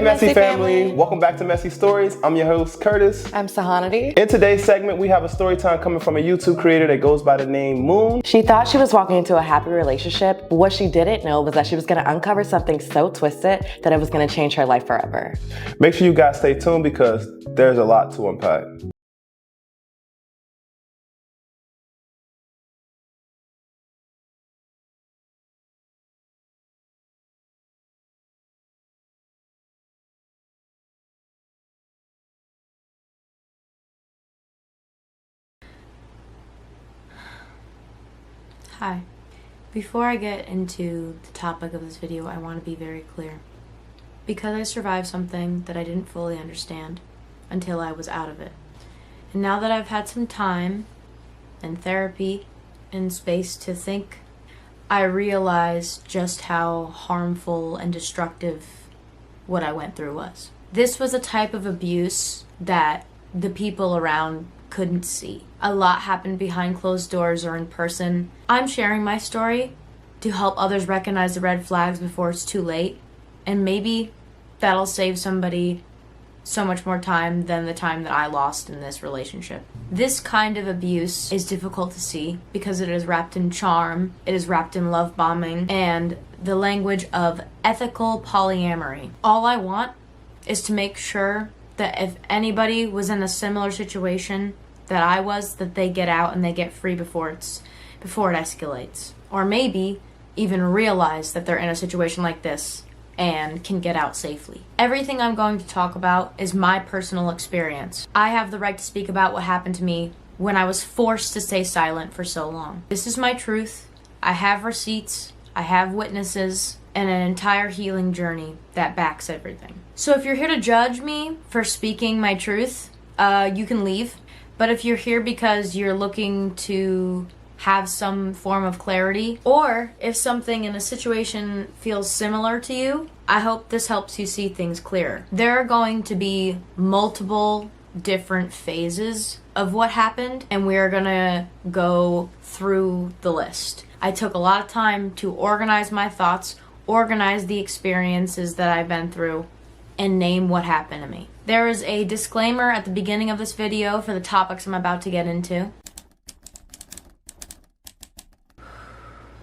Messy family. Welcome back to Messy Stories. I'm your host, Curtis. I'm Sokhonade. In today's segment, we have a story time coming from a YouTube creator that goes by the name Moon. She thought she was walking into a happy relationship, but what she didn't know was that she was going to uncover something so twisted that it was going to change her life forever. Make sure you guys stay tuned because there's a lot to unpack. Hi. Before I get into the topic of this video, I want to be very clear. Because I survived something that I didn't fully understand until I was out of it. And now that I've had some time and therapy and space to think, I realize just how harmful and destructive what I went through was. This was a type of abuse that the people around couldn't see. A lot happened behind closed doors or in person. I'm sharing my story to help others recognize the red flags before it's too late, and maybe that'll save somebody so much more time than the time that I lost in this relationship. This kind of abuse is difficult to see because it is wrapped in charm, it is wrapped in love bombing, and the language of ethical polyamory. All I want is to make sure that if anybody was in a similar situation that I was, that they get out and they get free before it escalates. Or maybe even realize that they're in a situation like this and can get out safely. Everything I'm going to talk about is my personal experience. I have the right to speak about what happened to me when I was forced to stay silent for so long. This is my truth. I have receipts, I have witnesses, and an entire healing journey that backs everything. So if you're here to judge me for speaking my truth, you can leave. But if you're here because you're looking to have some form of clarity, or if something in a situation feels similar to you, I hope this helps you see things clearer. There are going to be multiple different phases of what happened, and we are gonna go through the list. I took a lot of time to organize my thoughts, organize the experiences that I've been through, and name what happened to me. There is a disclaimer at the beginning of this video for the topics I'm about to get into.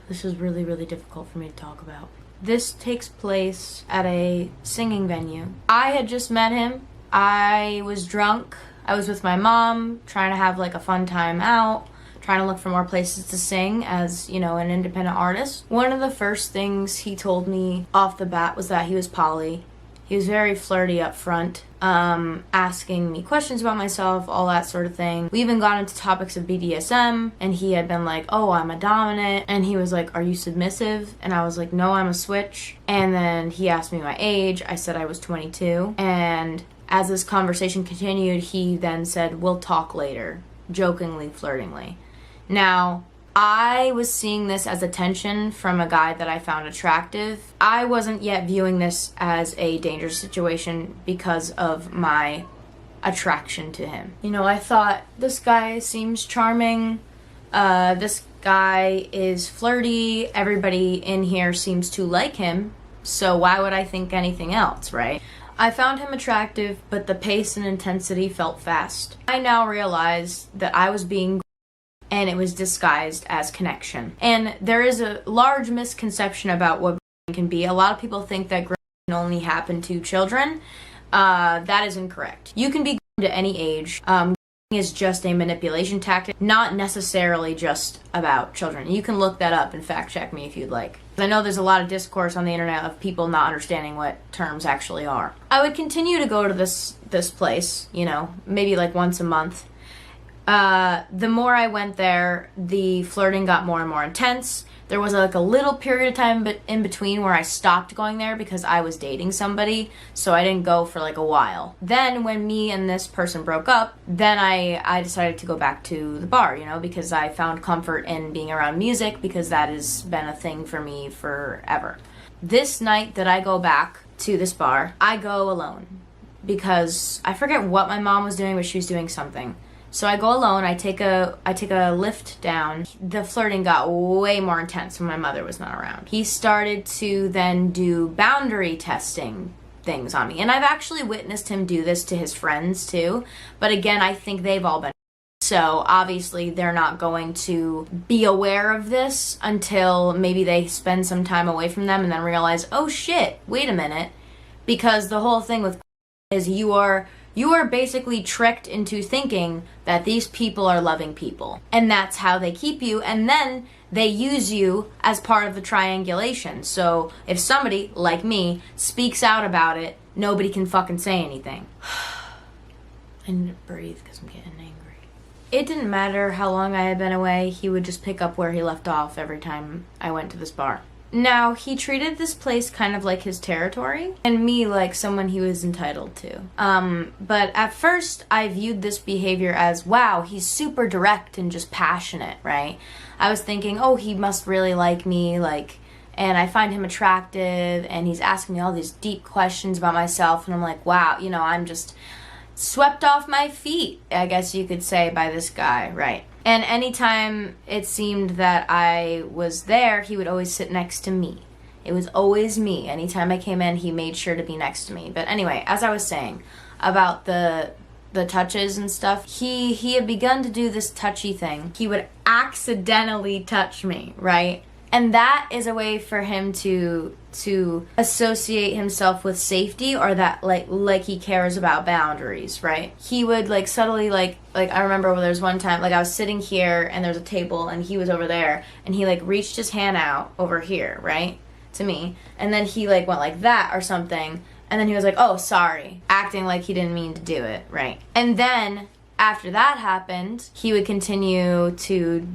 This is really, really difficult for me to talk about. This takes place at a singing venue. I had just met him. I was drunk. I was with my mom, trying to have like a fun time out, trying to look for more places to sing as, you know, an independent artist. One of the first things he told me off the bat was that he was poly. He was very flirty up front, asking me questions about myself, all that sort of thing. We even got into topics of BDSM, and he had been like, oh, I'm a dominant. And he was like, are you submissive? And I was like, no, I'm a switch. And then he asked me my age. I said I was 22. And as this conversation continued, he then said, we'll talk later, jokingly, flirtingly. Now, I was seeing this as attention from a guy that I found attractive. I wasn't yet viewing this as a dangerous situation because of my attraction to him. You know, I thought, this guy seems charming, this guy is flirty, everybody in here seems to like him, so why would I think anything else, right? I found him attractive, but the pace and intensity felt fast. I now realize that I was being and it was disguised as connection. And there is a large misconception about what can be. A lot of people think that can only happen to children. That is incorrect. You can be to any age. Is just a manipulation tactic, not necessarily just about children. You can look that up and fact check me if you'd like. I know there's a lot of discourse on the internet of people not understanding what terms actually are. I would continue to go to this place, you know, maybe like once a month. The more I went there, the flirting got more and more intense. There was like a little period of time in between where I stopped going there because I was dating somebody, so I didn't go for like a while. Then when me and this person broke up, then I decided to go back to the bar, you know, because I found comfort in being around music because that has been a thing for me forever. This night that I go back to this bar, I go alone because I forget what my mom was doing, but she was doing something. So I go alone, I take a lift down. The flirting got way more intense when my mother was not around. He started to then do boundary testing things on me. And I've actually witnessed him do this to his friends too. But again, I think they've all been. So obviously they're not going to be aware of this until maybe they spend some time away from them and then realize, oh shit, wait a minute. Because the whole thing with is you are basically tricked into thinking that these people are loving people. And that's how they keep you. And then they use you as part of the triangulation. So if somebody, like me, speaks out about it, nobody can fucking say anything. I need to breathe because I'm getting angry. It didn't matter how long I had been away, he would just pick up where he left off every time I went to this bar. Now, he treated this place kind of like his territory, and me like someone he was entitled to. But at first, I viewed this behavior as, wow, he's super direct and just passionate, right? I was thinking, oh, he must really like me, like, and I find him attractive, and he's asking me all these deep questions about myself, and I'm like, wow, you know, I'm just swept off my feet, I guess you could say, by this guy, right? And anytime it seemed that I was there, he would always sit next to me. It was always me. Anytime I came in, he made sure to be next to me. But anyway, as I was saying about the touches and stuff, he had begun to do this touchy thing. He would accidentally touch me, right? And that is a way for him to associate himself with safety, or that like he cares about boundaries, right? He would like subtly like I remember there was one time like I was sitting here and there's a table and he was over there and he like reached his hand out over here, right, to me, and then he like went like that or something, and then he was like, oh, sorry, acting like he didn't mean to do it, right? And then after that happened, he would continue to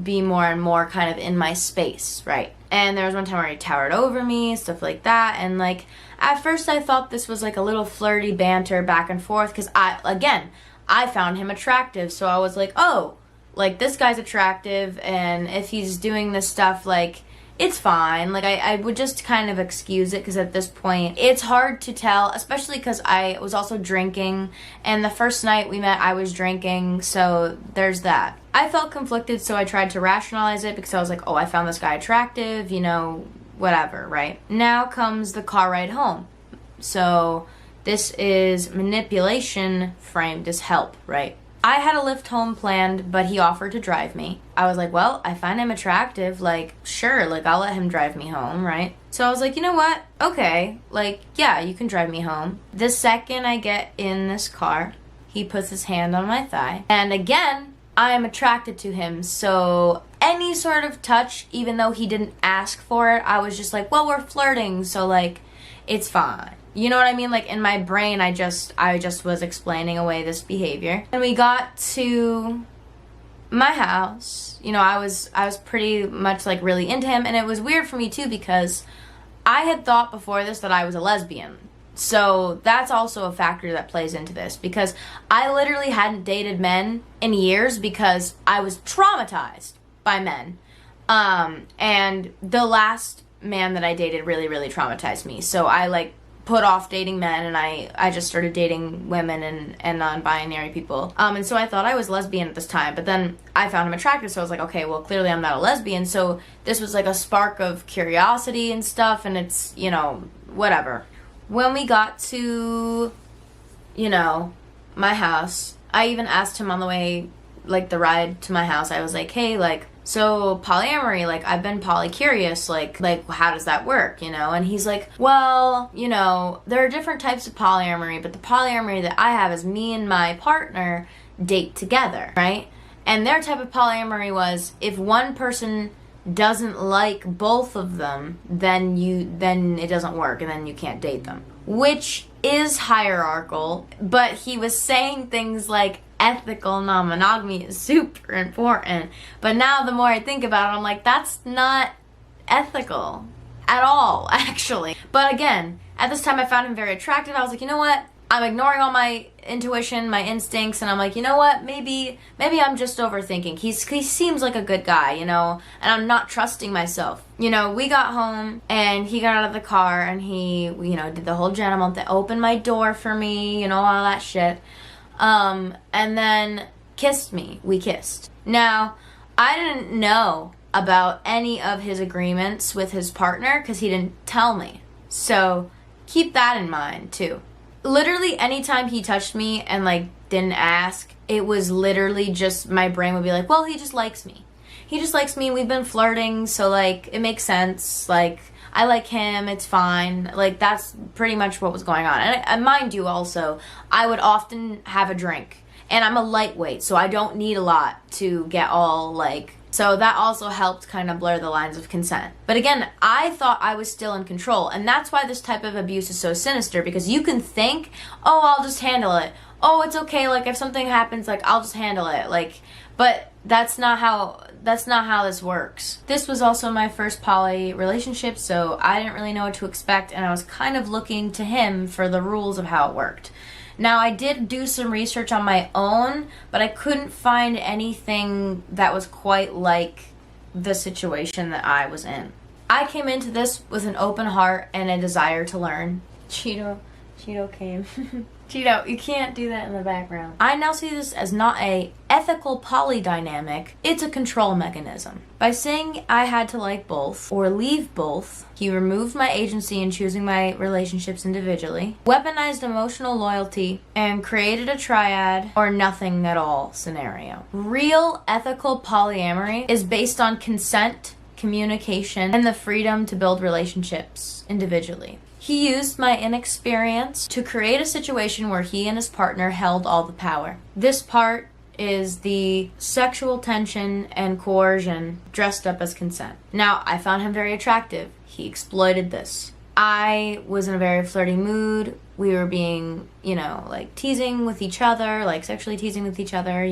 be more and more kind of in my space, right? And there was one time where he towered over me, stuff like that, and like at first I thought this was like a little flirty banter back and forth because I found him attractive, so I was like, oh, like this guy's attractive, and if he's doing this stuff, like it's fine. Like I would just kind of excuse it because at this point it's hard to tell, especially because I was also drinking, and the first night we met I was drinking, so there's that. I felt conflicted, so I tried to rationalize it because I was like, oh, I found this guy attractive, you know, whatever, right? Now comes the car ride home. So this is manipulation framed as help, right? I had a lift home planned, but he offered to drive me. I was like, well, I find him attractive, like, sure, like, I'll let him drive me home, right? So I was like, you know what? Okay, like, yeah, you can drive me home. The second I get in this car, he puts his hand on my thigh. And again, I am attracted to him, so any sort of touch, even though he didn't ask for it, I was just like, well, we're flirting, so, like, it's fine. You know what I mean? Like, in my brain, I just was explaining away this behavior. And we got to my house. You know, I was pretty much, like, really into him, and it was weird for me, too, because I had thought before this that I was a lesbian. So that's also a factor that plays into this, because I literally hadn't dated men in years because I was traumatized by men. And the last man that I dated really, really traumatized me. So I like put off dating men, and I just started dating women and non-binary people. And so I thought I was lesbian at this time, but then I found him attractive, so I was like, okay, well, clearly I'm not a lesbian. So this was like a spark of curiosity and stuff, and it's, you know, whatever. When we got to, you know, my house, I even asked him on the way, like, the ride to my house, I was like, hey, like, so polyamory, like, I've been poly-curious, like, how does that work, you know? And he's like, well, you know, there are different types of polyamory, but the polyamory that I have is me and my partner date together, right? And their type of polyamory was, if one person doesn't like both of them, then it doesn't work, and then you can't date them. Which is hierarchical, but he was saying things like ethical non-monogamy is super important. But now the more I think about it, I'm like, that's not ethical at all, actually. But again, at this time I found him very attractive. I was like, you know what? I'm ignoring all my intuition, my instincts, and I'm like, you know what? Maybe I'm just overthinking. He seems like a good guy, you know, and I'm not trusting myself. You know, we got home, and he got out of the car, and he, you know, did the whole gentleman thing, opened my door for me, you know, all that shit. And then kissed me. We kissed. Now, I didn't know about any of his agreements with his partner because he didn't tell me. So keep that in mind too. Literally anytime he touched me and like didn't ask, it was literally just my brain would be like, well, he just likes me. He just likes me. We've been flirting, so like it makes sense. Like I like him. It's fine. Like that's pretty much what was going on. And mind you, also, I would often have a drink, and I'm a lightweight, so I don't need a lot to get all like. So that also helped kind of blur the lines of consent. But again, I thought I was still in control. And that's why this type of abuse is so sinister, because you can think, oh, I'll just handle it. Oh, it's okay. Like if something happens, like I'll just handle it. Like, but that's not how this works. This was also my first poly relationship, so I didn't really know what to expect. And I was kind of looking to him for the rules of how it worked. Now, I did do some research on my own, but I couldn't find anything that was quite like the situation that I was in. I came into this with an open heart and a desire to learn. Cheeto came. Cheeto, you can't do that in the background. I now see this as not a ethical poly dynamic, it's a control mechanism. By saying I had to like both or leave both, he removed my agency in choosing my relationships individually, weaponized emotional loyalty, and created a triad or nothing at all scenario. Real ethical polyamory is based on consent, communication, and the freedom to build relationships individually. He used my inexperience to create a situation where he and his partner held all the power. This part is the sexual tension and coercion dressed up as consent. Now, I found him very attractive. He exploited this. I was in a very flirty mood. We were being, like teasing with each other, like sexually teasing with each other,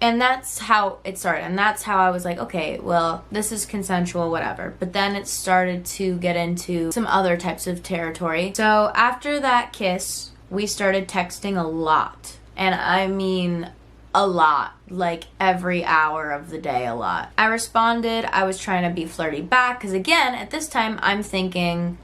And that's how it started. And that's how I was like, okay, well, this is consensual, whatever. But then it started to get into some other types of territory. So after that kiss, we started texting a lot. And I mean a lot, like every hour of the day, a lot. I responded. I was trying to be flirty back because, again, at this time, I'm thinking,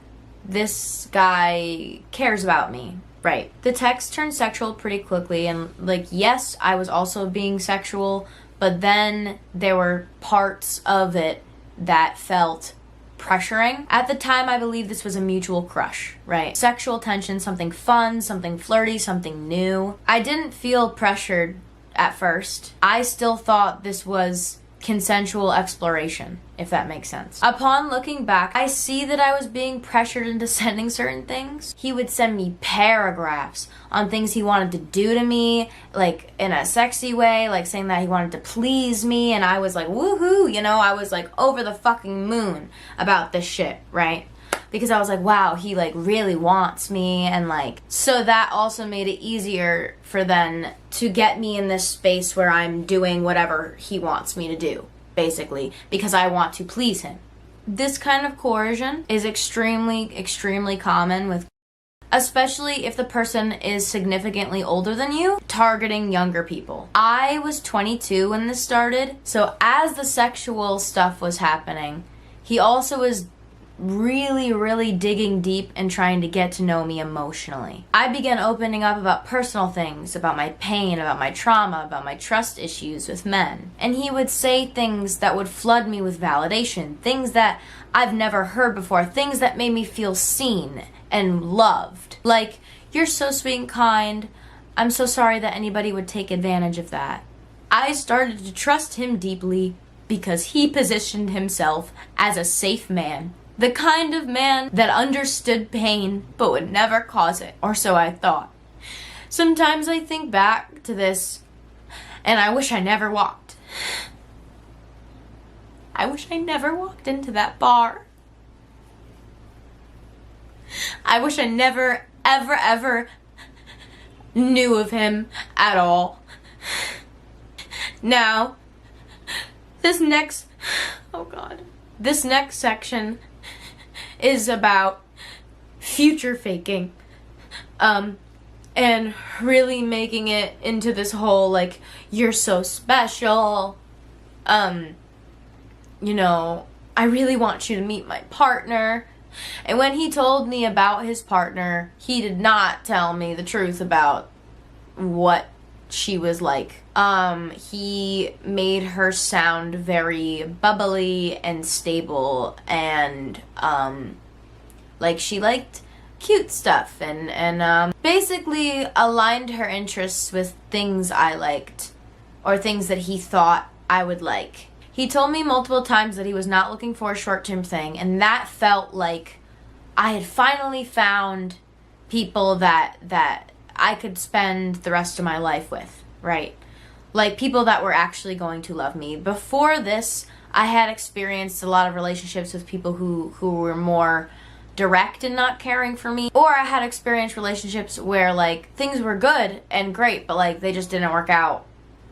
this guy cares about me, right? The text turned sexual pretty quickly, and yes, I was also being sexual, but then there were parts of it that felt pressuring. At the time, I believe this was a mutual crush, right? Sexual tension, something fun, something flirty, something new. I didn't feel pressured at first. I still thought this was consensual exploration, if that makes sense. Upon looking back, I see that I was being pressured into sending certain things. He would send me paragraphs on things he wanted to do to me, like in a sexy way, like saying that he wanted to please me, and I was like, woohoo, I was like over the fucking moon about this shit, right? Because I was like, wow, he really wants me, and so that also made it easier for then to get me in this space where I'm doing whatever he wants me to do, basically, because I want to please him. This kind of coercion is extremely, extremely common with, especially if the person is significantly older than you, targeting younger people. I was 22 when this started, so as the sexual stuff was happening, he also was really, really digging deep and trying to get to know me emotionally. I began opening up about personal things, about my pain, about my trauma, about my trust issues with men. And he would say things that would flood me with validation, things that I've never heard before, things that made me feel seen and loved. Like, you're so sweet and kind. I'm so sorry that anybody would take advantage of that. I started to trust him deeply because he positioned himself as a safe man. The kind of man that understood pain but would never cause it, or so I thought. Sometimes I think back to this and I wish I never walked. I wish I never walked into that bar. I wish I never, ever, ever knew of him at all. Now, this next section is about future faking, and really making it into this whole, you're so special, I really want you to meet my partner. And when he told me about his partner, he did not tell me the truth about what she was like. He made her sound very bubbly and stable, and she liked cute stuff and basically aligned her interests with things I liked or things that he thought I would like. He told me multiple times that he was not looking for a short-term thing, and that felt like I had finally found people that I could spend the rest of my life with, right? Like people that were actually going to love me. Before this, I had experienced a lot of relationships with people who were more direct and not caring for me, or I had experienced relationships where like things were good and great, but like they just didn't work out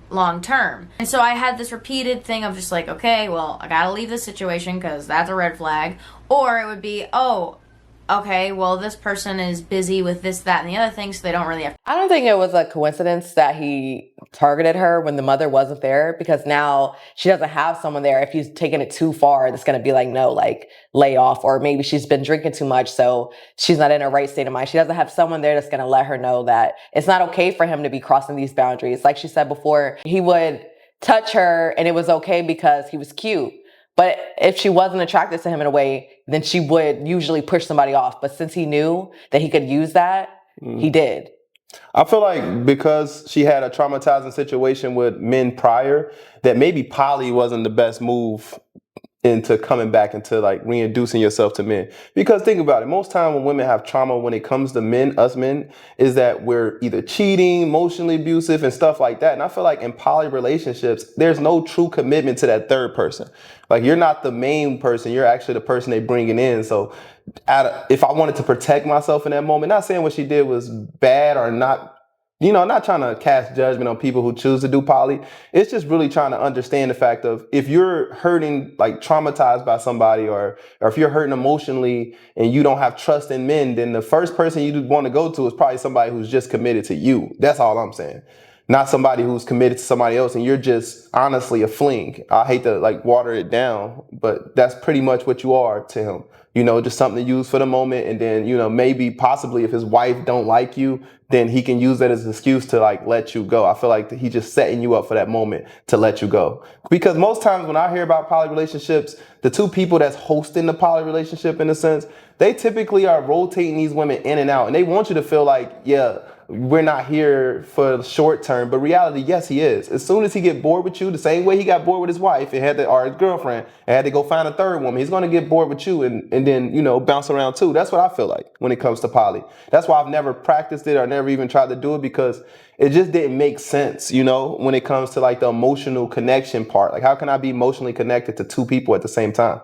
long term. And so I had this repeated thing of just like, okay, well, I gotta leave this situation because that's a red flag. Or it would be, oh, okay, well, this person is busy with this, that, and the other thing, so they don't really have. I don't think it was a coincidence that he targeted her when the mother wasn't there, because now she doesn't have someone there. If he's taking it too far, it's going to be like, no, like lay off, or maybe she's been drinking too much, so she's not in her right state of mind. She doesn't have someone there that's going to let her know that it's not okay for him to be crossing these boundaries. Like she said before, he would touch her and it was okay because he was cute. But if she wasn't attracted to him in a way, then she would usually push somebody off. But since he knew that he could use that, he did. I feel like because she had a traumatizing situation with men prior, that maybe poly wasn't the best move into coming back into like reintroducing yourself to men. Because think about it, most time when women have trauma when it comes to men, us men, is that we're either cheating, emotionally abusive and stuff like that. And I feel like in poly relationships, there's no true commitment to that third person. Like you're not the main person, you're actually the person they bringing in. So if I wanted to protect myself in that moment, not saying what she did was bad or not, you know, not trying to cast judgment on people who choose to do poly. It's just really trying to understand the fact of if you're hurting, like traumatized by somebody, or if you're hurting emotionally and you don't have trust in men, then the first person you want to go to is probably somebody who's just committed to you. That's all I'm saying. Not somebody who's committed to somebody else and you're just honestly a fling. I hate to like water it down, but that's pretty much what you are to him. You know, just something to use for the moment. And then, you know, maybe possibly if his wife don't like you, then he can use that as an excuse to like let you go. I feel like he's just setting you up for that moment to let you go. Because most times when I hear about poly relationships, the two people that's hosting the poly relationship in a sense, they typically are rotating these women in and out. And they want you to feel like, yeah, we're not here for the short term, but reality, yes, he is. As soon as he get bored with you, the same way he got bored with his wife or his girlfriend, and had to go find a third woman, he's going to get bored with you and then, you know, bounce around too. That's what I feel like when it comes to poly. That's why I've never practiced it or never even tried to do it, because it just didn't make sense, you know, when it comes to like the emotional connection part. Like, how can I be emotionally connected to two people at the same time?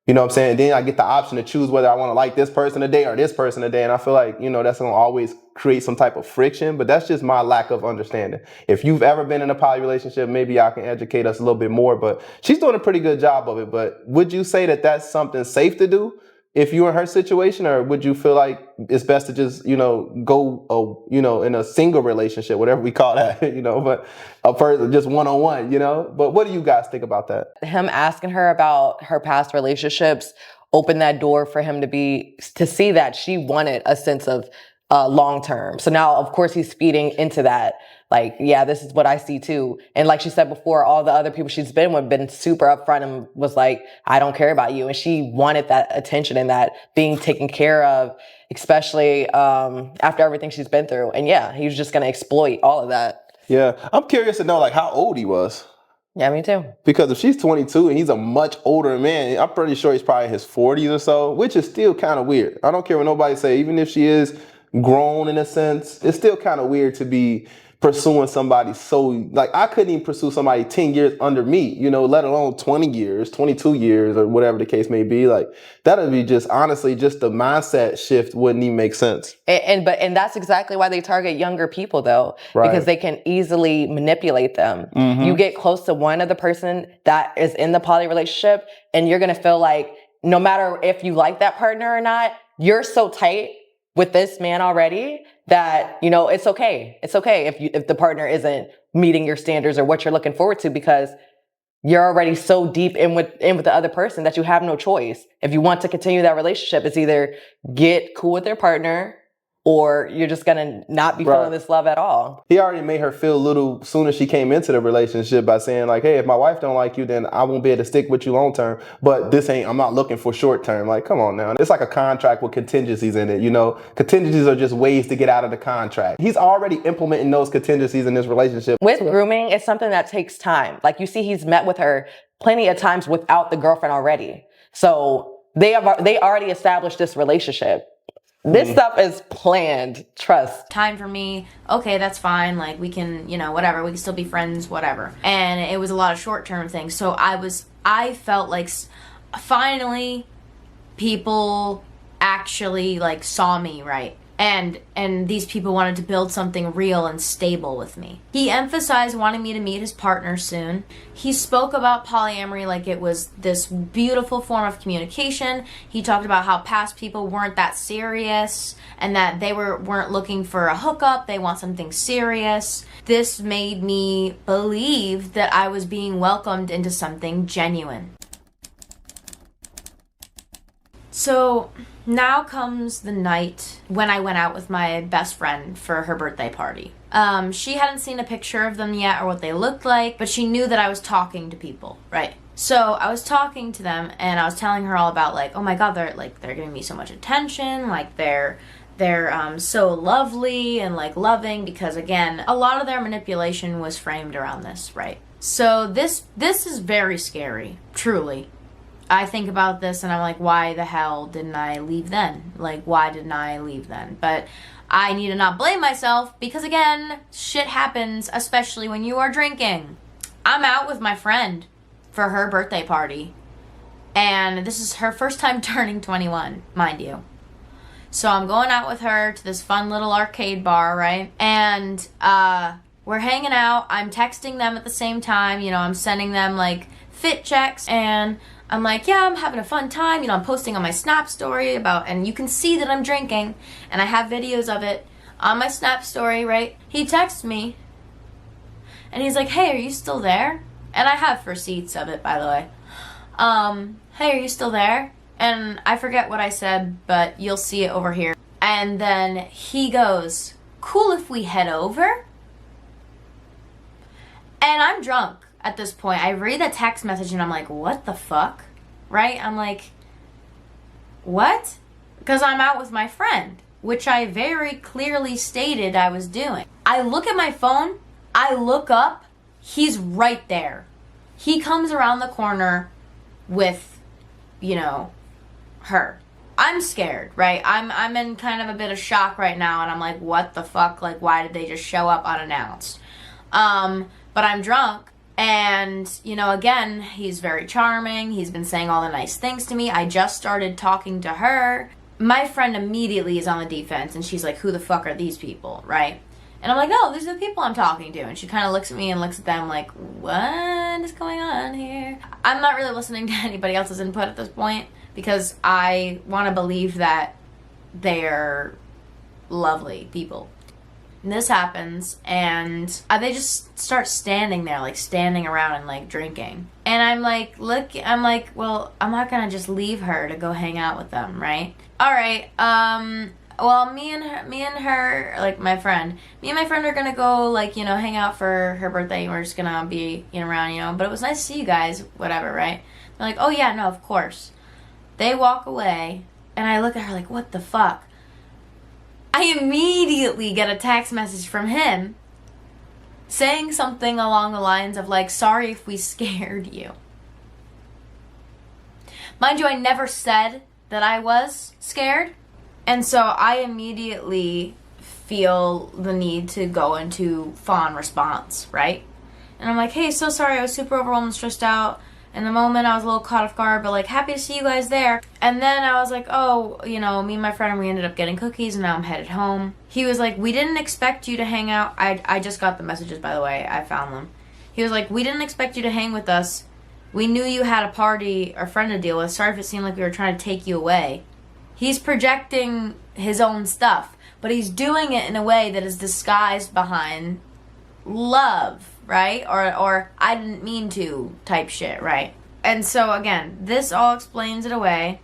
You know what I'm saying? And then I get the option to choose whether I want to like this person today or this person today. And I feel like, you know, that's going to always create some type of friction, but that's just my lack of understanding. If you've ever been in a poly relationship, maybe y'all can educate us a little bit more, but she's doing a pretty good job of it. But would you say that that's something safe to do if you're in her situation, or would you feel like it's best to just, you know, go, you know, in a single relationship, whatever we call that, you know, but a person just one-on-one, you know? But what do you guys think about that? Him asking her about her past relationships opened that door for him to see that she wanted a sense of long term. So now, of course, he's feeding into that. Like, yeah, this is what I see too. And like she said before, all the other people she's been with been super upfront and was like, I don't care about you. And she wanted that attention and that being taken care of, especially after everything she's been through. And yeah, he was just going to exploit all of that. Yeah, I'm curious to know like how old he was. Yeah, me too. Because if she's 22 and he's a much older man, I'm pretty sure he's probably in his 40s or so, which is still kind of weird. I don't care what nobody say, even if she is grown in a sense, it's still kind of weird to be pursuing somebody so, like, I couldn't even pursue somebody 10 years under me, you know, let alone 20 years, 22 years, or whatever the case may be. Like, that'd be just, honestly, just the mindset shift wouldn't even make sense. And that's exactly why they target younger people, though, Right. Because they can easily manipulate them. Mm-hmm. You get close to one other person that is in the poly relationship, and you're going to feel like no matter if you like that partner or not, you're so tight with this man already that, you know, it's okay. It's okay if the partner isn't meeting your standards or what you're looking forward to, because you're already so deep in with the other person that you have no choice. If you want to continue that relationship, it's either get cool with their partner or you're just gonna not be feeling this love at all. He already made her feel a little soon as she came into the relationship by saying like, hey, if my wife don't like you, then I won't be able to stick with you long term. But I'm not looking for short term. Like, come on now. It's like a contract with contingencies in it. You know, contingencies are just ways to get out of the contract. He's already implementing those contingencies in this relationship. With grooming, it's something that takes time. Like you see, he's met with her plenty of times without the girlfriend already. So they already established this relationship. This stuff is planned, trust. Time for me, okay, that's fine, like we can, you know, whatever, we can still be friends, whatever. And it was a lot of short-term things. So I felt like finally people actually like saw me, right? And these people wanted to build something real and stable with me. He emphasized wanting me to meet his partner soon. He spoke about polyamory like it was this beautiful form of communication. He talked about how past people weren't that serious and that they weren't looking for a hookup. They want something serious. This made me believe that I was being welcomed into something genuine. So now comes the night when I went out with my best friend for her birthday party. She hadn't seen a picture of them yet or what they looked like, but she knew that I was talking to people, right? So I was talking to them and I was telling her all about like, oh my God, they're giving me so much attention, like they're so lovely and like loving, because again, a lot of their manipulation was framed around this, right? So this is very scary, truly. I think about this and I'm like, why the hell didn't I leave then? Like, why didn't I leave then? But I need to not blame myself because, again, shit happens, especially when you are drinking. I'm out with my friend for her birthday party. And this is her first time turning 21, mind you. So I'm going out with her to this fun little arcade bar, right? And we're hanging out. I'm texting them at the same time. You know, I'm sending them, like, fit checks and I'm like, yeah, I'm having a fun time. You know, I'm posting on my Snap story and you can see that I'm drinking. And I have videos of it on my Snap story, right? He texts me. And he's like, hey, are you still there? And I have receipts of it, by the way. Hey, are you still there? And I forget what I said, but you'll see it over here. And then he goes, cool if we head over? And I'm drunk. At this point, I read the text message and I'm like, what the fuck? Right? I'm like, what? Because I'm out with my friend, which I very clearly stated I was doing. I look at my phone, I look up, he's right there. He comes around the corner with, you know, her. I'm scared, right? I'm in kind of a bit of shock right now and I'm like, what the fuck? Like, why did they just show up unannounced? But I'm drunk. And, you know, again, he's very charming. He's been saying all the nice things to me. I just started talking to her. My friend immediately is on the defense, and she's like, who the fuck are these people, right? And I'm like, no, these are the people I'm talking to. And she kind of looks at me and looks at them like, what is going on here? I'm not really listening to anybody else's input at this point because I want to believe that they're lovely people. And this happens, and they just start standing there, like standing around and like drinking. And I'm like, well, I'm not gonna just leave her to go hang out with them, right? All right. Well, me and her, like me and my friend are gonna go, like, you know, hang out for her birthday. And we're just gonna be, you know, around, you know. But it was nice to see you guys, whatever, right? They're like, oh yeah, no, of course. They walk away, and I look at her like, what the fuck? I immediately get a text message from him saying something along the lines of like, sorry if we scared you. Mind you, I never said that I was scared. And so I immediately feel the need to go into fawn response, right? And I'm like, hey, so sorry, I was super overwhelmed and stressed out. In the moment, I was a little caught off guard, but like, happy to see you guys there. And then I was like, oh, you know, me and my friend, we ended up getting cookies, and now I'm headed home. He was like, we didn't expect you to hang out. I just got the messages, by the way. I found them. He was like, we didn't expect you to hang with us. We knew you had a party or friend to deal with. Sorry if it seemed like we were trying to take you away. He's projecting his own stuff, but he's doing it in a way that is disguised behind love, right? Or I didn't mean to type shit, right? And so again, this all explains it away.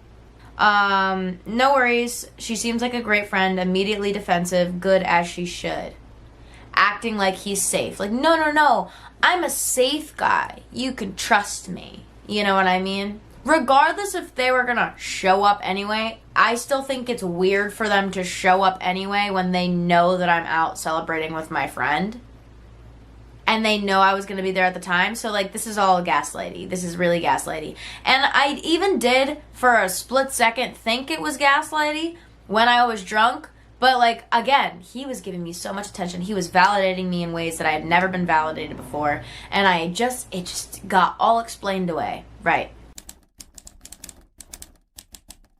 No worries. She seems like a great friend, immediately defensive, good as she should. Acting like he's safe. Like, no. I'm a safe guy. You can trust me. You know what I mean? Regardless if they were gonna show up anyway, I still think it's weird for them to show up anyway when they know that I'm out celebrating with my friend. And they know I was going to be there at the time. So, like, this is all gaslighty. This is really gaslighty. And I even did, for a split second, think it was gaslighty when I was drunk. But, like, again, he was giving me so much attention. He was validating me in ways that I had never been validated before. And it just got all explained away. Right.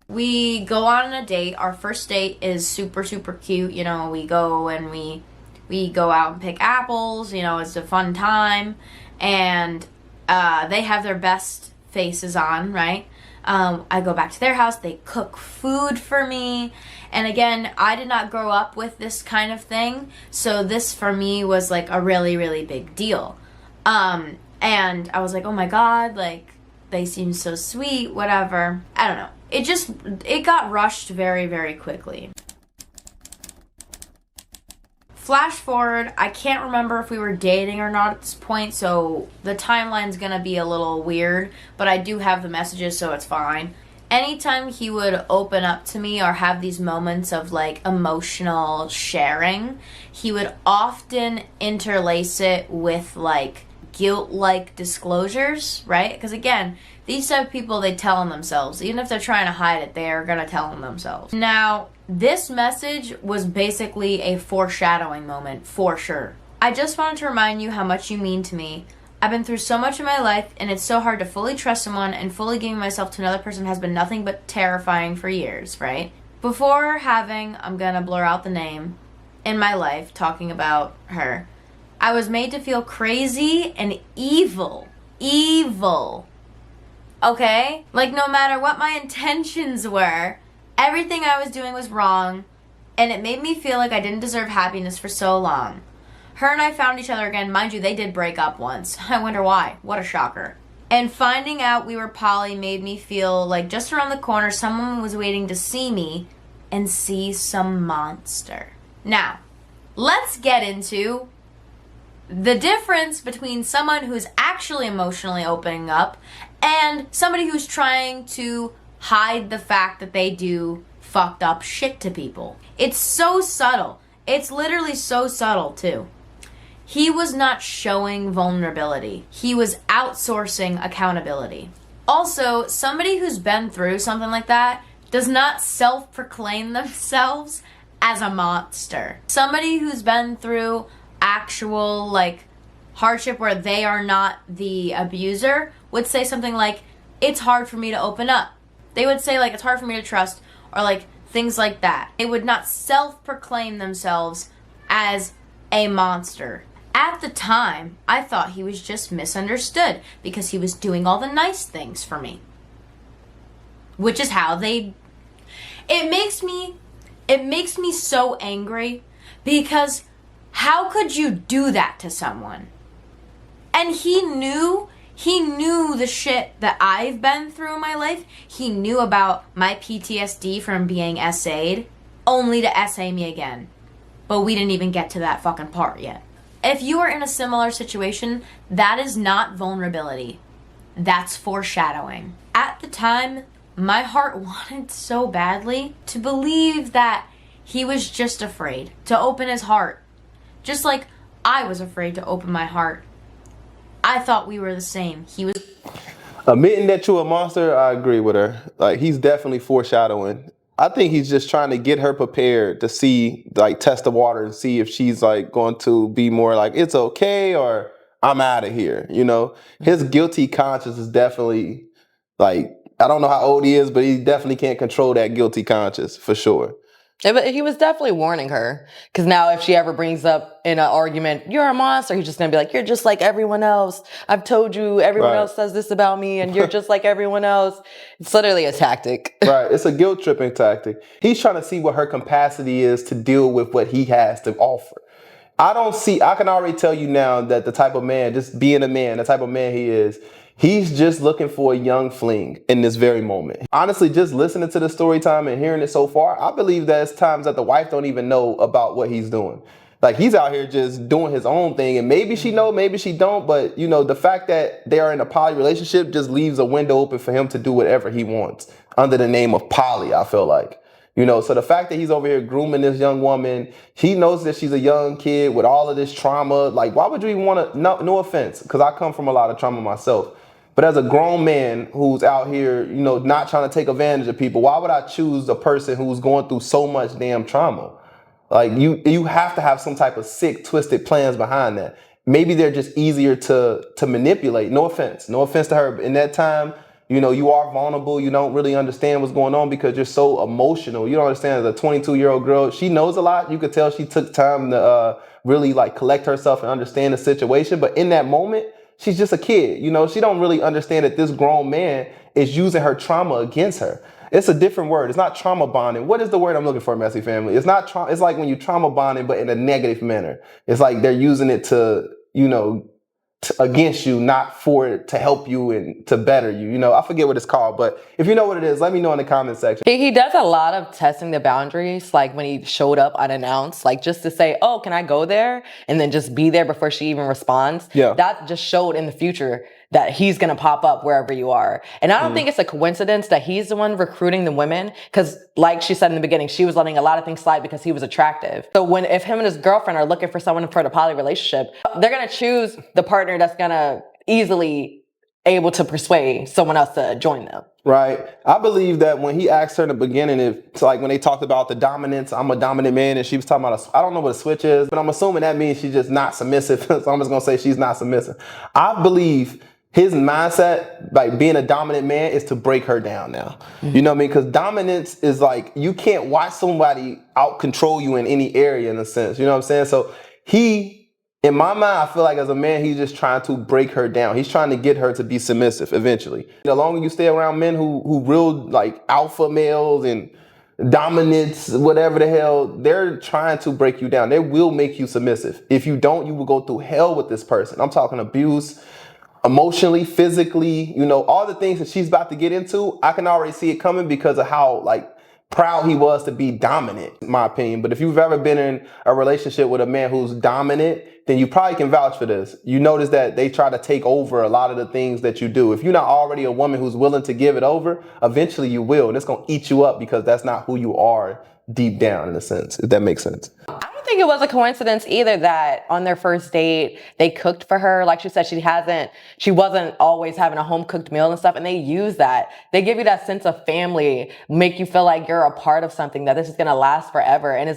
We go on a date. Our first date is super, super cute. You know, we go and we go out and pick apples, you know, it's a fun time, and they have their best faces on, right? I go back to their house, they cook food for me, and again, I did not grow up with this kind of thing, so this for me was like a really, really big deal. And I was like, oh my god, like, they seem so sweet, whatever. I don't know. It got rushed very, very quickly. Flash forward, I can't remember if we were dating or not at this point, so the timeline's gonna be a little weird, but I do have the messages, so it's fine. Anytime he would open up to me or have these moments of, like, emotional sharing, he would often interlace it with, like, guilt-like disclosures, right? Because, again, these type of people, they tell on themselves. Even if they're trying to hide it, they're gonna tell on themselves. Now, this message was basically a foreshadowing moment, for sure. I just wanted to remind you how much you mean to me. I've been through so much in my life, and it's so hard to fully trust someone, and fully giving myself to another person has been nothing but terrifying for years, right? Before having, I'm gonna blur out the name, in my life, talking about her, I was made to feel crazy and evil. Evil. Okay? Like, no matter what my intentions were, everything I was doing was wrong, and it made me feel like I didn't deserve happiness for so long. Her and I found each other again. Mind you, they did break up once. I wonder why. What a shocker. And finding out we were poly made me feel like just around the corner someone was waiting to see me and see some monster. Now, let's get into the difference between someone who's actually emotionally opening up and somebody who's trying to hide the fact that they do fucked up shit to people. It's so subtle. It's literally so subtle, too. He was not showing vulnerability. He was outsourcing accountability. Also, somebody who's been through something like that does not self-proclaim themselves as a monster. Somebody who's been through actual, like, hardship where they are not the abuser would say something like, it's hard for me to open up. They would say, like, it's hard for me to trust, or, like, things like that. They would not self-proclaim themselves as a monster. At the time, I thought he was just misunderstood because he was doing all the nice things for me. Which is how they... It makes me so angry because how could you do that to someone? And he knew the shit that I've been through in my life. He knew about my PTSD from being SA'd, only to SA me again. But we didn't even get to that fucking part yet. If you are in a similar situation, that is not vulnerability. That's foreshadowing. At the time, my heart wanted so badly to believe that he was just afraid to open his heart. Just like I was afraid to open my heart. I thought we were the same. He was... Admitting that you're a monster, I agree with her. Like, he's definitely foreshadowing. I think he's just trying to get her prepared to see, like, test the water and see if she's, like, going to be more like, it's okay, or I'm out of here, you know? His guilty conscience is definitely, like, I don't know how old he is, but he definitely can't control that guilty conscience, for sure. Yeah, but he was definitely warning her. Because now if she ever brings up in an argument, you're a monster, he's just going to be like, you're just like everyone else. I've told you everyone else says this about me and you're just like everyone else. It's literally a tactic. Right. It's a guilt tripping tactic. He's trying to see what her capacity is to deal with what he has to offer. I can already tell you now that the type of man, just being a man, the type of man he is, He's just looking for a young fling in this very moment. Honestly, just listening to the story time and hearing it so far, I believe there's times that the wife don't even know about what he's doing. Like, he's out here just doing his own thing, and maybe she know, maybe she don't, but you know, the fact that they are in a poly relationship just leaves a window open for him to do whatever he wants under the name of poly, I feel like. You know, so the fact that he's over here grooming this young woman, he knows that she's a young kid with all of this trauma. Like, why would you even want to, no offense, because I come from a lot of trauma myself. But as a grown man who's out here, you know, not trying to take advantage of people, why would I choose a person who's going through so much damn trauma? Like, you have to have some type of sick, twisted plans behind that. Maybe they're just easier to manipulate. No offense to her. But in that time, you know, you are vulnerable. You don't really understand what's going on because you're so emotional. You don't understand, as a 22-year-old girl, she knows a lot. You could tell she took time to really like collect herself and understand the situation. But in that moment, she's just a kid. You know, she don't really understand that this grown man is using her trauma against her. It's a different word. It's not trauma bonding. What is the word I'm looking for, Messy Family? It's not trauma. It's like when you trauma bonding, but in a negative manner. It's like they're using it to, you know, against you, not for it to help you and to better you. You know, I forget what it's called, but if you know what it is, let me know in the comment section. He does a lot of testing the boundaries, like when he showed up unannounced, like just to say, oh, can I go there? And then just be there before she even responds. Yeah. That just showed in the future that he's going to pop up wherever you are. And I don't think it's a coincidence that he's the one recruiting the women, because like she said in the beginning, she was letting a lot of things slide because he was attractive. So if him and his girlfriend are looking for someone for the poly relationship, they're going to choose the partner that's going to easily able to persuade someone else to join them. Right. I believe that when he asked her in the beginning, it's like when they talked about the dominance, I'm a dominant man, and she was talking about, I don't know what a switch is, but I'm assuming that means she's just not submissive. So I'm just going to say she's not submissive. I believe his mindset, like being a dominant man, is to break her down now. You know what I mean? Because dominance is like, you can't watch somebody out control you in any area, in a sense. You know what I'm saying? So in my mind, I feel like as a man, he's just trying to break her down. He's trying to get her to be submissive eventually. The longer you stay around men who real like alpha males and dominance, whatever the hell, they're trying to break you down. They will make you submissive. If you don't, you will go through hell with this person. I'm talking abuse, emotionally, physically, you know, all the things that she's about to get into. I can already see it coming because of how like proud he was to be dominant, in my opinion. But if you've ever been in a relationship with a man who's dominant, then you probably can vouch for this. You notice that they try to take over a lot of the things that you do. If you're not already a woman who's willing to give it over, eventually you will. And it's going to eat you up because that's not who you are deep down, in a sense, if that makes sense. I don't think it was a coincidence either that on their first date, they cooked for her. Like she said, she wasn't always having a home cooked meal and stuff. And they use that. They give you that sense of family, make you feel like you're a part of something, that this is going to last forever. And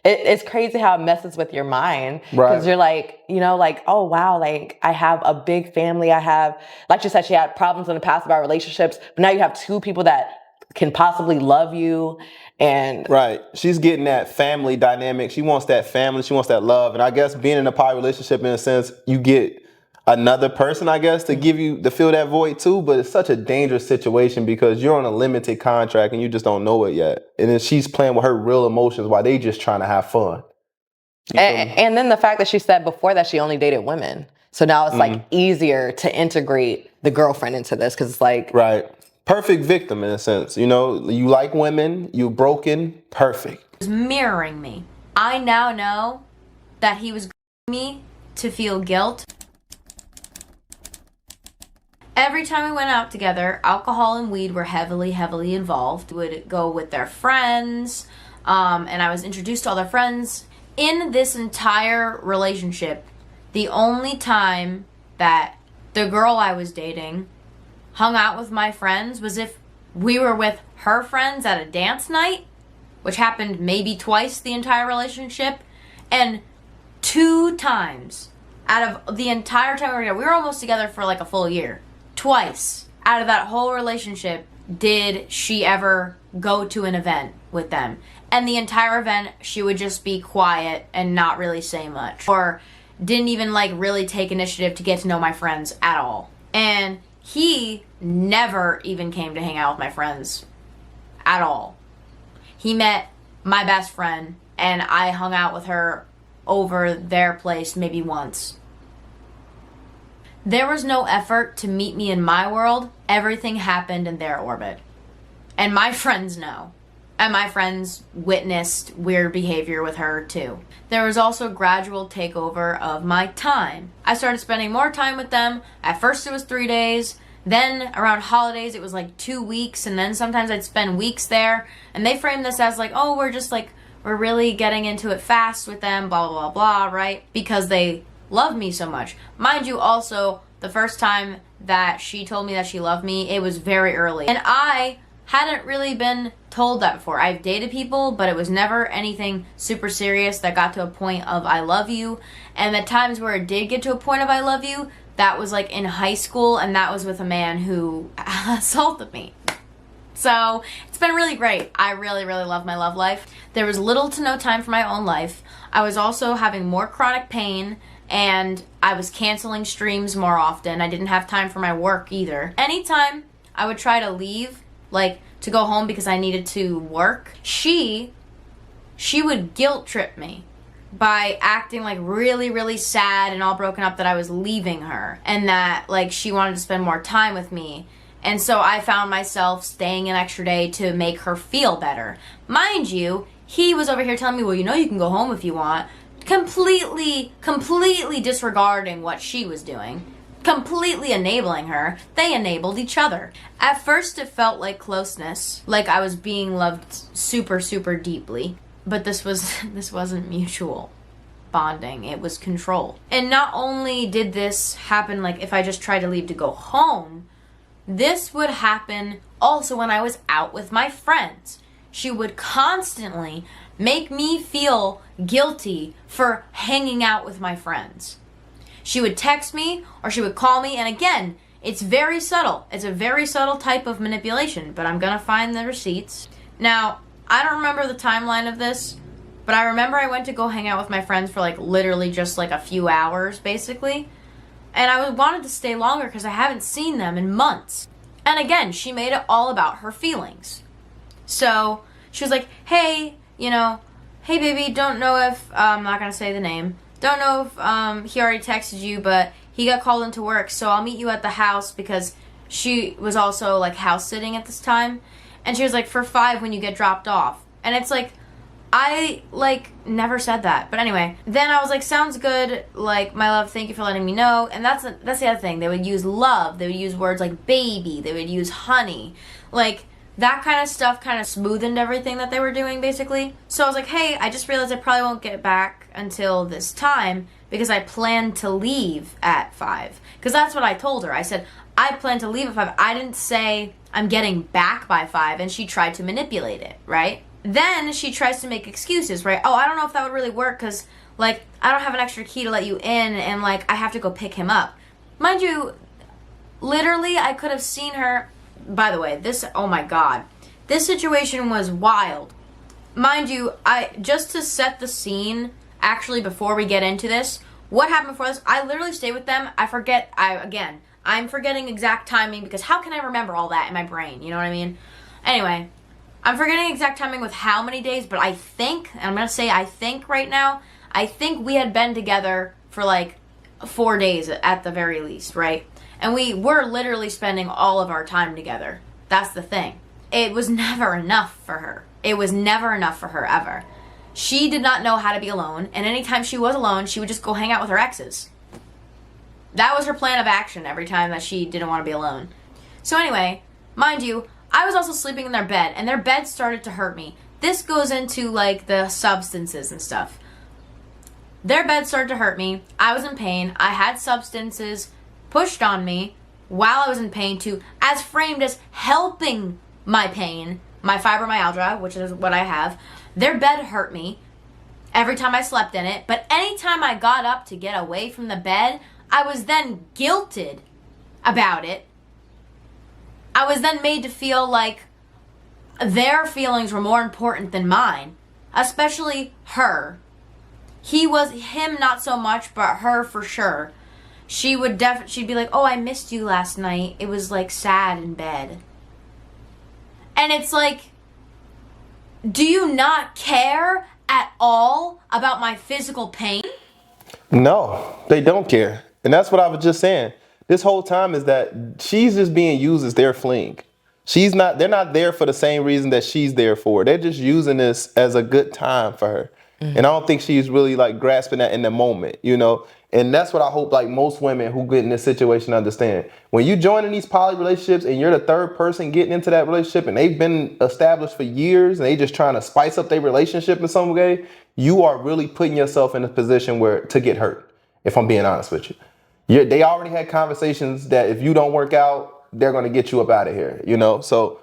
it's crazy how it messes with your mind. Because you're like, you know, like, oh, wow, like I have a big family. I have, like you said, she had problems in the past about relationships, but now you have two people that can possibly love you. And right, she's getting that family dynamic. She wants that family. She wants that love. And I guess being in a poly relationship, in a sense, you get another person, I guess, to give you to fill that void too. But it's such a dangerous situation because you're on a limited contract and you just don't know it yet. And then she's playing with her real emotions while they just trying to have fun. And then the fact that she said before that she only dated women. So now it's like easier to integrate the girlfriend into this because it's like, right. Perfect victim, in a sense. You know, you like women, you broken, perfect. He was mirroring me. I now know that he was me to feel guilt. Every time we went out together, alcohol and weed were heavily, heavily involved. We would go with their friends, and I was introduced to all their friends. In this entire relationship, the only time that the girl I was dating hung out with my friends was if we were with her friends at a dance night, which happened maybe twice the entire relationship, and 2 times out of the entire time we were almost together for like a full year. Twice out of that whole relationship did she ever go to an event with them. And the entire event, she would just be quiet and not really say much. Or didn't even like really take initiative to get to know my friends at all. And he never even came to hang out with my friends at all. He met my best friend and I hung out with her over their place maybe once. There was no effort to meet me in my world. Everything happened in their orbit. And my friends know. And my friends witnessed weird behavior with her too. There was also a gradual takeover of my time. I started spending more time with them. At first it was 3 days. Then around holidays it was like 2 weeks. And then sometimes I'd spend weeks there. And they framed this as like, oh, we're really getting into it fast with them, blah, blah, blah, blah, right? Because they love me so much. Mind you, also, the first time that she told me that she loved me, it was very early. And I hadn't really been told that before. I've dated people, but it was never anything super serious that got to a point of I love you. And the times where it did get to a point of I love you, that was like in high school, and that was with a man who assaulted me. So it's been really great. I really, really love my love life. There was little to no time for my own life. I was also having more chronic pain, and I was canceling streams more often. I didn't have time for my work either. Anytime I would try to leave, like to go home because I needed to work, she would guilt trip me by acting like really, really sad and all broken up that I was leaving her and that like she wanted to spend more time with me. And so I found myself staying an extra day to make her feel better. Mind you, he was over here telling me, well, you know you can go home if you want. Completely disregarding what she was doing. Completely enabling her. They enabled each other. At first it felt like closeness, like I was being loved super, super deeply. But this wasn't mutual bonding. It was control. And not only did this happen like if I just tried to leave to go home, this would happen also when I was out with my friends. She would constantly make me feel guilty for hanging out with my friends. She would text me or she would call me, and again, it's very subtle. It's a very subtle type of manipulation, but I'm gonna find the receipts. Now, I don't remember the timeline of this, but I remember I went to go hang out with my friends for like literally just like a few hours, basically. And I wanted to stay longer because I haven't seen them in months. And again, she made it all about her feelings. So she was like, hey, hey baby, don't know if, I'm not going to say the name. Don't know if he already texted you, but he got called into work. So I'll meet you at the house because she was also like house sitting at this time. And she was like, for 5 when you get dropped off. And it's like, I like never said that. But anyway, then I was like, sounds good. Like, my love, thank you for letting me know. And that's the other thing. They would use love. They would use words like baby. They would use honey. Like, that kind of stuff kind of smoothened everything that they were doing, basically. So I was like, hey, I just realized I probably won't get back until this time because I plan to leave at 5. Because that's what I told her. I said, I plan to leave at 5. I didn't say I'm getting back by 5, and she tried to manipulate it, right? Then she tries to make excuses, right? Oh, I don't know if that would really work because, like, I don't have an extra key to let you in, and, like, I have to go pick him up. Mind you, literally, I could have seen her. By the way, oh my God. This situation was wild. Mind you, just to set the scene, actually, before we get into this, what happened before this, I literally stayed with them. I'm forgetting exact timing because how can I remember all that in my brain? You know what I mean? Anyway, I'm forgetting exact timing with how many days, but I think, and I'm going to say I think right now, I think we had been together for like 4 days at the very least, right? And we were literally spending all of our time together. That's the thing. It was never enough for her. It was never enough for her ever. She did not know how to be alone, and anytime she was alone, she would just go hang out with her exes. That was her plan of action every time that she didn't want to be alone. So anyway, mind you, I was also sleeping in their bed, and their bed started to hurt me. This goes into, like, the substances and stuff. Their bed started to hurt me. I was in pain. I had substances pushed on me while I was in pain too, as framed as helping my pain, my fibromyalgia, which is what I have. Their bed hurt me every time I slept in it, but anytime I got up to get away from the bed, I was then guilted about it. I was then made to feel like their feelings were more important than mine, especially her. Him not so much, but her for sure. She'd be like, oh, I missed you last night. It was like sad in bed. And it's like, do you not care at all about my physical pain? No, they don't care. And that's what I was just saying. this whole time is that she's just being used as their fling. They're not there for the same reason that she's there for. They're just using this as a good time for her. And I don't think she's really like grasping that in the moment, you know? And that's what I hope like most women who get in this situation understand. When you join in these poly relationships and you're the third person getting into that relationship and they've been established for years and they just trying to spice up their relationship in some way, you are really putting yourself in a position where to get hurt, if I'm being honest with you. They already had conversations that if you don't work out, they're going to get you up out of here, you know? So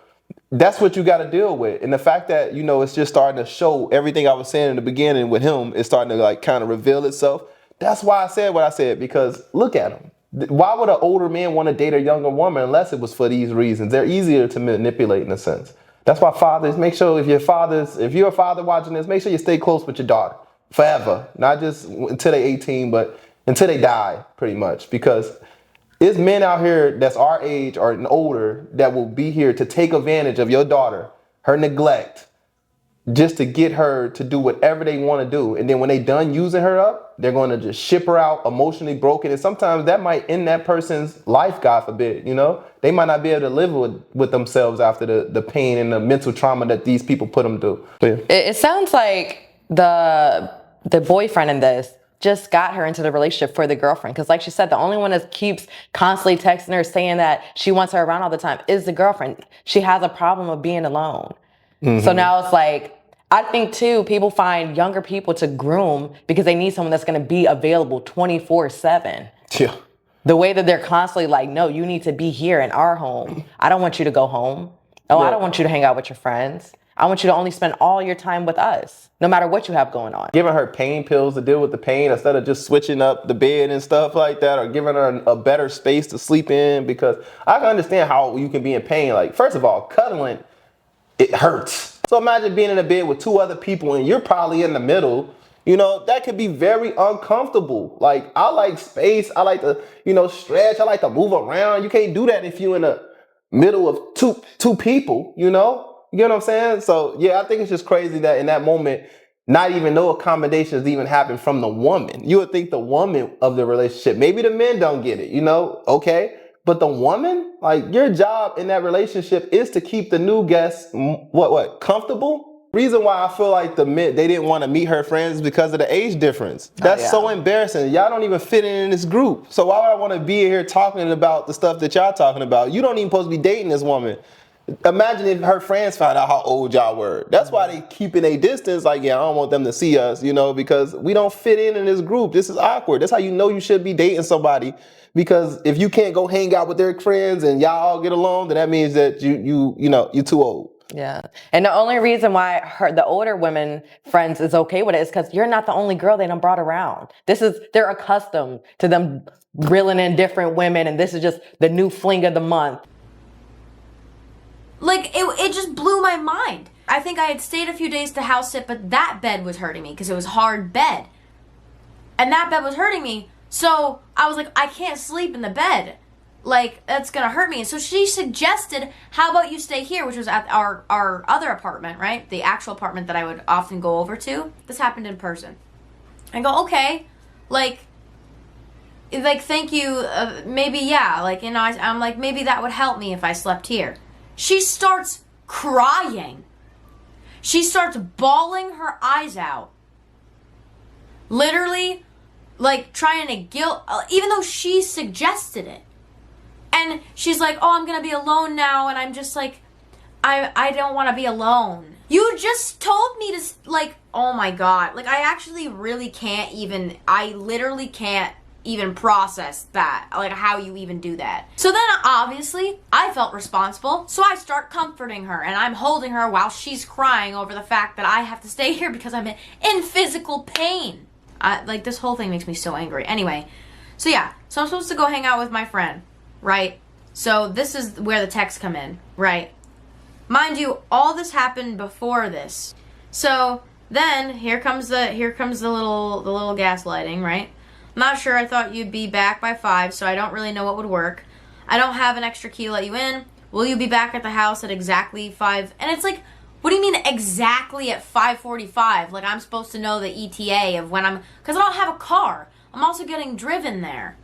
that's what you got to deal with. And the fact that, you know, it's just starting to show everything I was saying in the beginning with him is starting to like kind of reveal itself. That's why I said what I said, because look at him. Why would an older man want to date a younger woman unless it was for these reasons? They're easier to manipulate in a sense. That's why fathers, make sure if you're a father watching this, make sure you stay close with your daughter forever. Not just until they're 18, but until they die, pretty much. Because there's men out here that's our age or older that will be here to take advantage of your daughter, her neglect, just to get her to do whatever they want to do. And then when they done using her up, they're going to just ship her out emotionally broken. And sometimes that might end that person's life, God forbid, you know? They might not be able to live with themselves after the pain and the mental trauma that these people put them through. Yeah. It sounds like the boyfriend in this just got her into the relationship for the girlfriend. Because like she said, the only one that keeps constantly texting her saying that she wants her around all the time is the girlfriend. She has a problem of being alone. So now it's like, I think too, people find younger people to groom because they need someone that's going to be available 24/7. Yeah. The way that they're constantly like, no, you need to be here in our home. I don't want you to go home. Oh, I don't want you to hang out with your friends. I want you to only spend all your time with us, no matter what you have going on. Giving her pain pills to deal with the pain instead of just switching up the bed and stuff like that, or giving her a better space to sleep in, because I can understand how you can be in pain. Like, first of all, cuddling, it hurts. So imagine being in a bed with two other people and you're probably in the middle. You know, that could be very uncomfortable. Like, I like space. I like to, you know, stretch. I like to move around. You can't do that if you're in the middle of two people, you know? You get what I'm saying? So, yeah, I think it's just crazy that in that moment, not even no accommodations even happen from the woman. You would think the woman of the relationship, maybe the men don't get it, you know? Okay. But the woman, like, your job in that relationship is to keep the new guests, comfortable? Reason why I feel like the men, they didn't want to meet her friends because of the age difference. That's so embarrassing. Y'all don't even fit in this group. So why would I want to be here talking about the stuff that y'all talking about? You don't even supposed to be dating this woman. Imagine if her friends found out how old y'all were. That's why they keeping a distance. Like, yeah, I don't want them to see us, you know, because we don't fit in this group. This is awkward. That's how you know you should be dating somebody. Because if you can't go hang out with their friends and y'all all get along, then that means that you're too old. Yeah. And the only reason why the older women friends is okay with it is because you're not the only girl they done brought around. They're accustomed to them reeling in different women, and this is just the new fling of the month. Like, it just blew my mind. I think I had stayed a few days to house sit, but that bed was hurting me because it was hard bed. And that bed was hurting me. So I was like, I can't sleep in the bed. Like, that's going to hurt me. And so she suggested, how about you stay here, which was at our other apartment, right? The actual apartment that I would often go over to. This happened in person. I go, okay, like thank you, maybe, yeah. Like, you know, I'm like, maybe that would help me if I slept here. She starts crying. She starts bawling her eyes out. Literally, like, trying to guilt, even though she suggested it. And she's like, oh, I'm going to be alone now. And I'm just like, I don't want to be alone. You just told me to, like, oh my God. Like, I actually really can't even, I literally can't even process that, like how you even do that. So then obviously I felt responsible, so I start comforting her and I'm holding her while she's crying over the fact that I have to stay here because I'm in physical pain. Like, this whole thing makes me so angry. Anyway, so yeah, so I'm supposed to go hang out with my friend, right? So this is where the texts come in, right? Mind you, all this happened before this. So then here comes the little gaslighting, right? I'm not sure, I thought you'd be back by 5, so I don't really know what would work. I don't have an extra key to let you in. Will you be back at the house at exactly 5? And it's like, what do you mean exactly at 5:45? Like, I'm supposed to know the ETA of when because I don't have a car. I'm also getting driven there.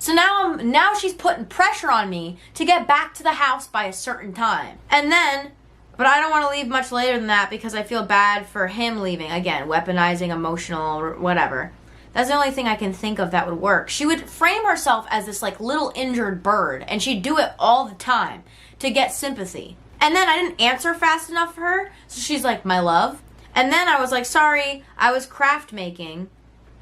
So now she's putting pressure on me to get back to the house by a certain time. And then, but I don't want to leave much later than that because I feel bad for him leaving. Again, weaponizing, emotional, or whatever. That's the only thing I can think of that would work. She would frame herself as this like little injured bird, and she'd do it all the time to get sympathy. And then I didn't answer fast enough for her, so she's like, my love. And then I was like, sorry, I was craft making.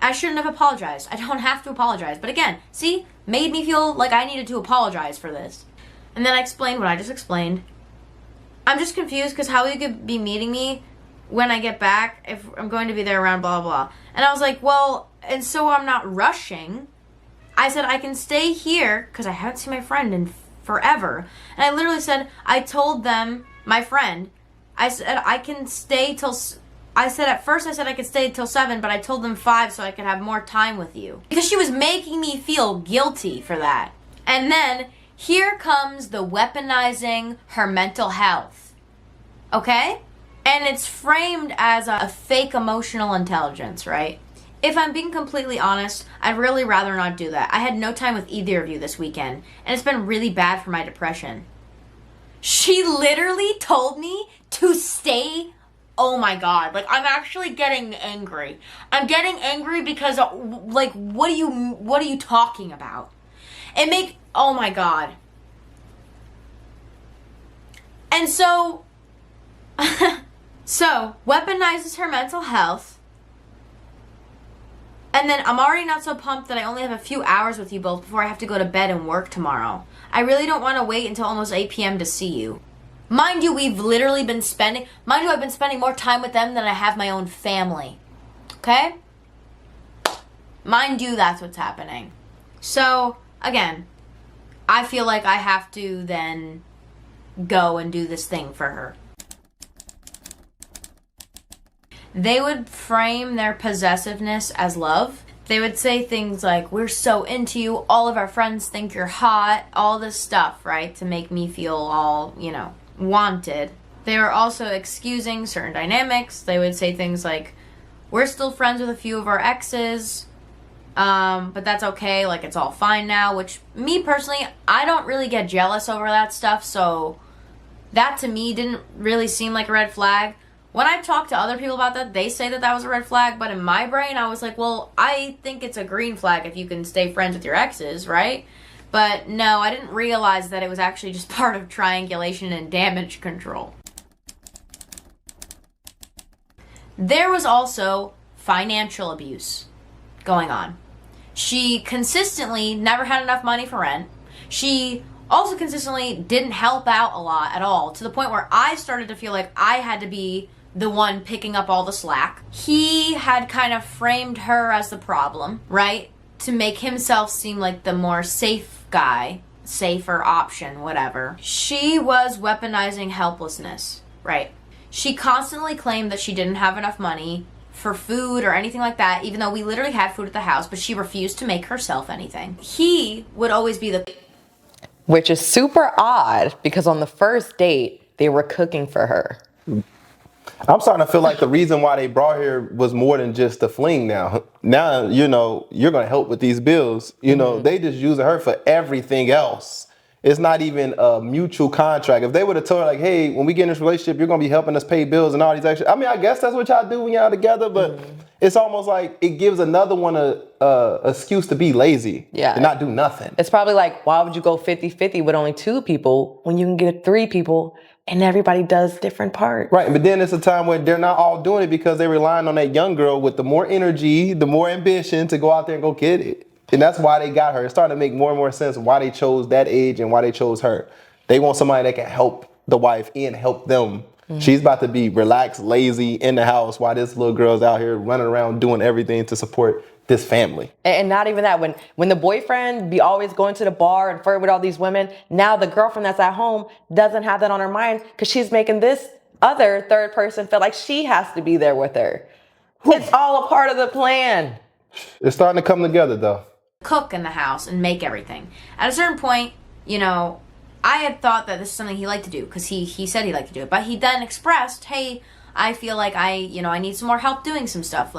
I shouldn't have apologized. I don't have to apologize. But again, see, made me feel like I needed to apologize for this. And then I explained what I just explained. I'm just confused because how you could be meeting me when I get back if I'm going to be there around blah, blah, blah. And I was like, well, and so I'm not rushing. I said I can stay here because I haven't seen my friend in forever. And I literally said, I told them, my friend, I said I can stay till... I said at first I could stay till 7, but I told them 5 so I could have more time with you. Because she was making me feel guilty for that. And then here comes the weaponizing her mental health. Okay? And it's framed as a fake emotional intelligence, right? If I'm being completely honest, I'd really rather not do that. I had no time with either of you this weekend, and it's been really bad for my depression. She literally told me to stay. Oh my God, like I'm actually getting angry. I'm getting angry because like what are you talking about? Oh my God. And so weaponizes her mental health. And then I'm already not so pumped that I only have a few hours with you both before I have to go to bed and work tomorrow. I really don't want to wait until almost 8 p.m. to see you. Mind you, I've been spending more time with them than I have my own family. Okay? Mind you, that's what's happening. So, again, I feel like I have to then go and do this thing for her. They would frame their possessiveness as love. They would say things like, we're so into you, all of our friends think you're hot, all this stuff, right? To make me feel all, wanted. They were also excusing certain dynamics. They would say things like, we're still friends with a few of our exes, but that's okay, like it's all fine now, which me personally, I don't really get jealous over that stuff, so that to me didn't really seem like a red flag. When I've talked to other people about that, they say that that was a red flag, but in my brain, I was like, well, I think it's a green flag if you can stay friends with your exes, right? But no, I didn't realize that it was actually just part of triangulation and damage control. There was also financial abuse going on. She consistently never had enough money for rent. She also consistently didn't help out a lot at all, to the point where I started to feel like I had to be the one picking up all the slack. He had kind of framed her as the problem, right? To make himself seem like the more safe guy, safer option, whatever. She was weaponizing helplessness, right? She constantly claimed that she didn't have enough money for food or anything like that, even though we literally had food at the house, but she refused to make herself anything. He would always be the... Which is super odd, because on the first date, they were cooking for her. I'm starting to feel like the reason why they brought her was more than just the fling now. Now, you're going to help with these bills. They just using her for everything else. It's not even a mutual contract. If they would have told her, like, hey, when we get in this relationship, you're going to be helping us pay bills and all these extra. I mean, I guess that's what y'all do when y'all together, but it's almost like it gives another one a excuse to be lazy. Yeah. And not do nothing. It's probably like, why would you go 50-50 with only 2 people when you can get 3 people and everybody does different parts? Right, but then it's a time where they're not all doing it because they're relying on that young girl with the more energy, the more ambition to go out there and go get it. And that's why they got her. It's starting to make more and more sense why they chose that age and why they chose her. They want somebody that can help the wife and help them. She's about to be relaxed, lazy in the house while this little girl's out here running around doing everything to support this family. And not even that. When the boyfriend be always going to the bar and flirt with all these women, now the girlfriend that's at home doesn't have that on her mind because she's making this other third person feel like she has to be there with her. It's all a part of the plan. It's starting to come together, though. Cook in the house and make everything. At a certain point, I had thought that this is something he liked to do because he said he liked to do it, but he then expressed, hey, I feel like I need some more help doing some stuff,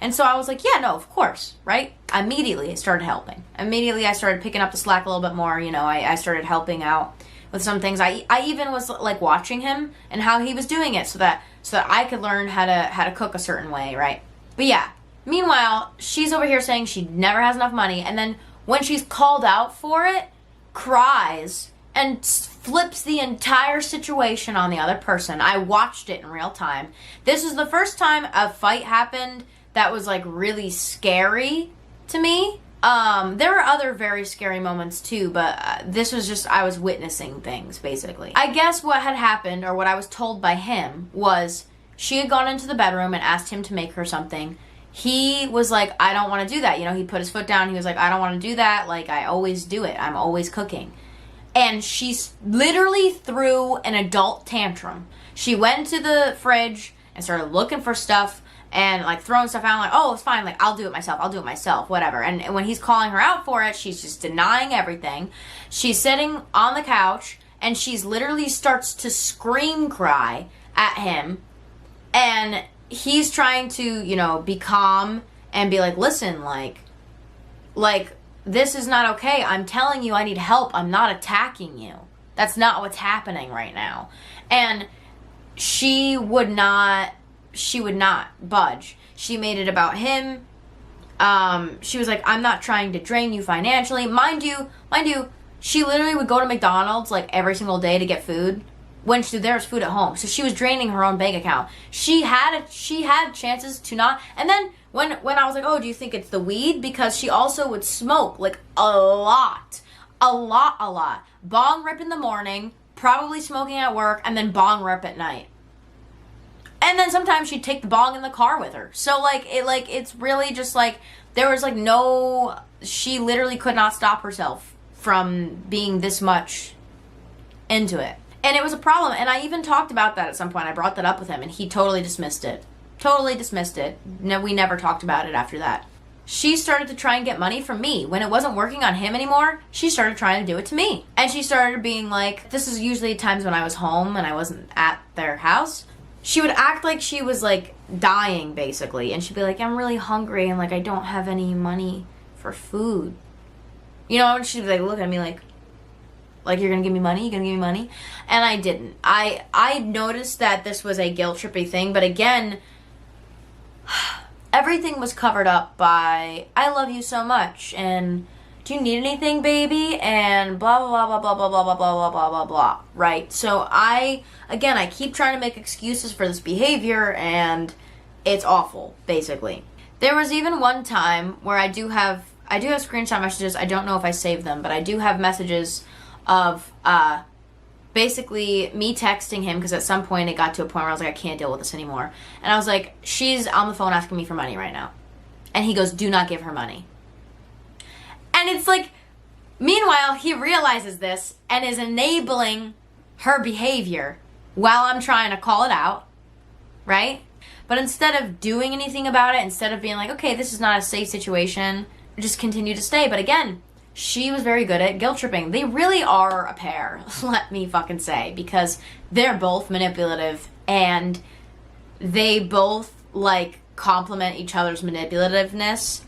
And so I was like, yeah, no, of course, right? Immediately I started helping. Immediately I started picking up the slack a little bit more. You know, I started helping out with some things. I even was like watching him and how he was doing it so that I could learn how to cook a certain way, right? But yeah, meanwhile, she's over here saying she never has enough money, and then when she's called out for it, cries and flips the entire situation on the other person. I watched it in real time. This is the first time a fight happened that was like really scary to me. There were other very scary moments too, but this was just, I was witnessing things basically. I guess what had happened, or what I was told by him, was she had gone into the bedroom and asked him to make her something. He was like, I don't want to do that. You know, he put his foot down. He was like, I don't want to do that. Like, I always do it. I'm always cooking. And she literally threw an adult tantrum. She went to the fridge and started looking for stuff and like throwing stuff out, like, oh, it's fine, like, I'll do it myself, whatever. And when he's calling her out for it, she's just denying everything. She's sitting on the couch and she's literally starts to scream cry at him, and he's trying to, you know, be calm and be like, listen, like this is not okay. I'm telling you I need help. I'm not attacking you. That's not what's happening right now. And she would not budge. She made it about him. She was like, I'm not trying to drain you financially. Mind you, she literally would go to McDonald's like every single day to get food when there's food at home. So she was draining her own bank account. She had chances to not. And then when I was like, oh, do you think it's the weed? Because she also would smoke like a lot. Bong rip in the morning, probably smoking at work, and then bong rip at night. And then sometimes she'd take the bong in the car with her. So it's really just like, there was like she literally could not stop herself from being this much into it. And it was a problem. And I even talked about that at some point. I brought that up with him and he totally dismissed it. No, we never talked about it after that. She started to try and get money from me. When it wasn't working on him anymore, she started trying to do it to me. And she started being like, this is usually times when I was home and I wasn't at their house. She would act like she was like dying basically. And she'd be like, I'm really hungry and like I don't have any money for food. You know, and she'd be like, look at me like you're gonna give me money? You gonna give me money? And I didn't. I noticed that this was a guilt trippy thing, but again, everything was covered up by, I love you so much, and do you need anything, baby? And blah, blah, blah, blah, blah, blah, blah, blah, blah, blah, blah, blah, right? So I keep trying to make excuses for this behavior, and it's awful, basically. There was even one time where I do have screenshot messages. I don't know if I saved them, but I do have messages of basically me texting him, because at some point it got to a point where I was like, I can't deal with this anymore. And I was like, she's on the phone asking me for money right now. And he goes, do not give her money. And it's like, meanwhile, he realizes this and is enabling her behavior while I'm trying to call it out, right? But instead of doing anything about it, instead of being like, okay, this is not a safe situation, just continue to stay. But again, she was very good at guilt tripping. They really are a pair, let me fucking say, because they're both manipulative and they both like complement each other's manipulativeness.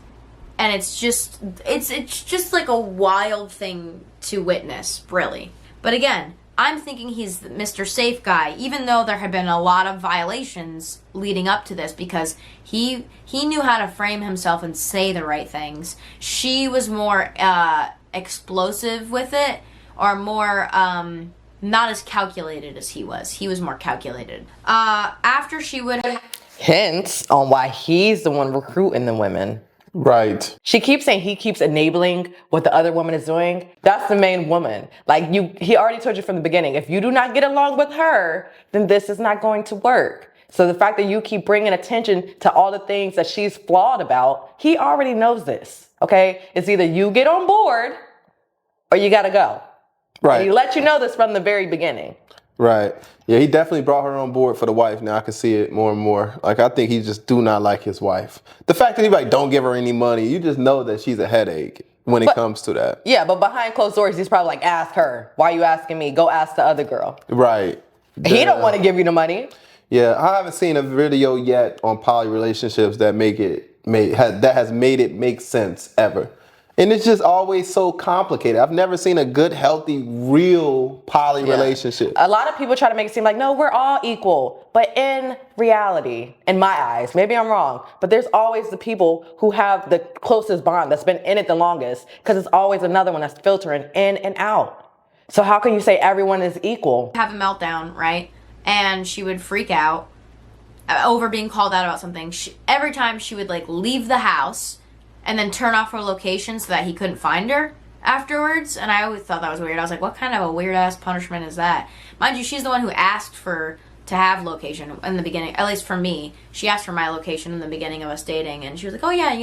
And it's just like a wild thing to witness, really. But again, I'm thinking he's the Mr. Safe guy, even though there have been a lot of violations leading up to this, because he knew how to frame himself and say the right things. She was more explosive with it, or more not as calculated as he was. He was more calculated. After she would... Hints on why he's the one recruiting the women. Right. She keeps saying he keeps enabling what the other woman is doing. That's the main woman. Like he already told you from the beginning, if you do not get along with her, then this is not going to work. So the fact that you keep bringing attention to all the things that she's flawed about, he already knows this, okay? It's either you get on board or you gotta go. Right. And he let you know this from the very beginning. Right. Yeah, he definitely brought her on board for the wife. Now I can see it more and more. Like, I think he just do not like his wife. The fact that he like, don't give her any money, you just know that she's a headache when it comes to that. Yeah, but behind closed doors, he's probably like, ask her. Why are you asking me? Go ask the other girl. Right. He don't want to give you the money. Yeah, I haven't seen a video yet on poly relationships that make it that has made it make sense ever. And it's just always so complicated. I've never seen a good, healthy, real poly relationship. A lot of people try to make it seem like, no, we're all equal. But in reality, in my eyes, maybe I'm wrong, but there's always the people who have the closest bond, that's been in it the longest, because it's always another one that's filtering in and out. So how can you say everyone is equal? Have a meltdown, right? And she would freak out over being called out about something. Every time she would like leave the house and then turn off her location so that he couldn't find her afterwards. And I always thought that was weird. I was like, what kind of a weird ass punishment is that? Mind you, she's the one who asked to have location in the beginning, at least for me. She asked for my location in the beginning of us dating, and she was like, oh yeah,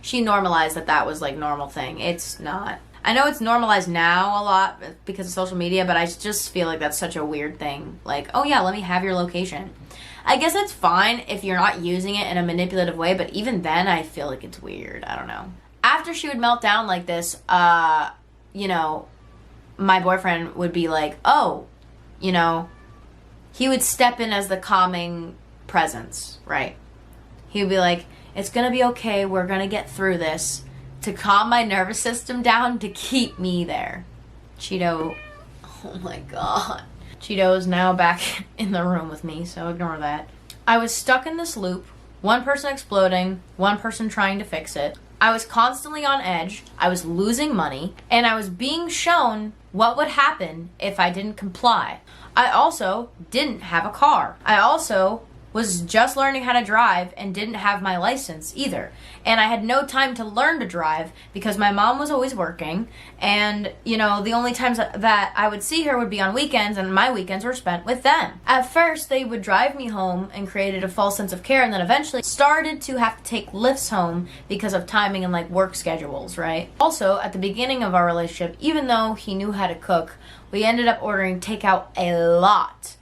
she normalized that was like normal thing. It's not. I know it's normalized now a lot because of social media, but I just feel like that's such a weird thing. Like, oh yeah, let me have your location. I guess it's fine if you're not using it in a manipulative way, but even then I feel like it's weird. I don't know. After she would melt down like this, my boyfriend would be like, oh, he would step in as the calming presence, right? He would be like, it's gonna be okay, we're gonna get through this, to calm my nervous system down, to keep me there. Cheeto, oh my god. Cheeto is now back in the room with me, so ignore that. I was stuck in this loop, one person exploding, one person trying to fix it. I was constantly on edge, I was losing money, and I was being shown what would happen if I didn't comply. I also didn't have a car. I also was just learning how to drive and didn't have my license either. And I had no time to learn to drive because my mom was always working, and the only times that I would see her would be on weekends, and my weekends were spent with them. At first they would drive me home and created a false sense of care, and then eventually started to have to take lifts home because of timing and like work schedules, right? Also, at the beginning of our relationship, even though he knew how to cook, we ended up ordering takeout a lot,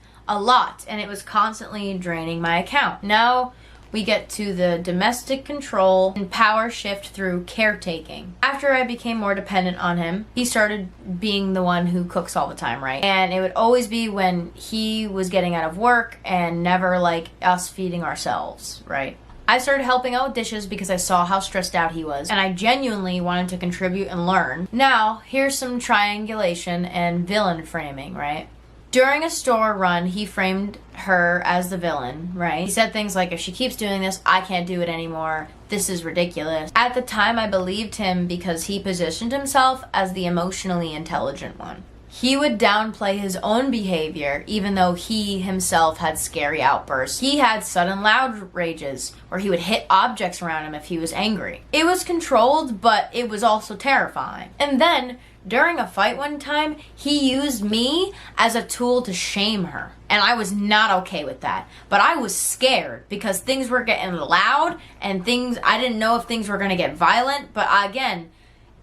and it was constantly draining my account. Now we get to the domestic control and power shift through caretaking. After I became more dependent on him, he started being the one who cooks all the time, right? And it would always be when he was getting out of work and never like us feeding ourselves, right? I started helping out with dishes because I saw how stressed out he was, and I genuinely wanted to contribute and learn. Now, here's some triangulation and villain framing, right? During a store run, he framed her as the villain, right? He said things like, if she keeps doing this, I can't do it anymore. This is ridiculous. At the time, I believed him because he positioned himself as the emotionally intelligent one. He would downplay his own behavior, even though he himself had scary outbursts. He had sudden loud rages, where he would hit objects around him if he was angry. It was controlled, but it was also terrifying. And then, during a fight one time, he used me as a tool to shame her. And I was not okay with that. But I was scared because things were getting loud and I didn't know if things were going to get violent. But again,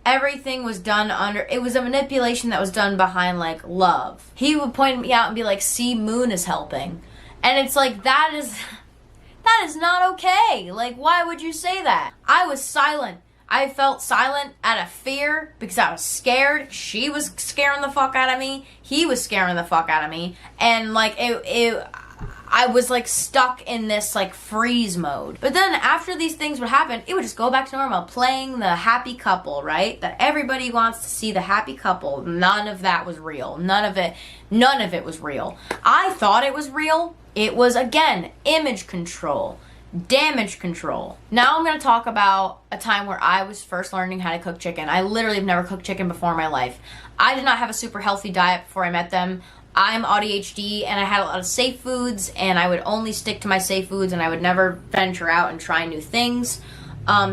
everything was done it was a manipulation that was done behind like love. He would point me out and be like, see, Moon is helping. And it's like, that is not okay. Like, why would you say that? I was silent. I felt silent out of fear because I was scared. She was scaring the fuck out of me. He was scaring the fuck out of me. And like I was like stuck in this like freeze mode. But then after these things would happen, it would just go back to normal, playing the happy couple, right? That everybody wants to see the happy couple. None of that was real. None of it was real. I thought it was real. It was, again, image control. Damage control. Now I'm going to talk about a time where I was first learning how to cook chicken. I literally have never cooked chicken before in my life. I did not have a super healthy diet before I met them. I'm ADHD and I had a lot of safe foods, and I would only stick to my safe foods, and I would never venture out and try new things.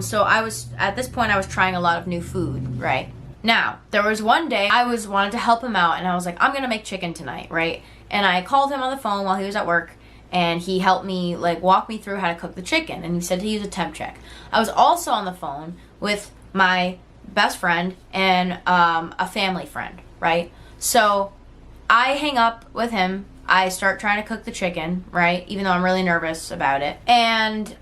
So at this point I was trying a lot of new food, right? Now, there was one day I wanted to help him out, and I was like, I'm going to make chicken tonight, right? And I called him on the phone while he was at work, and he helped me, like, walk me through how to cook the chicken. And he said to use a temp check. I was also on the phone with my best friend and a family friend, right? So I hang up with him. I start trying to cook the chicken, right? Even though I'm really nervous about it. And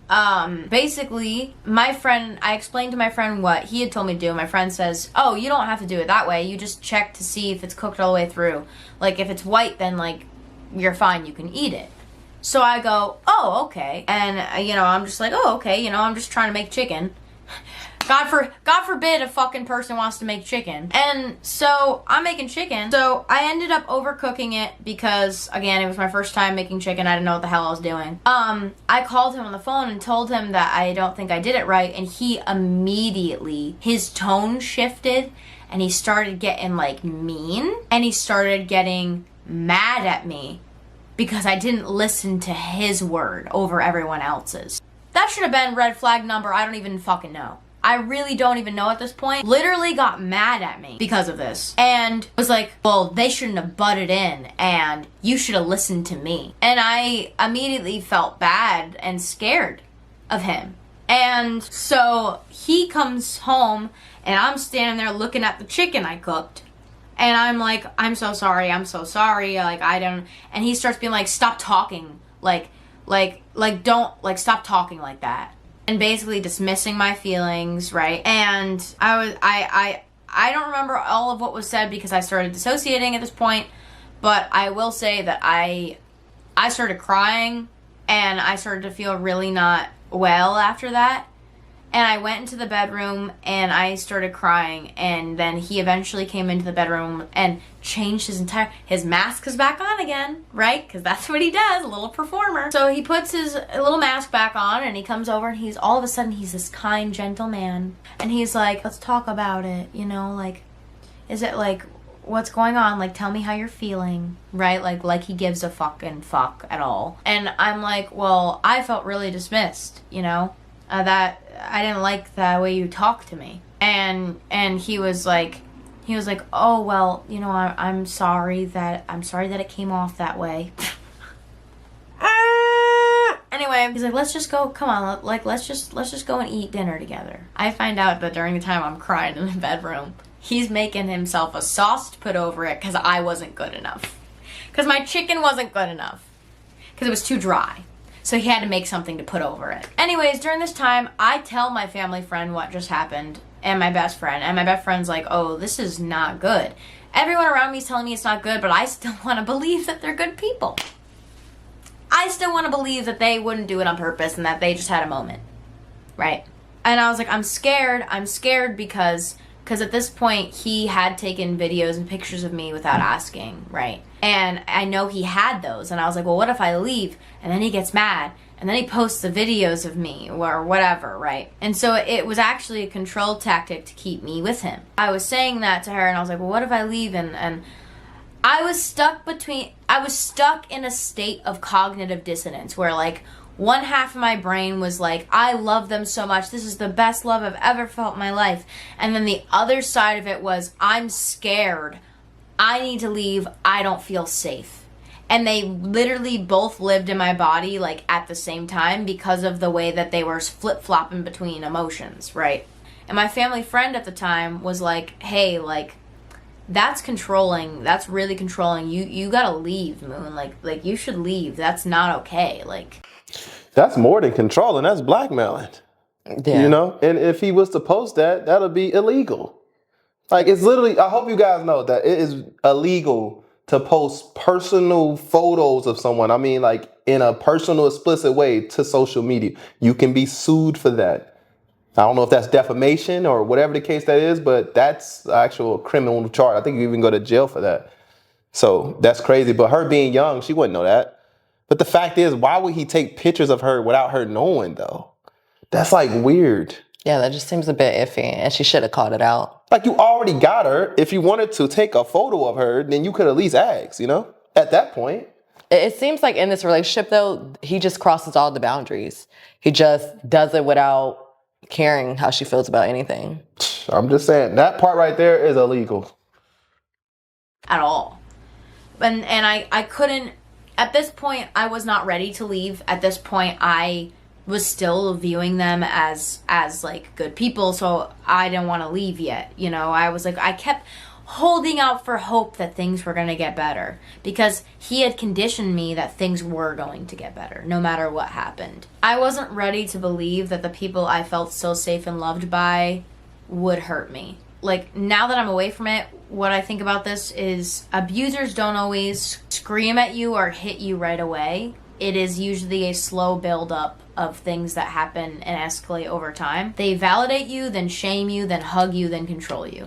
basically, I explained to my friend what he had told me to do. My friend says, oh, you don't have to do it that way. You just check to see if it's cooked all the way through. Like, if it's white, then, like, you're fine. You can eat it. So I go, oh, okay. And, you know, I'm just like, oh, okay, you know, I'm just trying to make chicken. God forbid a fucking person wants to make chicken. And so I'm making chicken. So I ended up overcooking it because, again, it was my first time making chicken. I didn't know what the hell I was doing. I called him on the phone and told him that I don't think I did it right. And he immediately, his tone shifted and he started getting like mean. And he started getting mad at me because I didn't listen to his word over everyone else's. That should have been red flag number, I don't even fucking know. I really don't even know at this point. Literally got mad at me because of this. And was like, well, they shouldn't have butted in and you should have listened to me. And I immediately felt bad and scared of him. And so he comes home and I'm standing there looking at the chicken I cooked. And I'm like, I'm so sorry. Like, I don't, and he starts being like, stop talking. Don't, stop talking like that. And basically dismissing my feelings, right? And I don't remember all of what was said because I started dissociating at this point, but I will say that I started crying and I started to feel really not well after that. And I went into the bedroom and I started crying, and then he eventually came into the bedroom and changed his mask is back on again, right? Because that's what he does, a little performer. So he puts his little mask back on and he comes over and he's all of a sudden he's this kind, gentle man. And he's like, let's talk about it, you know, like, is it like, what's going on? Like, tell me how you're feeling, right? Like he gives a fucking fuck at all. And I'm like, well, I felt really dismissed, you know? That I didn't like the way you talked to me. And he was like, oh, well, you know, I'm sorry that it came off that way. Anyway, he's like, let's just go, come on, like, let's just go and eat dinner together. I find out that during the time I'm crying in the bedroom, he's making himself a sauce to put over it because I wasn't good enough. Because my chicken wasn't good enough. Because it was too dry. So he had to make something to put over it. Anyways, during this time, I tell my family friend what just happened, and my best friend. And my best friend's like, oh, this is not good. Everyone around me is telling me it's not good, but I still want to believe that they're good people. I still want to believe that they wouldn't do it on purpose and that they just had a moment. Right? And I was like, I'm scared. I'm scared because at this point, he had taken videos and pictures of me without asking, right? And I know he had those. And I was like, well, what if I leave? And then he gets mad. And then he posts the videos of me or whatever, right? And so it was actually a control tactic to keep me with him. I was saying that to her and I was like, well, what if I leave? And I was stuck in a state of cognitive dissonance where like, one half of my brain was like, I love them so much. This is the best love I've ever felt in my life. And then the other side of it was, I'm scared. I need to leave. I don't feel safe. And they literally both lived in my body like at the same time because of the way that they were flip-flopping between emotions, right? And my family friend at the time was like, hey, like, that's controlling. That's really controlling. You gotta leave, Moon. Like you should leave. That's not okay. Like, that's more than controlling. That's blackmailing. Yeah. You know? And if he was to post that, that'll be illegal. Like, it's literally, I hope you guys know that it is illegal to post personal photos of someone. I mean, like, in a personal, explicit way to social media. You can be sued for that. I don't know if that's defamation or whatever the case that is, but that's actual criminal charge. I think you even go to jail for that. So that's crazy. But her being young, she wouldn't know that. But the fact is, why would he take pictures of her without her knowing, though? That's like weird. Yeah, that just seems a bit iffy, and she should have called it out. Like, you already got her. If you wanted to take a photo of her, then you could at least ask, you know, at that point. It seems like in this relationship, though, he just crosses all the boundaries. He just does it without caring how she feels about anything. I'm just saying, that part right there is illegal. At all. And I couldn't. At this point, I was not ready to leave. At this point, I was still viewing them as like good people, so I didn't want to leave yet. You know, I was like, I kept holding out for hope that things were going to get better because he had conditioned me that things were going to get better no matter what happened. I wasn't ready to believe that the people I felt so safe and loved by would hurt me. Like, now that I'm away from it, what I think about this is abusers don't always scream at you or hit you right away. it is usually a slow buildup of things that happen and escalate over time. They validate you, then shame you, then hug you, then control you.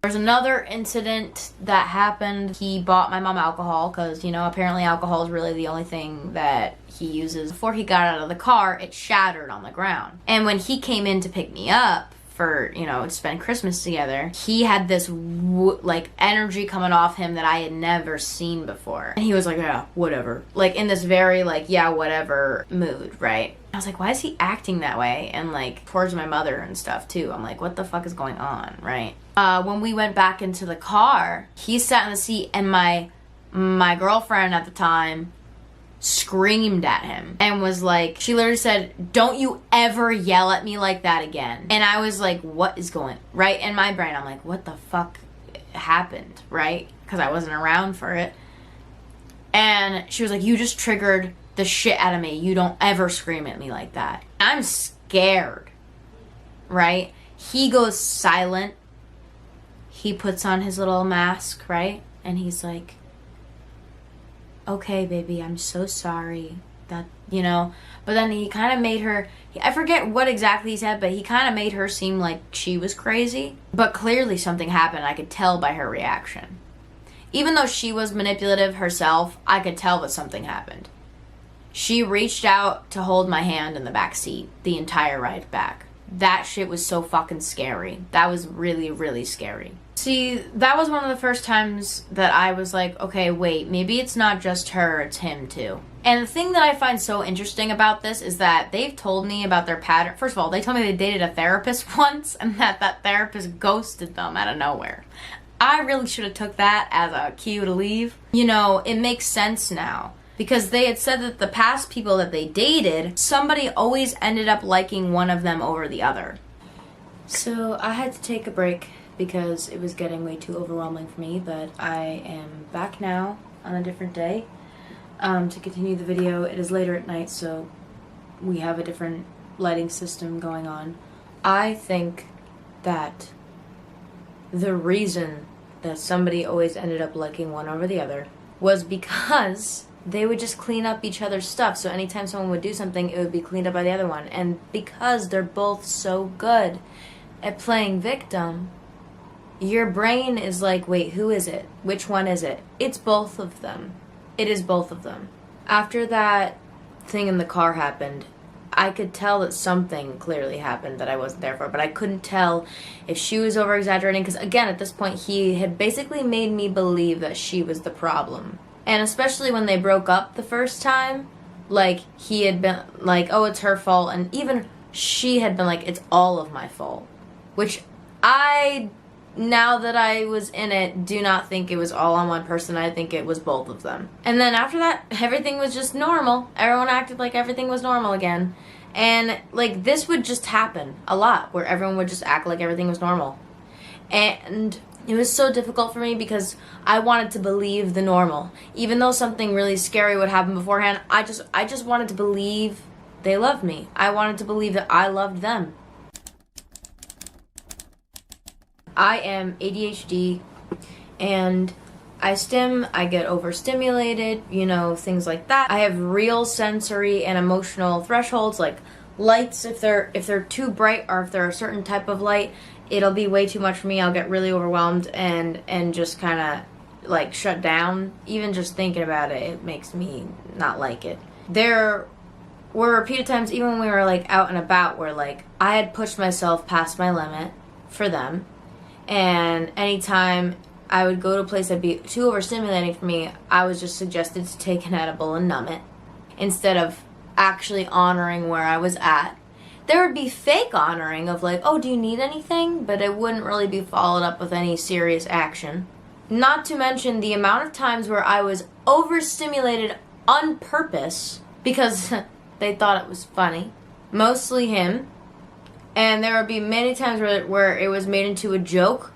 There's another incident that happened. He bought my mom alcohol because, you know, apparently alcohol is really the only thing that he uses. Before he got out of the car, it shattered on the ground. And when he came in to pick me up for, you know, to spend Christmas together, he had this like energy coming off him that I had never seen before. And he was like, yeah, whatever. Like in this very like, yeah, whatever mood, right? I was like, why is he acting that way? And like towards my mother and stuff too. I'm like, what the fuck is going on, right? When we went back into the car, he sat in the seat and my girlfriend at the time screamed at him and was like, she literally said, don't you ever yell at me like that again. And I was like, what is going, right? In my brain, I'm like, what the fuck happened, right? Because I wasn't around for it. And she was like, you just triggered the shit out of me. You don't ever scream at me like that. I'm scared, right? He goes silent. He puts on his little mask, right? And he's like, okay, baby, I'm so sorry that, you know. But then he kind of made her, I forget what exactly he said, but he kind of made her seem like she was crazy. But clearly something happened. I could tell by her reaction. Even though she was manipulative herself, I could tell that something happened. She reached out to hold my hand in the back seat the entire ride back. That shit was so fucking scary. That was really, really scary. See, that was one of the first times that I was like, okay, wait, maybe it's not just her, it's him too. And the thing that I find so interesting about this is that they've told me about their pattern. First of all, they told me they dated a therapist once and that therapist ghosted them out of nowhere. I really should have took that as a cue to leave. You know, it makes sense now. Because they had said that the past people that they dated, somebody always ended up liking one of them over the other. So I had to take a break because it was getting way too overwhelming for me, but I am back now on a different day to continue the video. It is later at night, so we have a different lighting system going on. I think that the reason that somebody always ended up liking one over the other was because they would just clean up each other's stuff. So anytime someone would do something, it would be cleaned up by the other one. And because they're both so good at playing victim, your brain is like, wait, who is it? Which one is it? It's both of them. It is both of them. After that thing in the car happened, I could tell that something clearly happened that I wasn't there for, but I couldn't tell if she was over-exaggerating, because again, at this point, he had basically made me believe that she was the problem. And especially when they broke up the first time, like, he had been like, oh, it's her fault, and even she had been like, it's all of my fault. Which I, now that I was in it, do not think it was all on one person. I think it was both of them. And then after that, everything was just normal. Everyone acted like everything was normal again. And, like, this would just happen a lot, where everyone would just act like everything was normal. And it was so difficult for me because I wanted to believe the normal. Even though something really scary would happen beforehand, I just wanted to believe they loved me. I wanted to believe that I loved them. I am ADHD and I get overstimulated, you know, things like that. I have real sensory and emotional thresholds, like lights, if they're too bright or if they're a certain type of light, it'll be way too much for me. I'll get really overwhelmed and just kind of like shut down. Even just thinking about it, it makes me not like it. There were repeated times, even when we were like out and about, where like I had pushed myself past my limit for them. And anytime I would go to a place that'd be too overstimulating for me, I was just suggested to take an edible and numb it instead of actually honoring where I was at. There would be fake honoring of like, oh, do you need anything? But it wouldn't really be followed up with any serious action. Not to mention the amount of times where I was overstimulated on purpose because they thought it was funny. Mostly him. And there would be many times where it was made into a joke.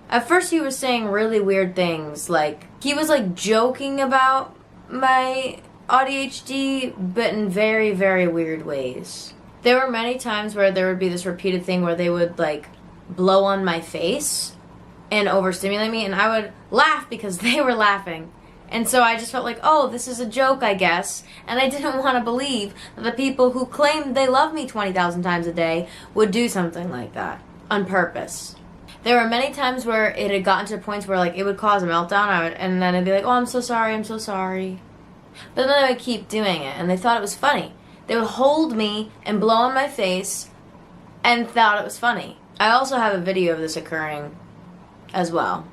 At first he was saying really weird things, like he was like joking about my ADHD, but in very, very weird ways. There were many times where there would be this repeated thing where they would like blow on my face and overstimulate me, and I would laugh because they were laughing. And so I just felt like, oh, this is a joke, I guess. And I didn't want to believe that the people who claimed they love me 20,000 times a day would do something like that on purpose. There were many times where it had gotten to points where, like, it would cause a meltdown, and then I'd be like, oh, I'm so sorry, I'm so sorry. But then I would keep doing it, and they thought it was funny. They would hold me and blow on my face and thought it was funny. I also have a video of this occurring as well.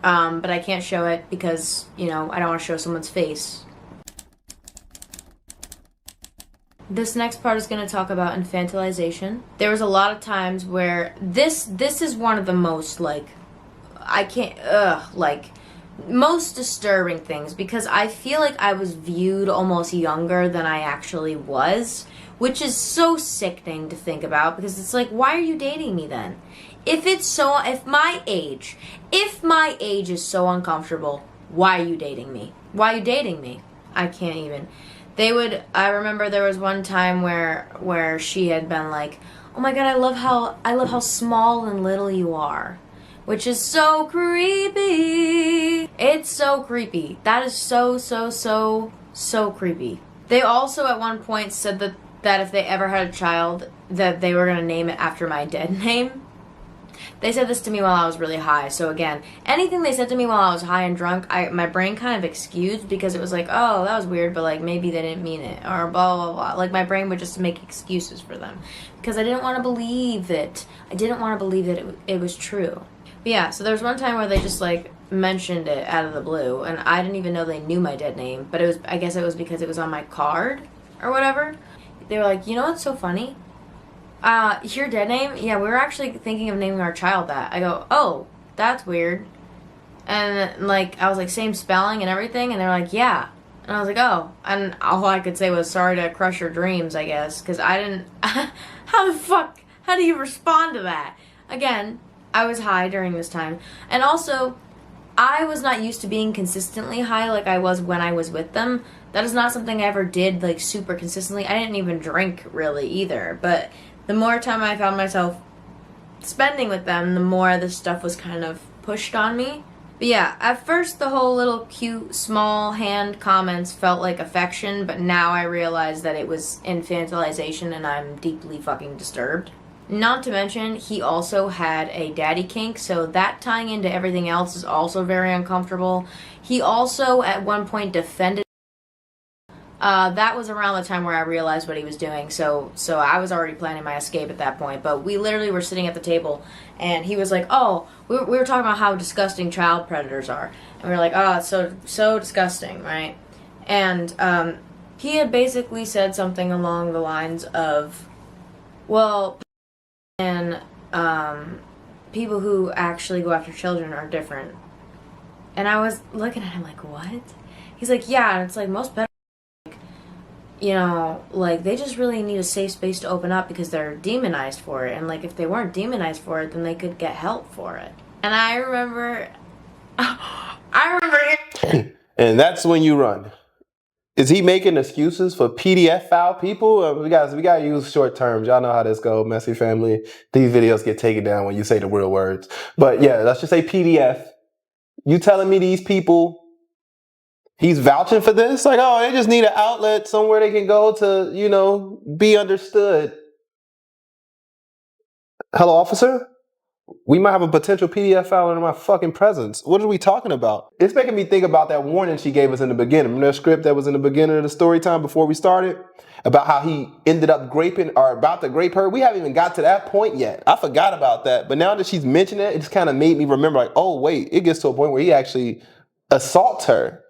But I can't show it because, I don't want to show someone's face. This next part is going to talk about infantilization. There was a lot of times where this is one of the most, most disturbing things, because I feel like I was viewed almost younger than I actually was, which is so sickening to think about, because it's like, why are you dating me then? If my age is so uncomfortable, why are you dating me? Why are you dating me? I can't even. I remember there was one time where she had been like, oh my god, I love how small and little you are. Which is so creepy. It's so creepy. That is so creepy. They also at one point said that if they ever had a child, that they were going to name it after my dead name. They said this to me while I was really high. So again, anything they said to me while I was high and drunk, my brain kind of excused, because it was like, oh, that was weird, but like maybe they didn't mean it, or blah, blah, blah. Like my brain would just make excuses for them, because I didn't want to believe it. I didn't want to believe that it was true. But yeah, so there was one time where they just like mentioned it out of the blue, and I didn't even know they knew my dead name, but I guess it was because it was on my card or whatever. They were like, you know what's so funny? Your dead name? Yeah, we were actually thinking of naming our child that. I go, oh, that's weird. And like, I was like, same spelling and everything, and they're like, yeah. And I was like, oh. And all I could say was, sorry to crush your dreams, I guess, because I didn't, how do you respond to that? Again, I was high during this time. And also, I was not used to being consistently high like I was when I was with them. That is not something I ever did like super consistently. I didn't even drink really either. But the more time I found myself spending with them, the more this stuff was kind of pushed on me. But yeah, at first the whole little cute small hand comments felt like affection, but now I realize that it was infantilization and I'm deeply fucking disturbed. Not to mention, he also had a daddy kink, so that tying into everything else is also very uncomfortable. He also, at one point, defended. That was around the time where I realized what he was doing, so I was already planning my escape at that point. But we literally were sitting at the table, and he was like, oh, we were talking about how disgusting child predators are. And we were like, oh, it's so disgusting, right? And he had basically said something along the lines of, well, and people who actually go after children are different. And I was looking at him like, what? He's like, yeah, and it's like most pedophiles, like they just really need a safe space to open up because they're demonized for it. And like if they weren't demonized for it, then they could get help for it. And I remember And that's when you run. Is he making excuses for PDF file people? We gotta use short terms. Y'all know how this goes, Messy family. These videos get taken down when you say the real words. But yeah, let's just say PDF. You telling me these people, he's vouching for this? Like, oh, they just need an outlet somewhere they can go to, be understood. Hello, officer? We might have a potential PDF file in my fucking presence. What are we talking about? It's making me think about that warning she gave us in the beginning. Remember that script that was in the beginning of the story time before we started? About how he ended up about to grape her. We haven't even got to that point yet. I forgot about that. But now that she's mentioned it, it just kind of made me remember like, oh, wait, it gets to a point where he actually assaults her.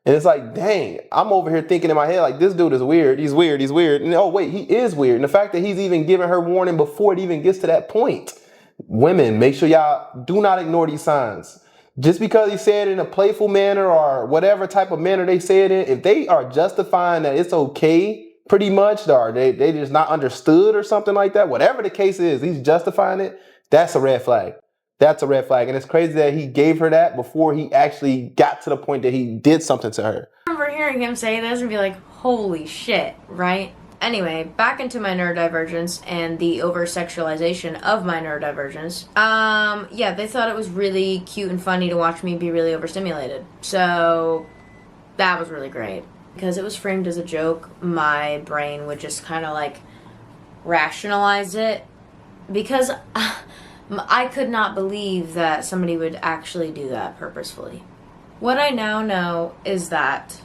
And it's like, dang, I'm over here thinking in my head, like, this dude is weird. He's weird. He's weird. And oh, wait, he is weird. And the fact that he's even giving her warning before it even gets to that point. Women, make sure y'all do not ignore these signs. Just because he said it in a playful manner or whatever type of manner they say it in, if they are justifying that it's okay, pretty much, or they just not understood or something like that, whatever the case is, he's justifying it, that's a red flag. That's a red flag. And it's crazy that he gave her that before he actually got to the point that he did something to her. I remember hearing him say this and be like, holy shit, right? Anyway, back into my neurodivergence and the over-sexualization of my neurodivergence. Yeah, they thought it was really cute and funny to watch me be really overstimulated. So That was really great. Because it was framed as a joke, my brain would just kind of like rationalize it. Because I could not believe that somebody would actually do that purposefully. What I now know is that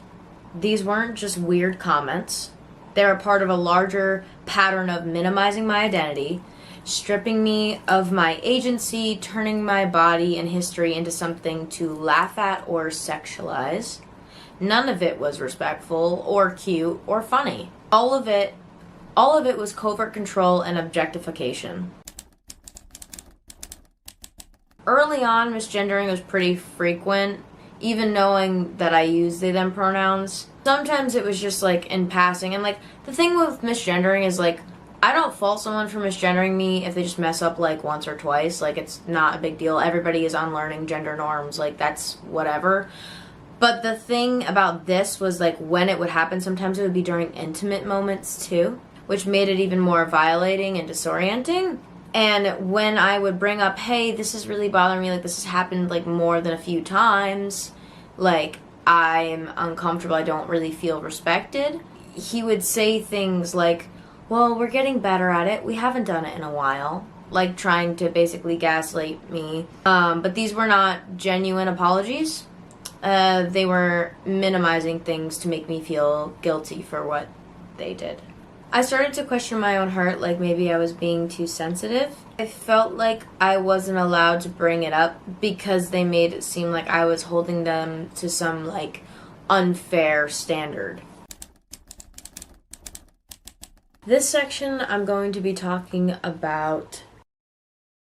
these weren't just weird comments. They're a part of a larger pattern of minimizing my identity, stripping me of my agency, turning my body and history into something to laugh at or sexualize. None of it was respectful or cute or funny. All of it was covert control and objectification. Early on, misgendering was pretty frequent, even knowing that I use they them pronouns. Sometimes it was just like in passing, and like the thing with misgendering is like I don't fault someone for misgendering me if they just mess up like once or twice. Like it's not a big deal. Everybody is unlearning gender norms. Like that's whatever. But the thing about this was like when it would happen, sometimes it would be during intimate moments too, which made it even more violating and disorienting. And when I would bring up, hey, this is really bothering me, like this has happened like more than a few times, like I'm uncomfortable, I don't really feel respected, he would say things like, well, we're getting better at it, we haven't done it in a while, like trying to basically gaslight me. But these were not genuine apologies. They were minimizing things to make me feel guilty for what they did. I started to question my own heart, like maybe I was being too sensitive. I felt like I wasn't allowed to bring it up because they made it seem like I was holding them to some like unfair standard. This section I'm going to be talking about.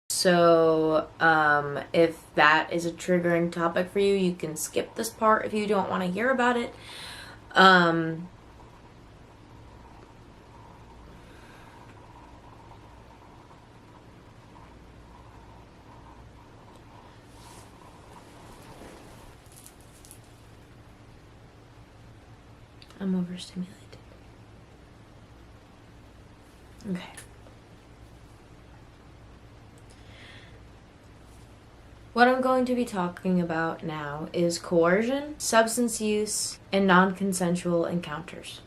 So if that is a triggering topic for you, you can skip this part if you don't want to hear about it. I'm overstimulated. Okay. What I'm going to be talking about now is coercion, substance use, and non-consensual encounters.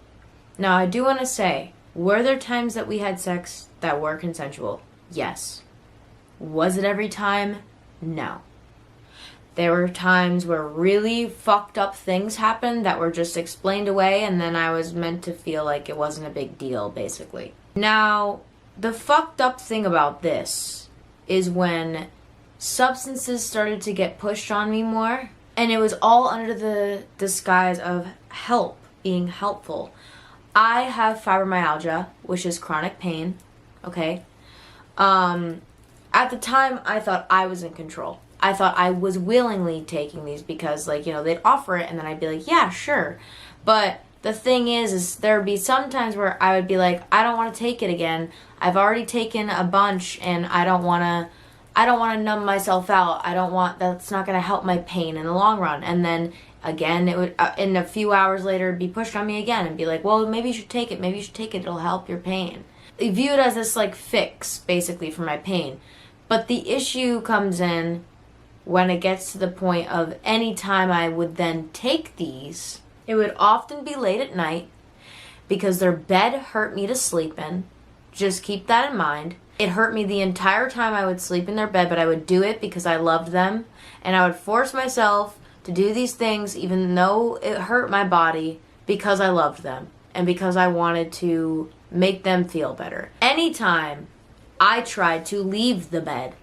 Now, I do want to say, were there times that we had sex that were consensual? Yes. Was it every time? No. There were times where really fucked up things happened that were just explained away, and then I was meant to feel like it wasn't a big deal, basically. Now, the fucked up thing about this is when substances started to get pushed on me more, and it was all under the disguise of help, being helpful. I have fibromyalgia, which is chronic pain, okay? At the time, I thought I was in control. I thought I was willingly taking these because, like, you know, they'd offer it and then I'd be like, yeah, sure. But the thing is there'd be some times where I would be like, I don't want to take it again. I've already taken a bunch and I don't want to numb myself out. That's not going to help my pain in the long run. And then again, it would, in a few hours later, it'd be pushed on me again and be like, well, maybe you should take it. Maybe you should take it. It'll help your pain. I view it as this like fix basically for my pain. But the issue comes in when it gets to the point of any time I would then take these, it would often be late at night because their bed hurt me to sleep in. Just keep that in mind. It hurt me the entire time I would sleep in their bed, but I would do it because I loved them. And I would force myself to do these things even though it hurt my body because I loved them and because I wanted to make them feel better. Anytime I tried to leave the bed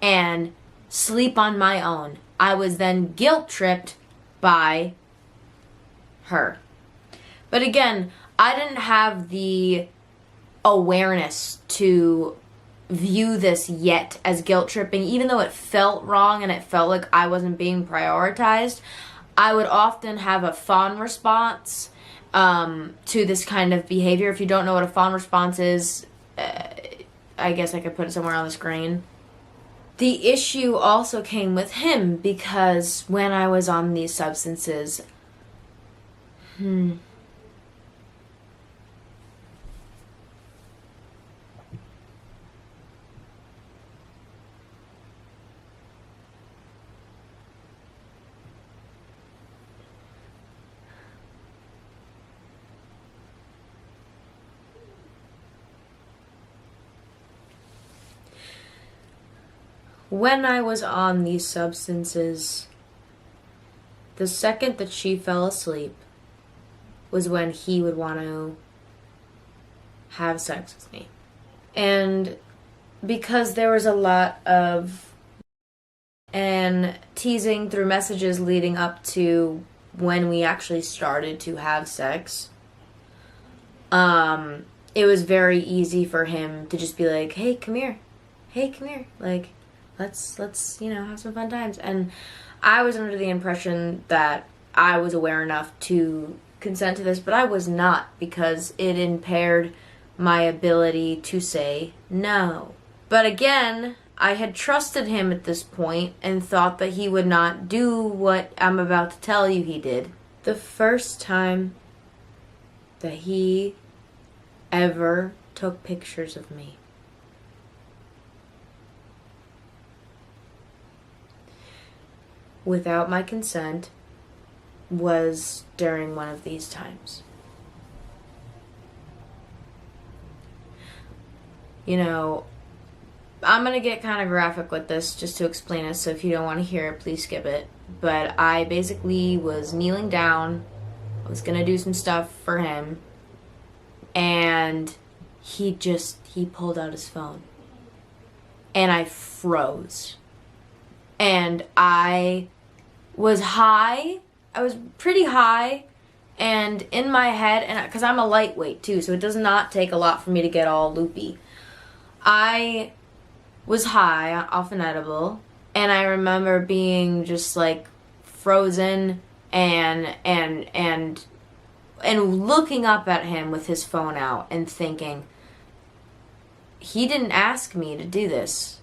and sleep on my own, I was then guilt-tripped by her. But again, I didn't have the awareness to view this yet as guilt-tripping, even though it felt wrong and it felt like I wasn't being prioritized. I would often have a fawn response to this kind of behavior. If you don't know what a fawn response is, I guess I could put it somewhere on the screen. The issue also came with him because when I was on these substances, When I was on these substances, the second that she fell asleep was when he would want to have sex with me. And because there was a lot of and teasing through messages leading up to when we actually started to have sex, it was very easy for him to just be like, hey, come here. Hey, come here. Like, let's have some fun times. And I was under the impression that I was aware enough to consent to this, but I was not, because it impaired my ability to say no. But again, I had trusted him at this point and thought that he would not do what I'm about to tell you he did. The first time that he ever took pictures of me, without my consent, was during one of these times. I'm going to get kind of graphic with this just to explain it, so if you don't want to hear it, please skip it. But I basically was kneeling down. I was going to do some stuff for him. And he pulled out his phone. And I froze. And I was high. I was pretty high. And in my head, and because I'm a lightweight too, so it does not take a lot for me to get all loopy. I was high off an edible, and I remember being just like frozen and looking up at him with his phone out and thinking, he didn't ask me to do this,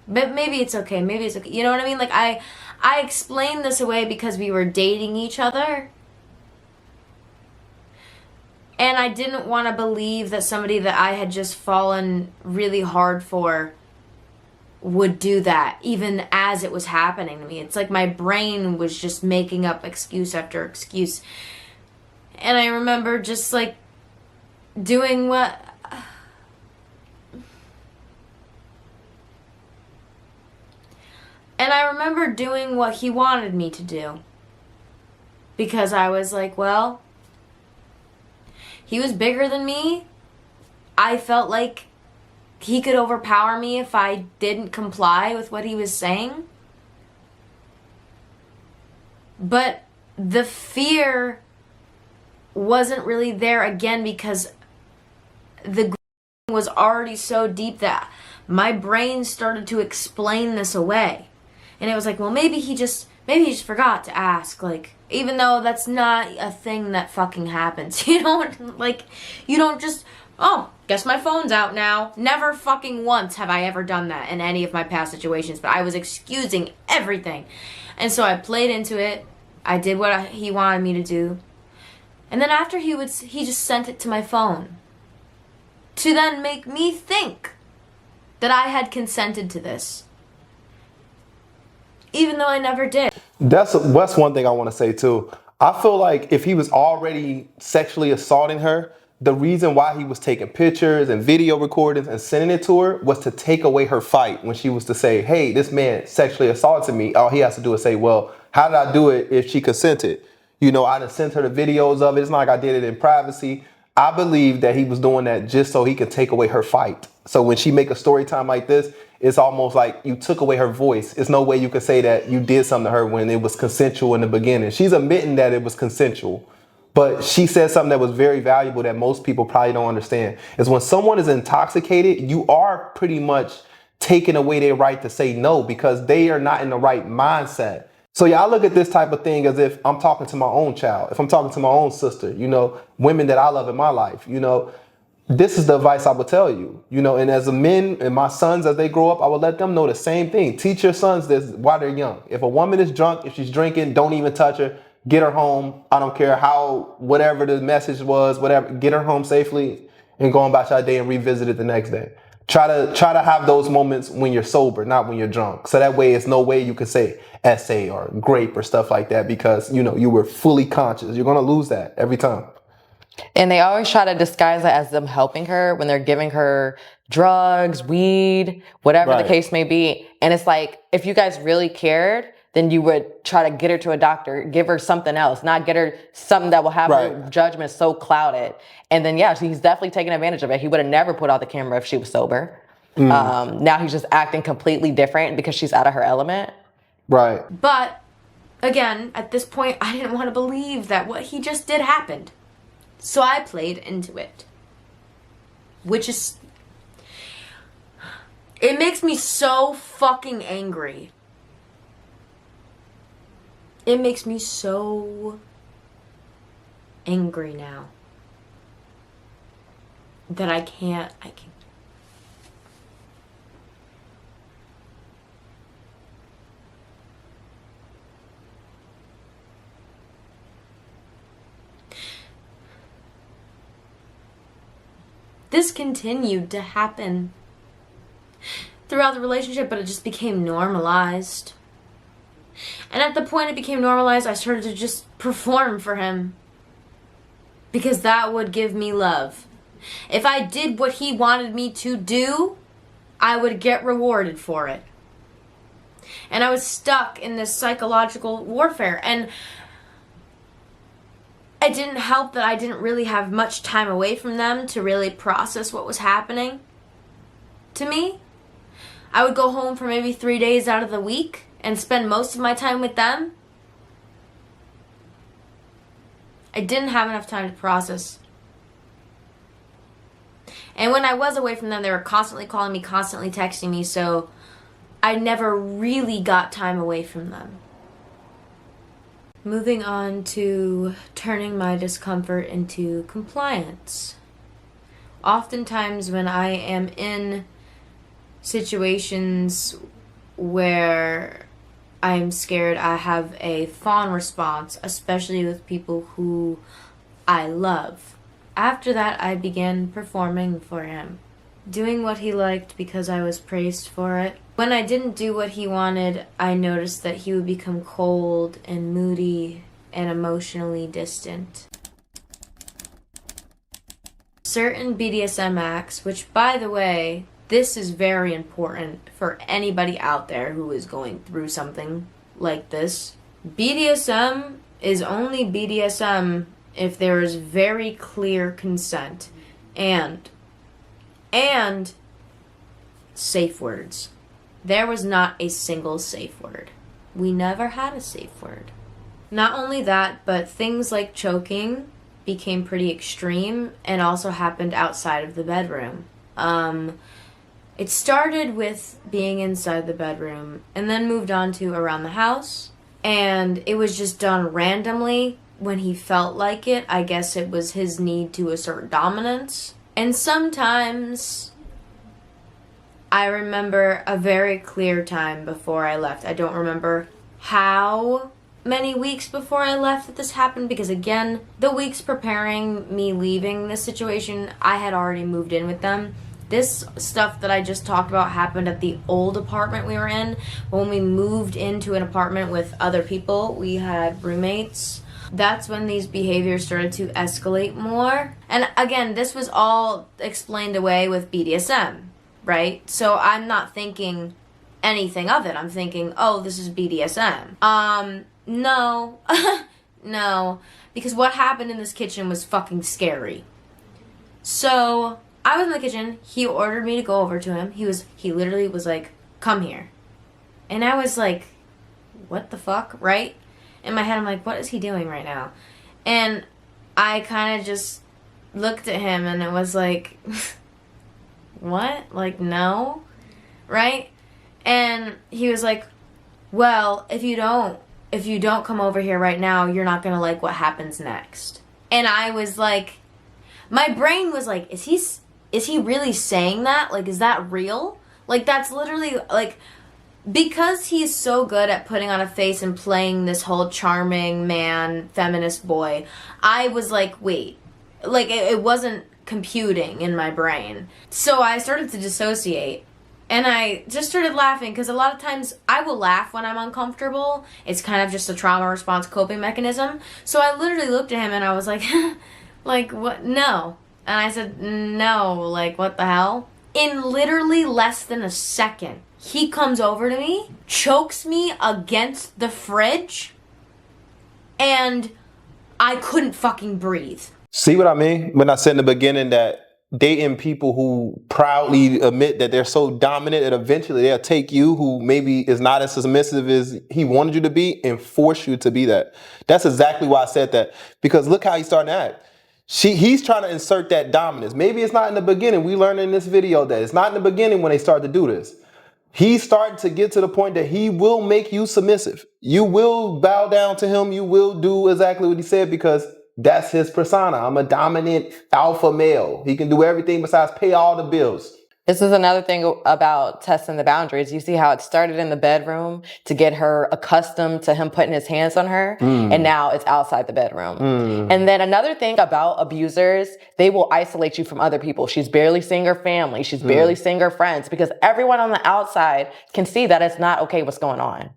but maybe it's okay. You know what I mean? Like I explained this away because we were dating each other. And I didn't want to believe that somebody that I had just fallen really hard for would do that, even as it was happening to me. It's like my brain was just making up excuse after excuse. And I remember just like doing what... And I remember doing what he wanted me to do. Because I was like, well, he was bigger than me. I felt like he could overpower me if I didn't comply with what he was saying. But the fear wasn't really there again, because the was already so deep that my brain started to explain this away. And it was like, well, maybe he just forgot to ask, like, even though that's not a thing that fucking happens. You don't just, oh, guess my phone's out now. Never fucking once have I ever done that in any of my past situations, but I was excusing everything. And so I played into it. I did what he wanted me to do. And then after he just sent it to my phone to then make me think that I had consented to this, even though I never did. That's one thing I want to say too. I feel like if he was already sexually assaulting her, the reason why he was taking pictures and video recordings and sending it to her was to take away her fight when she was to say, hey, this man sexually assaulted me. All he has to do is say, well, how did I do it if she consented? I done sent her the videos of it. It's not like I did it in privacy. I believe that he was doing that just so he could take away her fight. So when she make a story time like this, it's almost like you took away her voice. There's no way you could say that you did something to her when it was consensual in the beginning. She's admitting that it was consensual, but she said something that was very valuable that most people probably don't understand. Is when someone is intoxicated, you are pretty much taking away their right to say no, because they are not in the right mindset. So yeah, I look at this type of thing as if I'm talking to my own child, if I'm talking to my own sister, women that I love in my life, this is the advice I would tell you, and as a men and my sons, as they grow up, I would let them know the same thing. Teach your sons this while they're young. If a woman is drunk, if she's drinking, don't even touch her. Get her home. I don't care whatever the message was, whatever, get her home safely and go on about your day and revisit it the next day. Try to have those moments when you're sober, not when you're drunk. So that way, it's no way you could say essay or grape or stuff like that, because, you were fully conscious. You're going to lose that every time. And they always try to disguise it as them helping her when they're giving her drugs, weed, whatever the case may be. And it's like, if you guys really cared, then you would try to get her to a doctor, give her something else, not get her something that will have her judgment so clouded. And then, yeah, he's definitely taking advantage of it. He would have never put out the camera if she was sober. Now he's just acting completely different because she's out of her element. Right. But, again, at this point, I didn't want to believe that what he just did happened. So I played into it. Which is... It makes me so fucking angry. It makes me so angry now. That I can't... This continued to happen throughout the relationship, but it just became normalized. And at the point it became normalized, I started to just perform for him. Because that would give me love. If I did what he wanted me to do, I would get rewarded for it. And I was stuck in this psychological warfare. And it didn't help that I didn't really have much time away from them to really process what was happening to me. I would go home for maybe 3 days out of the week and spend most of my time with them. I didn't have enough time to process. And when I was away from them, they were constantly calling me, constantly texting me, so I never really got time away from them. Moving on to turning my discomfort into compliance. Oftentimes when I am in situations where I'm scared, I have a fawn response, especially with people who I love. After that, I began performing for him, doing what he liked because I was praised for it. When I didn't do what he wanted, I noticed that he would become cold and moody and emotionally distant. Certain BDSM acts, which, by the way, this is very important for anybody out there who is going through something like this. BDSM is only BDSM if there is very clear consent and safe words. There was not a single safe word. We never had a safe word. Not only that, but things like choking became pretty extreme and also happened outside of the bedroom. It started with being inside the bedroom and then moved on to around the house. And it was just done randomly when he felt like it. I guess it was his need to assert dominance. And sometimes I remember a very clear time before I left. I don't remember how many weeks before I left that this happened because, again, the weeks preparing me leaving this situation, I had already moved in with them. This stuff that I just talked about happened at the old apartment we were in. When we moved into an apartment with other people, we had roommates. That's when these behaviors started to escalate more. And again, this was all explained away with BDSM, right? So I'm not thinking anything of it. I'm thinking, oh, this is BDSM. No. No. Because what happened in this kitchen was fucking scary. So I was in the kitchen. He ordered me to go over to him. He literally was like, come here. And I was like, what the fuck, right? In my head, I'm like, what is he doing right now? And I kind of just looked at him and it was like, what? Like, no? Right? And he was like, well, if you don't come over here right now, you're not going to like what happens next. And I was like, my brain was like, is he really saying that? Like, is that real? Like, that's literally, like, because he's so good at putting on a face and playing this whole charming man, feminist boy, I was like, wait. Like, it wasn't computing in my brain. So I started to dissociate. And I just started laughing because a lot of times I will laugh when I'm uncomfortable. It's kind of just a trauma response coping mechanism. So I literally looked at him and I was like, Like, what? No. And I said, no, like, what the hell? In literally less than a second, he comes over to me, chokes me against the fridge, and I couldn't fucking breathe. See what I mean? When I said in the beginning that dating people who proudly admit that they're so dominant that eventually they'll take you, who maybe is not as submissive as he wanted you to be, and force you to be that. That's exactly why I said that. Because look how he's starting to act. He's trying to insert that dominance. Maybe it's not in the beginning. We learned in this video that it's not in the beginning when they start to do this. He's starting to get to the point that he will make you submissive. You will bow down to him. You will do exactly what he said because that's his persona. I'm a dominant alpha male. He can do everything besides pay all the bills. This is another thing about testing the boundaries. You see how it started in the bedroom to get her accustomed to him putting his hands on her, and now it's outside the bedroom. And then another thing about abusers, they will isolate you from other people. She's barely seeing her family. She's barely seeing her friends because everyone on the outside can see that it's not okay what's going on.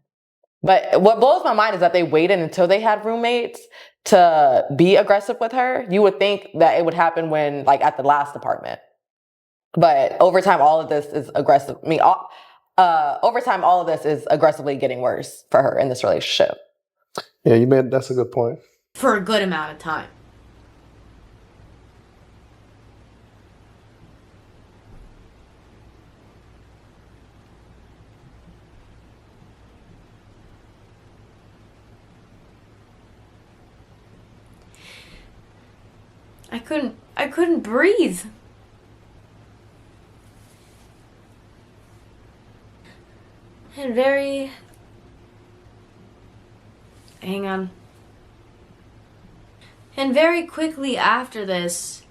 But what blows my mind is that they waited until they had roommates to be aggressive with her. You would think that it would happen when, like, at the last apartment. But over time, all of this is aggressive. Over time, all of this is aggressively getting worse for her in this relationship. Yeah, that's a good point. For a good amount of time. I couldn't breathe. And very quickly after this,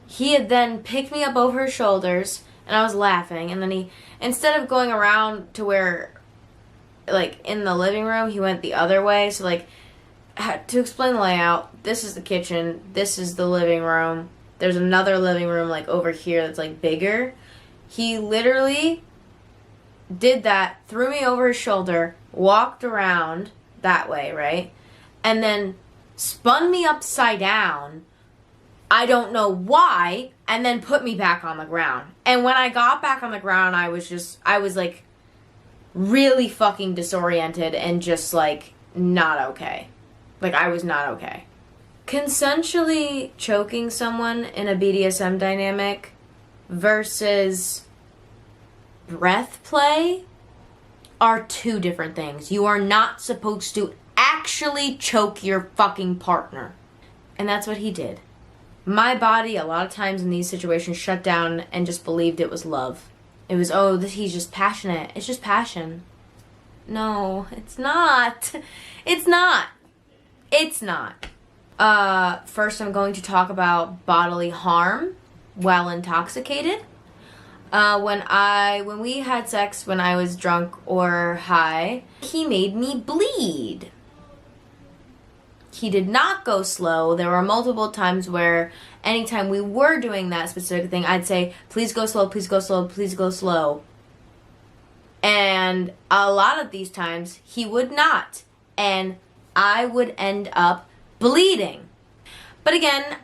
he had then picked me up over his shoulders, and I was laughing, and then he, instead of going around to where, like, in the living room, he went the other way, so, like, to explain the layout, this is the kitchen, this is the living room, there's another living room, like, over here that's, like, bigger. He literally did that, threw me over his shoulder, walked around that way, right? And then spun me upside down, I don't know why, and then put me back on the ground. And when I got back on the ground, I was like really fucking disoriented and just like not okay. Like I was not okay. Consensually choking someone in a BDSM dynamic versus breath play are two different things. You are not supposed to actually choke your fucking partner. And that's what he did. My body, a lot of times in these situations, shut down and just believed it was love. It was, oh, he's just passionate. It's just passion. No, it's not. It's not. It's not. First, I'm going to talk about bodily harm while intoxicated. When we had sex when I was drunk or high, he made me bleed. He did not go slow. There were multiple times where anytime we were doing that specific thing, I'd say, please go slow, please go slow, please go slow. And a lot of these times, he would not. And I would end up bleeding. But again,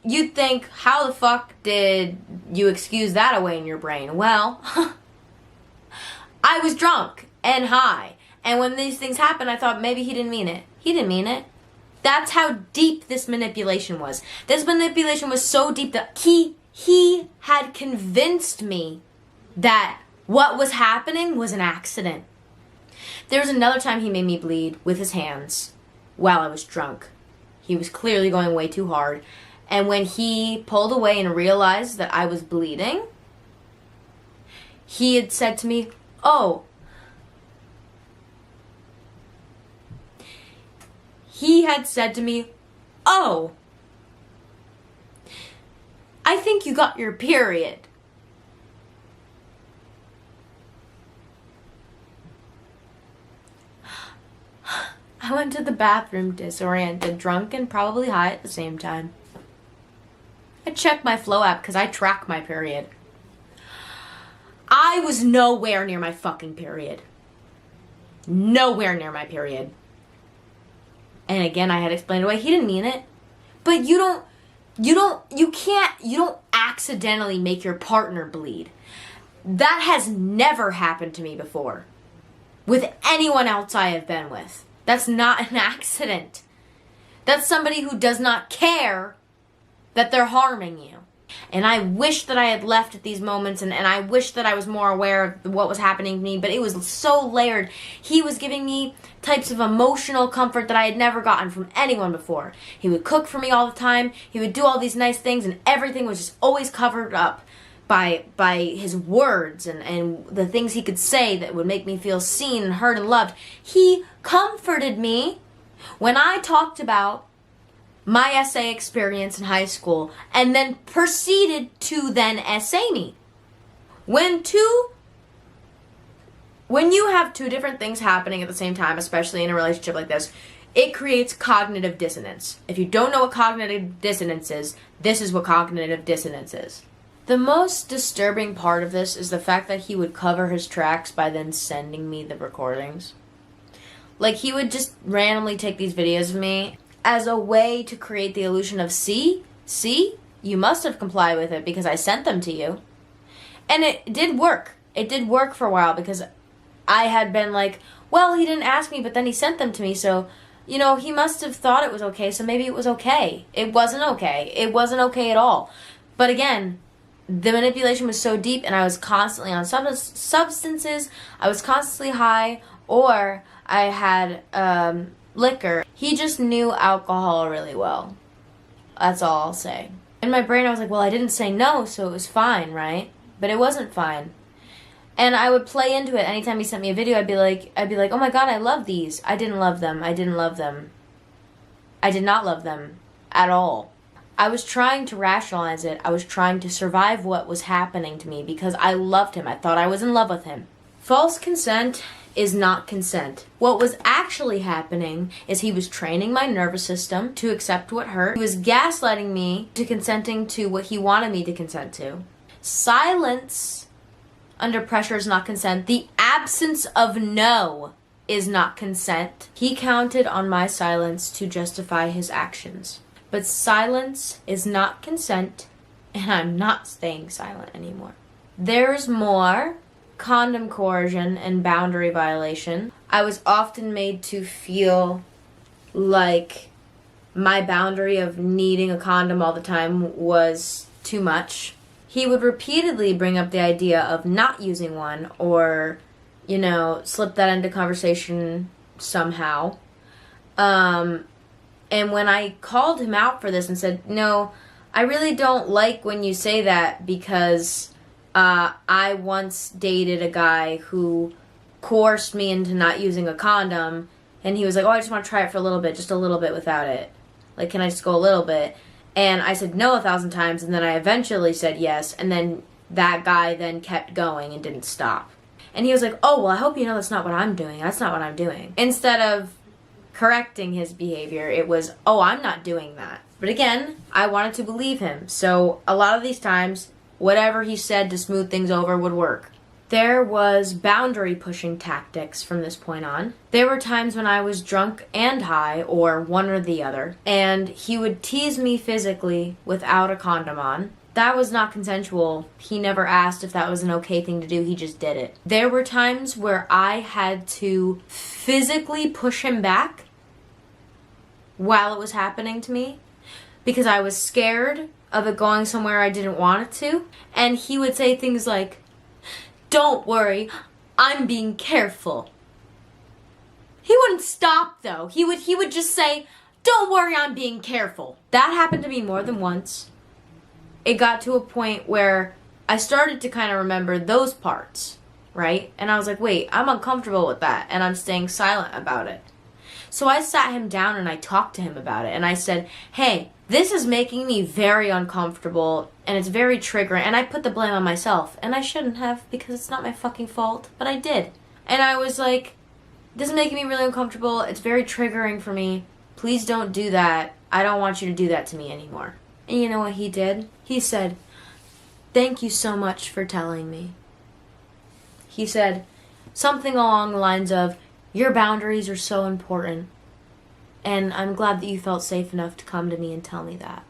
you'd think, how the fuck did you excuse that away in your brain? Well, I was drunk and high. And when these things happened, I thought maybe he didn't mean it. He didn't mean it. That's how deep this manipulation was. This manipulation was so deep that he had convinced me that what was happening was an accident. There was another time he made me bleed with his hands while I was drunk. He was clearly going way too hard. And when he pulled away and realized that I was bleeding, he had said to me, oh, I think you got your period. I went to the bathroom disoriented, drunk, and probably high at the same time. I checked my Flow app because I track my period. I was nowhere near my fucking period. Nowhere near my period. And again, I had explained away, he didn't mean it. But you don't accidentally make your partner bleed. That has never happened to me before. With anyone else I have been with. That's not an accident. That's somebody who does not care that they're harming you. And I wish that I had left at these moments, and I wish that I was more aware of what was happening to me, but it was so layered. He was giving me types of emotional comfort that I had never gotten from anyone before. He would cook for me all the time. He would do all these nice things, and everything was just always covered up by his words and the things he could say that would make me feel seen and heard and loved. He comforted me when I talked about my essay experience in high school, and then proceeded to then essay me. When you have two different things happening at the same time, especially in a relationship like this, it creates cognitive dissonance. If you don't know what cognitive dissonance is, this is what cognitive dissonance is. The most disturbing part of this is the fact that he would cover his tracks by then sending me the recordings. Like, he would just randomly take these videos of me as a way to create the illusion of, see, you must have complied with it because I sent them to you. And it did work. It did work for a while because I had been like, well, he didn't ask me, but then he sent them to me, so, you know, he must have thought it was okay, so maybe it was okay. It wasn't okay. It wasn't okay at all. But again, the manipulation was so deep, and I was constantly on substances, I was constantly high, or I had liquor. He just knew alcohol really well. That's all I'll say. In my brain, I was like, well, I didn't say no, so it was fine, right? But it wasn't fine. And I would play into it. Anytime he sent me a video, I'd be like, oh my God, I love these. I didn't love them. I didn't love them. I did not love them at all. I was trying to rationalize it. I was trying to survive what was happening to me because I loved him. I thought I was in love with him. False consent is not consent. What was actually happening is he was training my nervous system to accept what hurt. He was gaslighting me to consenting to what he wanted me to consent to. Silence under pressure is not consent. The absence of no is not consent. He counted on my silence to justify his actions. But silence is not consent, and I'm not staying silent anymore. There's more condom coercion and boundary violation. I was often made to feel like my boundary of needing a condom all the time was too much. He would repeatedly bring up the idea of not using one or, you know, slip that into conversation somehow. And when I called him out for this and said, no, I really don't like when you say that because I once dated a guy who coerced me into not using a condom, and he was like, oh, I just want to try it for a little bit, just a little bit without it. Like, can I just go a little bit? And I said no 1,000 times, and then I eventually said yes, and then that guy then kept going and didn't stop. And he was like, oh, well, I hope you know that's not what I'm doing. That's not what I'm doing. Instead of correcting his behavior, it was, oh, I'm not doing that. But again, I wanted to believe him. So a lot of these times, whatever he said to smooth things over would work. There was boundary pushing tactics from this point on. There were times when I was drunk and high, or one or the other, and he would tease me physically without a condom on. That was not consensual. He never asked if that was an okay thing to do, he just did it. There were times where I had to physically push him back while it was happening to me because I was scared of it going somewhere I didn't want it to. And he would say things like, don't worry, I'm being careful. He wouldn't stop though. He would just say, don't worry, I'm being careful. That happened to me more than once. It got to a point where I started to kind of remember those parts, right? And I was like, wait, I'm uncomfortable with that, and I'm staying silent about it. So I sat him down and I talked to him about it, and I said, hey, this is making me very uncomfortable, and it's very triggering, and I put the blame on myself, and I shouldn't have, because it's not my fucking fault, but I did. And I was like, this is making me really uncomfortable, it's very triggering for me, please don't do that, I don't want you to do that to me anymore. And you know what he did? He said, thank you so much for telling me. He said something along the lines of, your boundaries are so important. And I'm glad that you felt safe enough to come to me and tell me that.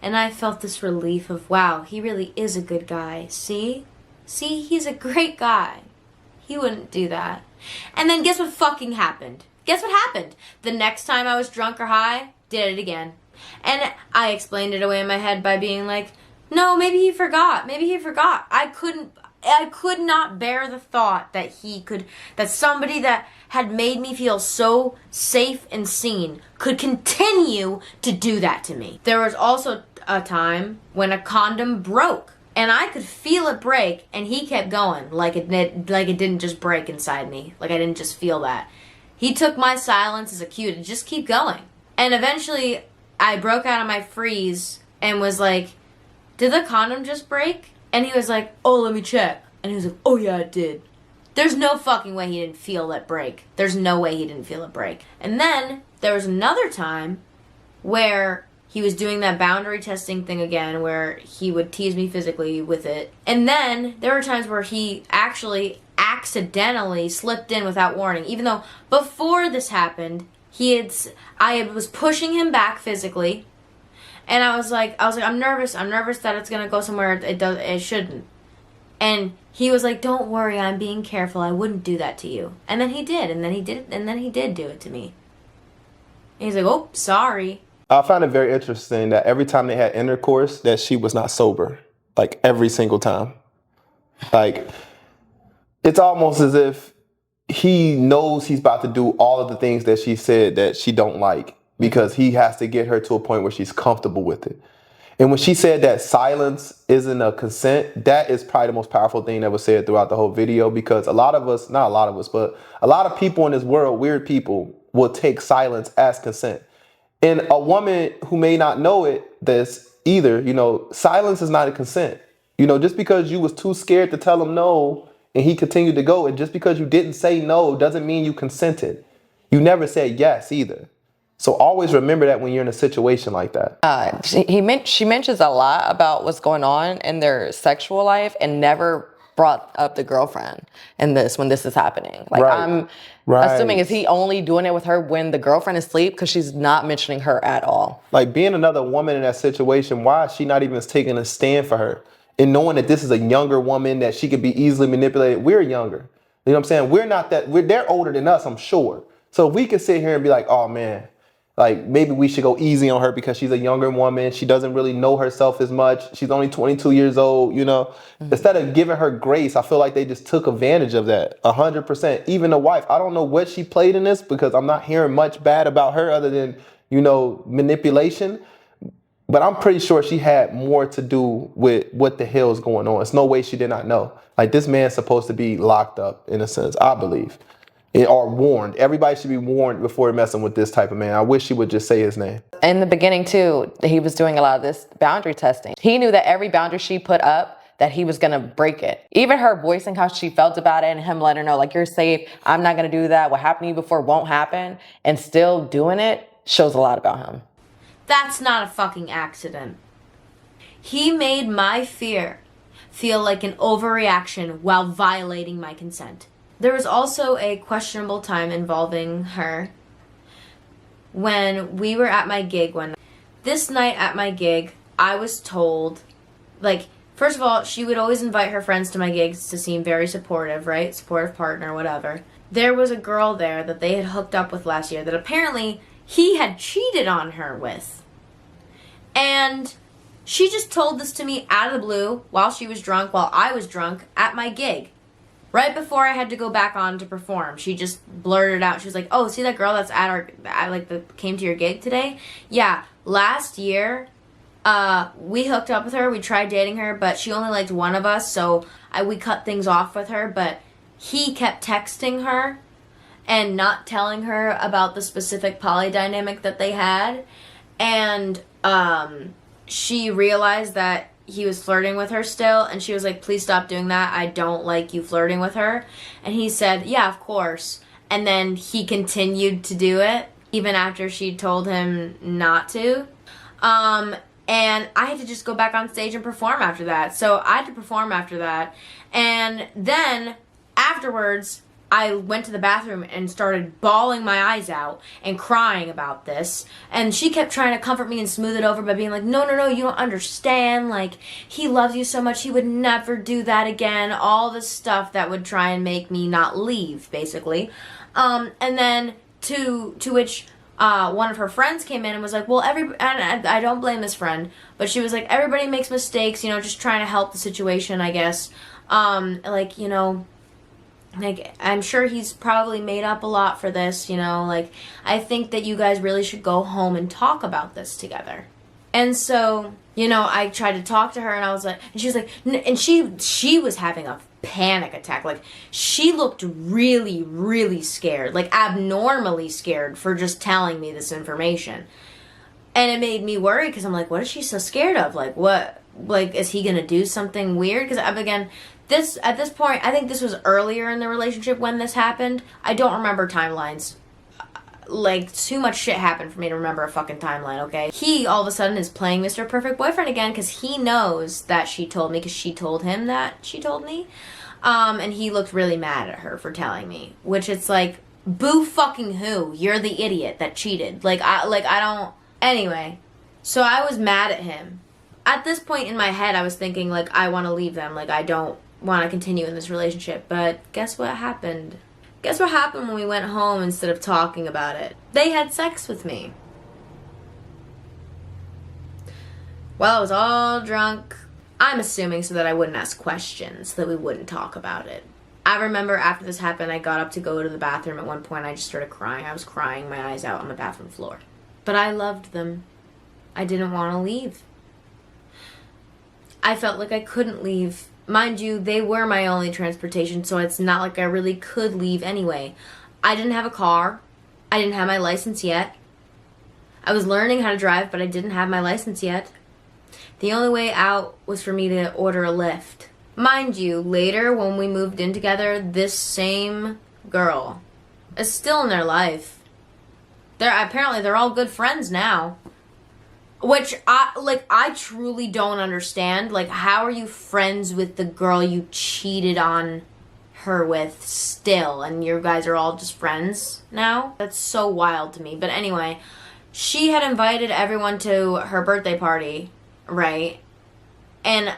And I felt this relief of, wow, he really is a good guy. See? See, he's a great guy. He wouldn't do that. And then guess what fucking happened? Guess what happened? The next time I was drunk or high, did it again. And I explained it away in my head by being like, no, maybe he forgot. Maybe he forgot. I could not bear the thought that that somebody that had made me feel so safe and seen could continue to do that to me. There was also a time when a condom broke and I could feel it break and he kept going like it didn't just break inside me. Like I didn't just feel that. He took my silence as a cue to just keep going. And eventually I broke out of my freeze and was like, did the condom just break? And he was like, oh, let me check. And he was like, oh yeah, it did. There's no fucking way he didn't feel that break. There's no way he didn't feel it break. And then there was another time where he was doing that boundary testing thing again where he would tease me physically with it. And then there were times where he actually accidentally slipped in without warning. Even though before this happened, I was pushing him back physically. And I was like, I'm nervous that it's gonna go somewhere it shouldn't. And he was like, don't worry, I'm being careful. I wouldn't do that to you. And then he did, and then he did do it to me. And he's like, oh, sorry. I found it very interesting that every time they had intercourse, that she was not sober. Like every single time. Like it's almost as if he knows he's about to do all of the things that she said that she don't like because he has to get her to a point where she's comfortable with it. And when she said that silence isn't a consent, that is probably the most powerful thing that was said throughout the whole video, because a lot of us, not a lot of us, but a lot of people in this world, weird people, will take silence as consent. And a woman who may not know this either, silence is not a consent. Just because you was too scared to tell him no and he continued to go, and just because you didn't say no doesn't mean you consented. You never said yes either. So always remember that when you're in a situation like that. She mentions a lot about what's going on in their sexual life and never brought up the girlfriend in this when this is happening. Like I'm assuming, is he only doing it with her when the girlfriend is asleep? Because she's not mentioning her at all. Like being another woman in that situation, why is she not even taking a stand for her? And knowing that this is a younger woman, that she could be easily manipulated. We're younger. You know what I'm saying? We're not that, they're older than us, I'm sure. So if we could sit here and be like, oh man, like maybe we should go easy on her because she's a younger woman. She doesn't really know herself as much. She's only 22 years old, Instead of giving her grace, I feel like they just took advantage of that 100%. Even the wife, I don't know what she played in this because I'm not hearing much bad about her other than, manipulation. But I'm pretty sure she had more to do with what the hell is going on. It's no way she did not know. Like this man's supposed to be locked up in a sense, I believe. Or warned. Everybody should be warned before messing with this type of man. I wish he would just say his name. In the beginning too, he was doing a lot of this boundary testing. He knew that every boundary she put up, that he was gonna break it. Even her voicing how she felt about it and him letting her know, like, you're safe, I'm not gonna do that, what happened to you before won't happen, and still doing it shows a lot about him. That's not a fucking accident. He made my fear feel like an overreaction while violating my consent. There was also a questionable time involving her when we were at my gig one night. This night at my gig, I was told, first of all, she would always invite her friends to my gigs to seem very supportive, right? Supportive partner, whatever. There was a girl there that they had hooked up with last year that apparently he had cheated on her with. And she just told this to me out of the blue while she was drunk, while I was drunk at my gig. Right before I had to go back on to perform, she just blurted out. She was like, "Oh, see that girl that's that came to your gig today? Yeah, last year, we hooked up with her. We tried dating her, but she only liked one of us, so we cut things off with her. But he kept texting her and not telling her about the specific poly dynamic that they had, and she realized that he was flirting with her still, and she was like, please stop doing that. I don't like you flirting with her. And he said, yeah, of course. And then he continued to do it, even after she told him not to. And I had to just go back on stage and perform after that. So I had to perform after that. And then afterwards, I went to the bathroom and started bawling my eyes out and crying about this. And she kept trying to comfort me and smooth it over by being like, no, you don't understand. Like, he loves you so much, he would never do that again. All this stuff that would try and make me not leave, basically. And then to which one of her friends came in and was like, well, and I don't blame this friend, but she was like, everybody makes mistakes, you know, just trying to help the situation, I guess. Like, you know, like, I'm sure he's probably made up a lot for this, you know, like, I think that you guys really should go home and talk about this together. And so, you know, I tried to talk to her, and I was like, and she was like, and she was having a panic attack. Like, she looked really, really scared, like abnormally scared for just telling me this information. And it made me worry, because I'm like, what is she so scared of? Like, what, like, is he gonna do something weird? Because again, at this point, I think this was earlier in the relationship when this happened. I don't remember timelines. Like, too much shit happened for me to remember a fucking timeline, okay? He, all of a sudden, is playing Mr. Perfect Boyfriend again, because he knows that she told me, because she told him that she told me. And he looked really mad at her for telling me. Which, it's like, boo fucking who? You're the idiot that cheated. I don't... Anyway, so I was mad at him. At this point in my head, I was thinking, like, I want to leave them. Like, I don't want to continue in this relationship. But guess what happened? Guess what happened when we went home instead of talking about it? They had sex with me. While I was all drunk. I'm assuming so that I wouldn't ask questions, so that we wouldn't talk about it. I remember after this happened, I got up to go to the bathroom. At one point, I just started crying. I was crying my eyes out on the bathroom floor. But I loved them. I didn't want to leave. I felt like I couldn't leave. Mind you, they were my only transportation, so it's not like I really could leave anyway. I didn't have a car. I didn't have my license yet. I was learning how to drive, but I didn't have my license yet. The only way out was for me to order a Lyft. Mind you, later when we moved in together, this same girl is still in their life. Apparently they're all good friends now. Which, I truly don't understand. Like, how are you friends with the girl you cheated on her with still? And you guys are all just friends now? That's so wild to me. But anyway, she had invited everyone to her birthday party, right? And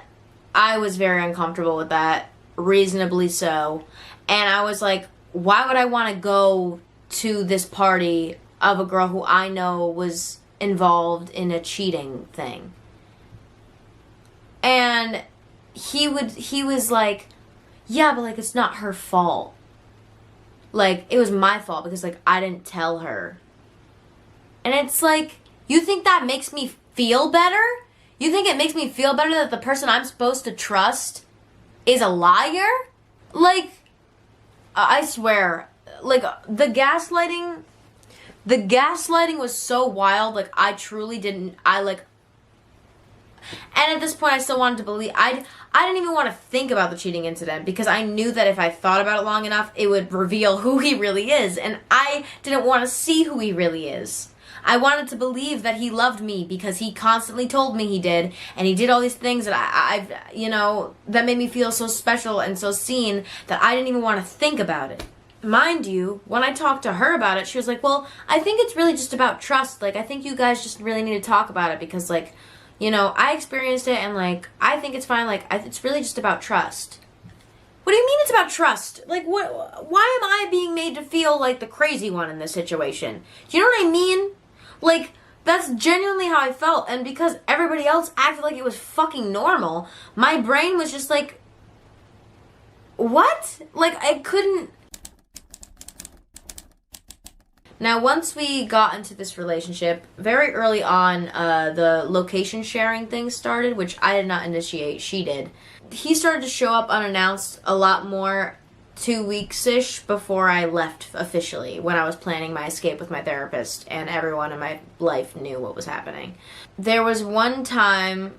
I was very uncomfortable with that. Reasonably so. And I was like, why would I want to go to this party of a girl who I know was involved in a cheating thing? And he was like, yeah, but like, it's not her fault. Like, it was my fault because like I didn't tell her. And it's like, you think that makes me feel better? You think it makes me feel better that the person I'm supposed to trust is a liar? Like, I swear, like, the gaslighting was so wild. Like, I truly didn't, and at this point I still wanted to believe, I didn't even want to think about the cheating incident because I knew that if I thought about it long enough, it would reveal who he really is, and I didn't want to see who he really is. I wanted to believe that he loved me because he constantly told me he did, and he did all these things that that made me feel so special and so seen that I didn't even want to think about it. Mind you, when I talked to her about it, she was like, well, I think it's really just about trust. Like, I think you guys just really need to talk about it because, like, you know, I experienced it and, like, I think it's fine. Like, it's really just about trust. What do you mean it's about trust? Like, why am I being made to feel like the crazy one in this situation? Do you know what I mean? Like, that's genuinely how I felt. And because everybody else acted like it was fucking normal, my brain was just like, what? Like, I couldn't. Now, once we got into this relationship, very early on, the location sharing thing started, which I did not initiate, she did. He started to show up unannounced a lot more 2 weeks-ish before I left officially, when I was planning my escape with my therapist, and everyone in my life knew what was happening. There was one time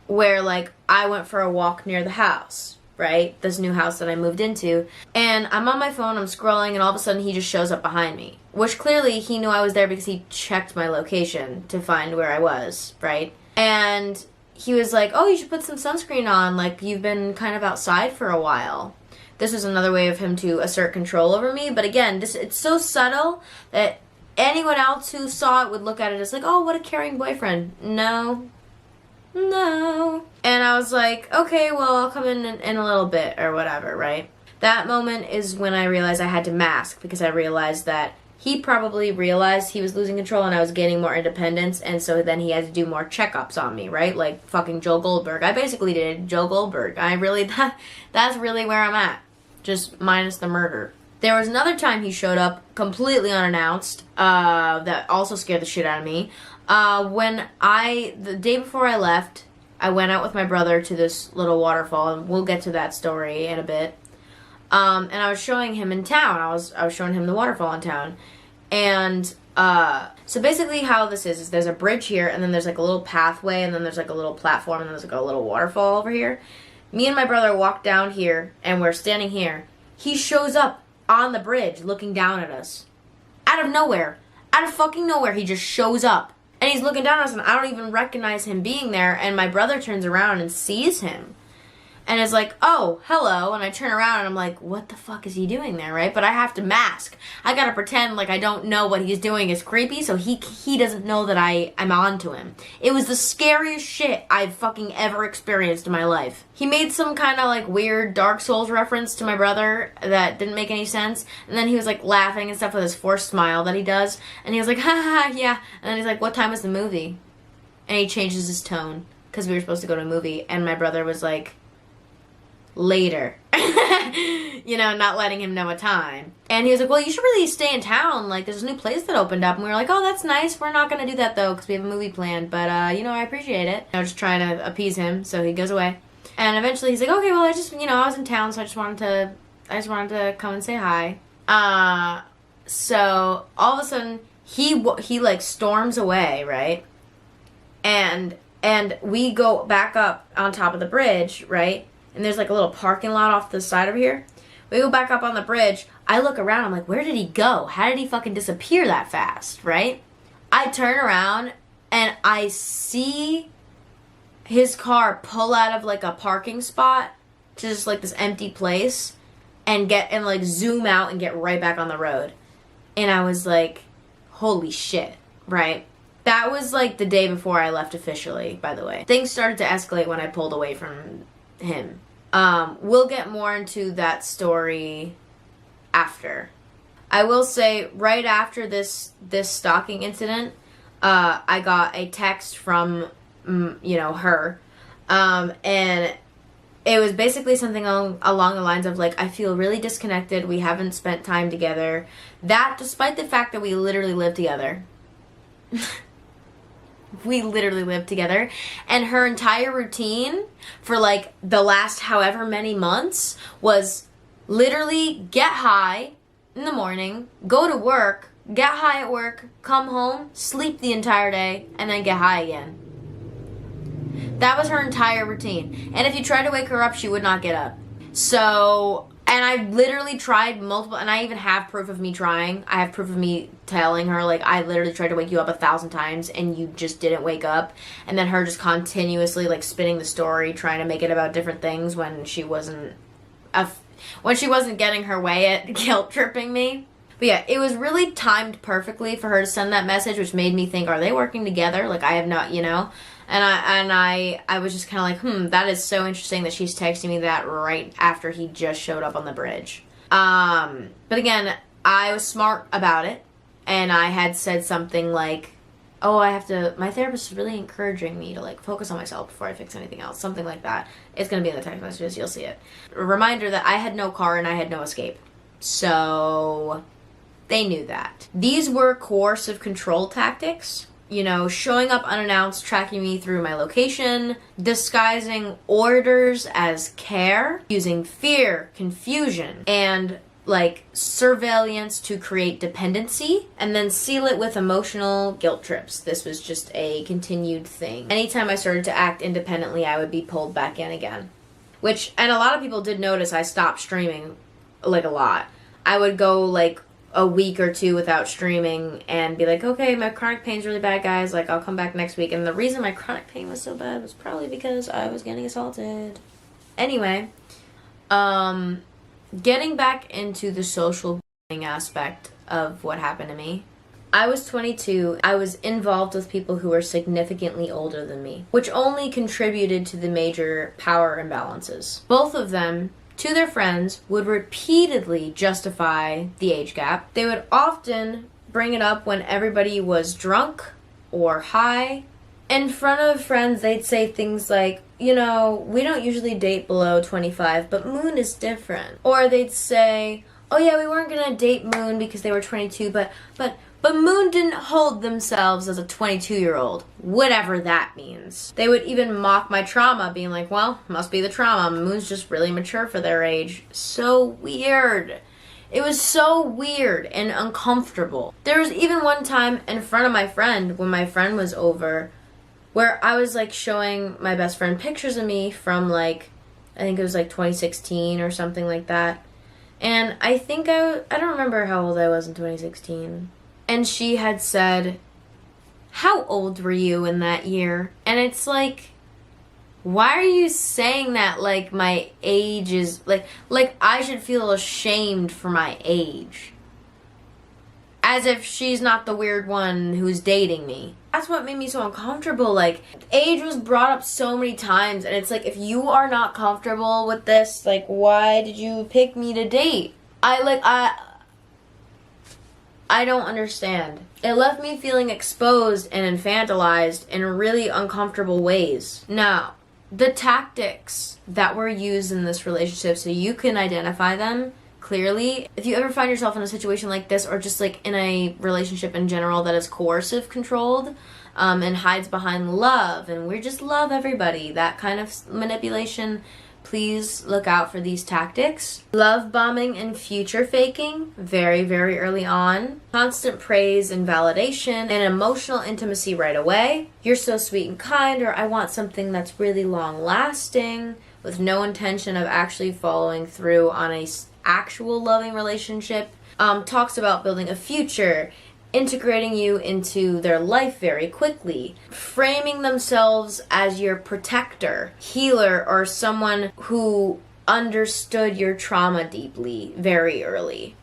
where, like, I went for a walk near the house, right? This new house that I moved into. And I'm on my phone, I'm scrolling, and all of a sudden he just shows up behind me. Which clearly he knew I was there because he checked my location to find where I was, right? And he was like, oh, you should put some sunscreen on, like, you've been kind of outside for a while. this was another way of him to assert control over me. But again, it's so subtle that anyone else who saw it would look at it as like, oh, what a caring boyfriend. No. And I was like, okay, well, I'll come in a little bit or whatever, right? That moment is when I realized I had to mask, because I realized that he probably realized he was losing control and I was gaining more independence, and so then he had to do more checkups on me, right? Like fucking Joe Goldberg. I basically did Joe Goldberg. That's really where I'm at. Just minus the murder. There was another time he showed up completely unannounced, that also scared the shit out of me. The day before I left, I went out with my brother to this little waterfall, and we'll get to that story in a bit. And I was showing him in town. I was showing him the waterfall in town. And, so basically how this is there's a bridge here, and then there's like a little pathway, and then there's like a little platform, and then there's like a little waterfall over here. Me and my brother walked down here, and we're standing here. He shows up on the bridge looking down at us. Out of nowhere. Out of fucking nowhere, he just shows up. And he's looking down at us, and I don't even recognize him being there, and my brother turns around and sees him. And is like, oh, hello. And I turn around and I'm like, what the fuck is he doing there, right? But I have to mask. I gotta pretend like I don't know what he's doing is creepy, so he doesn't know that I'm on to him. It was the scariest shit I've fucking ever experienced in my life. He made some kind of like weird Dark Souls reference to my brother that didn't make any sense. And then he was like laughing and stuff with his forced smile that he does. And he was like, ha ha, yeah. And then he's like, what time is the movie? And he changes his tone, because we were supposed to go to a movie. And my brother was like, later. You know, not letting him know a time. And he was like, well, you should really stay in town. Like, there's a new place that opened up. And we were like, oh, that's nice. We're not going to do that, though, because we have a movie planned. But, you know, I appreciate it. I was just trying to appease him, so he goes away. And eventually he's like, okay, well, I was in town, so I just wanted to come and say hi. So all of a sudden, he like, storms away, right? And we go back up on top of the bridge, right? And there's like a little parking lot off the side over here. We go back up on the bridge. I look around. I'm like, where did he go? How did he fucking disappear that fast, right? I turn around and I see his car pull out of like a parking spot to just like this empty place and like zoom out and get right back on the road. And I was like, holy shit, right? That was like the day before I left officially, by the way. Things started to escalate when I pulled away from him. We'll get more into that story after. I will say, right after this stalking incident, I got a text from, her, and it was basically something along the lines of like, I feel really disconnected. We haven't spent time together. That, despite the fact that we literally live together. We literally lived together, and her entire routine for like the last however many months was literally get high in the morning, go to work, get high at work, come home, sleep the entire day, and then get high again. That was her entire routine. And if you tried to wake her up, she would not get up. So, and I literally tried multiple, and I even have proof of me trying. I have proof of me telling her, like, I literally tried to wake you up 1,000 times, and you just didn't wake up. And then her just continuously, like, spinning the story, trying to make it about different things when she wasn't getting her way at guilt tripping me. But yeah, it was really timed perfectly for her to send that message, which made me think, are they working together? Like, I have not, And I was just kind of like, that is so interesting that she's texting me that right after he just showed up on the bridge. But again, I was smart about it, and I had said something like, my therapist is really encouraging me to like focus on myself before I fix anything else. Something like that. It's going to be in the text messages. You'll see it. A reminder that I had no car and I had no escape. So they knew that. These were coercive control tactics. Showing up unannounced, tracking me through my location, disguising orders as care, using fear, confusion, and like surveillance to create dependency, and then seal it with emotional guilt trips. This was just a continued thing. Anytime I started to act independently, I would be pulled back in again. And a lot of people did notice I stopped streaming, like, a lot. I would go like a week or two without streaming and be like, okay, my chronic pain's really bad, guys, like, I'll come back next week. And the reason my chronic pain was so bad was probably because I was getting assaulted. Anyway, Getting back into the social aspect of what happened to me. I was 22. I was involved with people who were significantly older than me, which only contributed to the major power imbalances. Both of them, to their friends, would repeatedly justify the age gap. They would often bring it up when everybody was drunk or high. In front of friends, they'd say things like, you know, we don't usually date below 25, but Moon is different. Or they'd say, oh yeah, we weren't gonna date Moon because they were 22, but Moon didn't hold themselves as a 22-year-old, whatever that means. They would even mock my trauma, being like, well, must be the trauma. Moon's just really mature for their age. So weird. It was so weird and uncomfortable. There was even one time in front of my friend, when my friend was over, where I was like showing my best friend pictures of me from like, I think it was like 2016 or something like that. And I think I don't remember how old I was in 2016. And she had said, how old were you in that year? And it's like, why are you saying that like my age is, like I should feel ashamed for my age? As if she's not the weird one who's dating me. That's what made me so uncomfortable. Like, age was brought up so many times, and it's like, if you are not comfortable with this, like, why did you pick me to date? I don't understand. It left me feeling exposed and infantilized in really uncomfortable ways. Now, the tactics that were used in this relationship, so you can identify them clearly. If you ever find yourself in a situation like this, or just like in a relationship in general that is coercive controlled, and hides behind love, and we just love everybody, that kind of manipulation, please look out for these tactics. Love bombing and future faking, very, very early on. Constant praise and validation and emotional intimacy right away. You're so sweet and kind, or I want something that's really long lasting, with no intention of actually following through on a actual loving relationship. Talks about building a future, integrating you into their life very quickly, framing themselves as your protector, healer, or someone who understood your trauma deeply very early.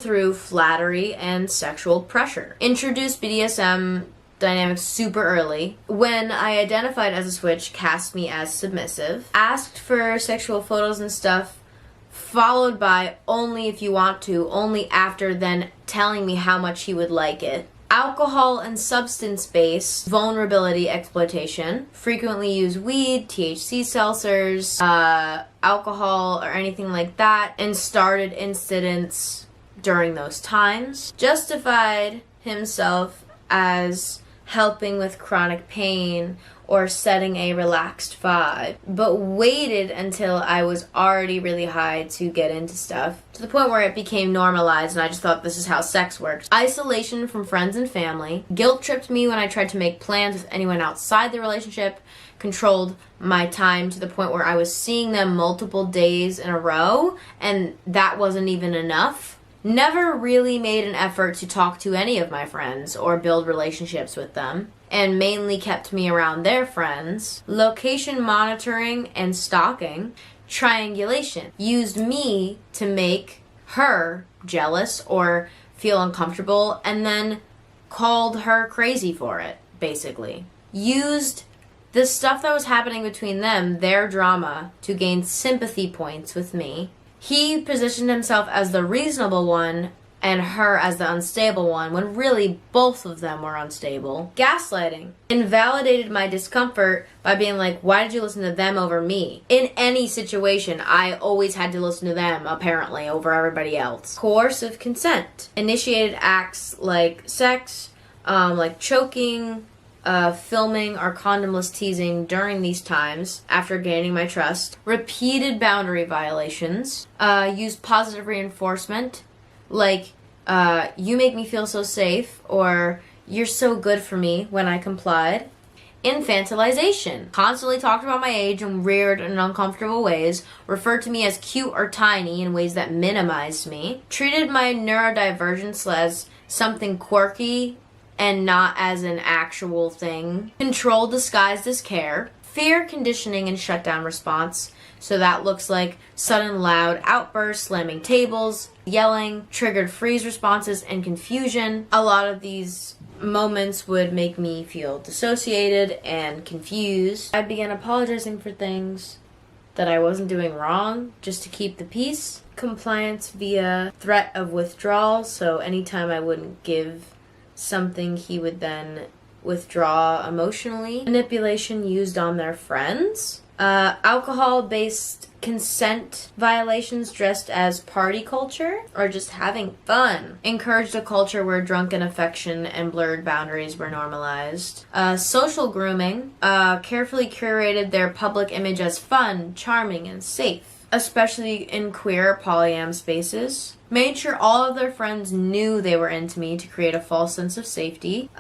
Through flattery and sexual pressure. Introduced BDSM dynamics super early. When I identified as a switch, cast me as submissive. Asked for sexual photos and stuff, followed by only if you want to, only after then telling me how much he would like it. Alcohol and substance-based vulnerability exploitation. Frequently use weed, THC seltzers, alcohol, or anything like that, and started incidents during those times. Justified himself as helping with chronic pain or setting a relaxed vibe, but waited until I was already really high to get into stuff, to the point where it became normalized and I just thought this is how sex works. Isolation from friends and family, guilt tripped me when I tried to make plans with anyone outside the relationship, controlled my time to the point where I was seeing them multiple days in a row, and that wasn't even enough. Never really made an effort to talk to any of my friends or build relationships with them, and mainly kept me around their friends. Location monitoring and stalking. Triangulation. Used me to make her jealous or feel uncomfortable, and then called her crazy for it, basically. Used the stuff that was happening between them, their drama, to gain sympathy points with me. He positioned himself as the reasonable one and her as the unstable one, when really both of them were unstable. Gaslighting. Invalidated my discomfort by being like, why did you listen to them over me? In any situation, I always had to listen to them, apparently, over everybody else. Coercive consent. Initiated acts like sex, like choking, filming or condomless teasing during these times after gaining my trust. Repeated boundary violations. Used positive reinforcement, like, you make me feel so safe, or you're so good for me, when I complied. Infantilization. Constantly talked about my age in weird and uncomfortable ways, referred to me as cute or tiny in ways that minimized me, treated my neurodivergence as something quirky and not as an actual thing. Control disguised as care. Fear conditioning and shutdown response. So that looks like sudden loud outbursts, slamming tables, yelling, triggered freeze responses, and confusion. A lot of these moments would make me feel dissociated and confused. I began apologizing for things that I wasn't doing wrong just to keep the peace. Compliance via threat of withdrawal. So anytime I wouldn't give something, he would then withdraw emotionally. Manipulation used on their friends. Alcohol-based consent violations dressed as party culture or just having fun. Encouraged a culture where drunken affection and blurred boundaries were normalized. Social grooming. Carefully curated their public image as fun, charming, and safe, especially in queer polyam spaces. Made sure all of their friends knew they were into me to create a false sense of safety.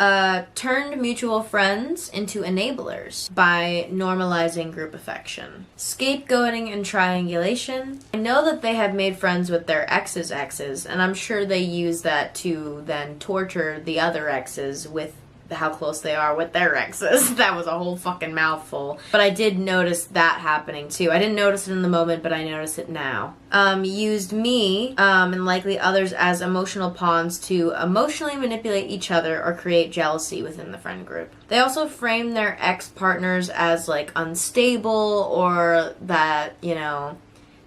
Turned mutual friends into enablers by normalizing group affection. Scapegoating and triangulation. I know that they have made friends with their exes' exes, and I'm sure they use that to then torture the other exes with how close they are with their exes. That was a whole fucking mouthful. But I did notice that happening too. I didn't notice it in the moment, but I notice it now. Used me and likely others as emotional pawns to emotionally manipulate each other or create jealousy within the friend group. They also framed their ex-partners as like unstable or that, you know,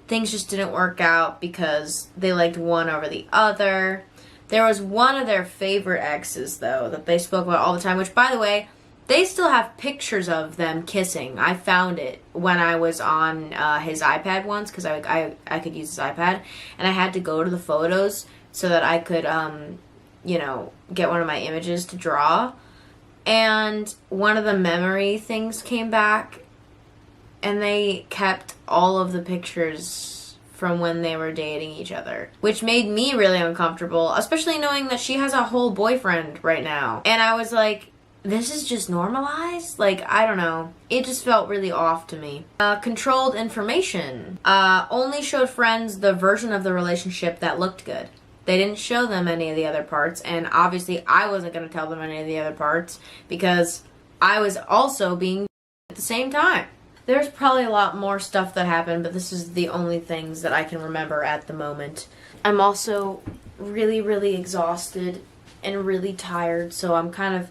things just didn't work out because they liked one over the other. There was one of their favorite exes, though, that they spoke about all the time, which, by the way, they still have pictures of them kissing. I found it when I was on his iPad once, because I could use his iPad, and I had to go to the photos so that I could, you know, get one of my images to draw. And one of the memory things came back, and they kept all of the pictures from when they were dating each other, which made me really uncomfortable, especially knowing that she has a whole boyfriend right now. And I was like, this is just normalized? Like, I don't know. It just felt really off to me. Controlled information. Only showed friends the version of the relationship that looked good. They didn't show them any of the other parts, and obviously I wasn't going to tell them any of the other parts because I was also being at the same time. There's probably a lot more stuff that happened, but this is the only things that I can remember at the moment. I'm also really, really exhausted and really tired, so I'm kind of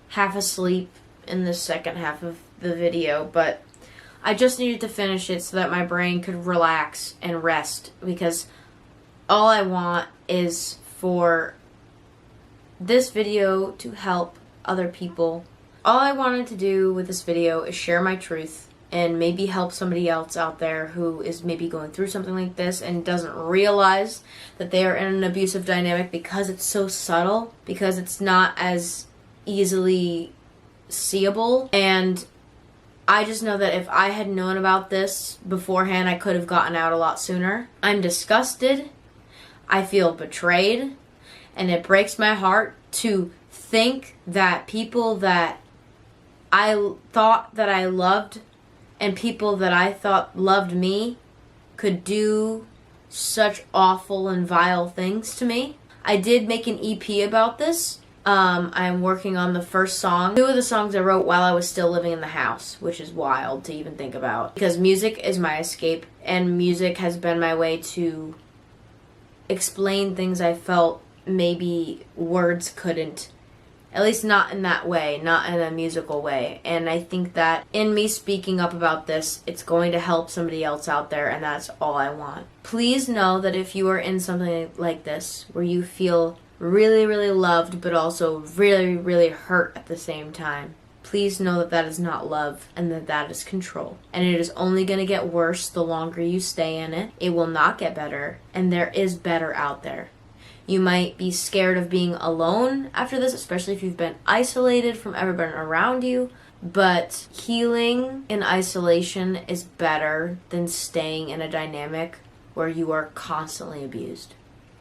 half asleep in the second half of the video, but I just needed to finish it so that my brain could relax and rest, because all I want is for this video to help other people. All I wanted to do with this video is share my truth and maybe help somebody else out there who is maybe going through something like this and doesn't realize that they are in an abusive dynamic because it's so subtle, because it's not as easily seeable. And I just know that if I had known about this beforehand, I could have gotten out a lot sooner. I'm disgusted. I feel betrayed. And it breaks my heart to think that people that I thought that I loved and people that I thought loved me could do such awful and vile things to me. I did make an EP about this. I'm working on the first song. 2 of the songs I wrote while I was still living in the house, which is wild to even think about. Because music is my escape, and music has been my way to explain things I felt maybe words couldn't. At least not in that way, not in a musical way. And I think that in me speaking up about this, it's going to help somebody else out there, and that's all I want. Please know that if you are in something like this, where you feel really, really loved, but also really, really hurt at the same time, please know that that is not love, and that that is control. And it is only going to get worse the longer you stay in it. It will not get better, and there is better out there. You might be scared of being alone after this, especially if you've been isolated from everyone around you. But healing in isolation is better than staying in a dynamic where you are constantly abused.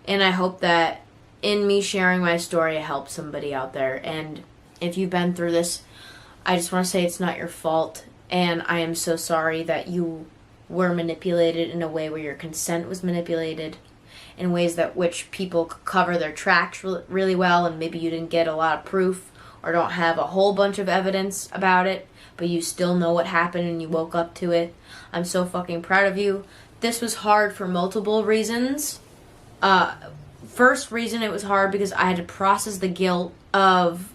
And I hope that in me sharing my story, it helps somebody out there. And if you've been through this, I just want to say it's not your fault. And I am so sorry that you were manipulated in a way where your consent was manipulated, in ways that which people cover their tracks really well, and maybe you didn't get a lot of proof, or don't have a whole bunch of evidence about it, but you still know what happened and you woke up to it. I'm so fucking proud of you. This was hard for multiple reasons. First reason it was hard because I had to process the guilt of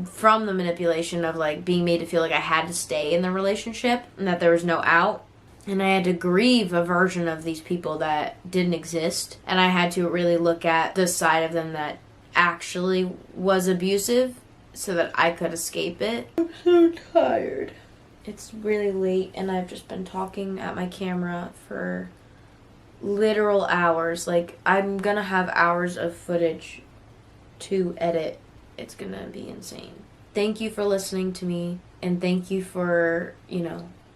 from the manipulation of like being made to feel like I had to stay in the relationship and that there was no out. And I had to grieve a version of these people that didn't exist. And I had to really look at the side of them that actually was abusive so that I could escape it. I'm so tired. It's really late and I've just been talking at my camera for literal hours. Like, I'm gonna have hours of footage to edit. It's gonna be insane. Thank you for listening to me, and thank you for,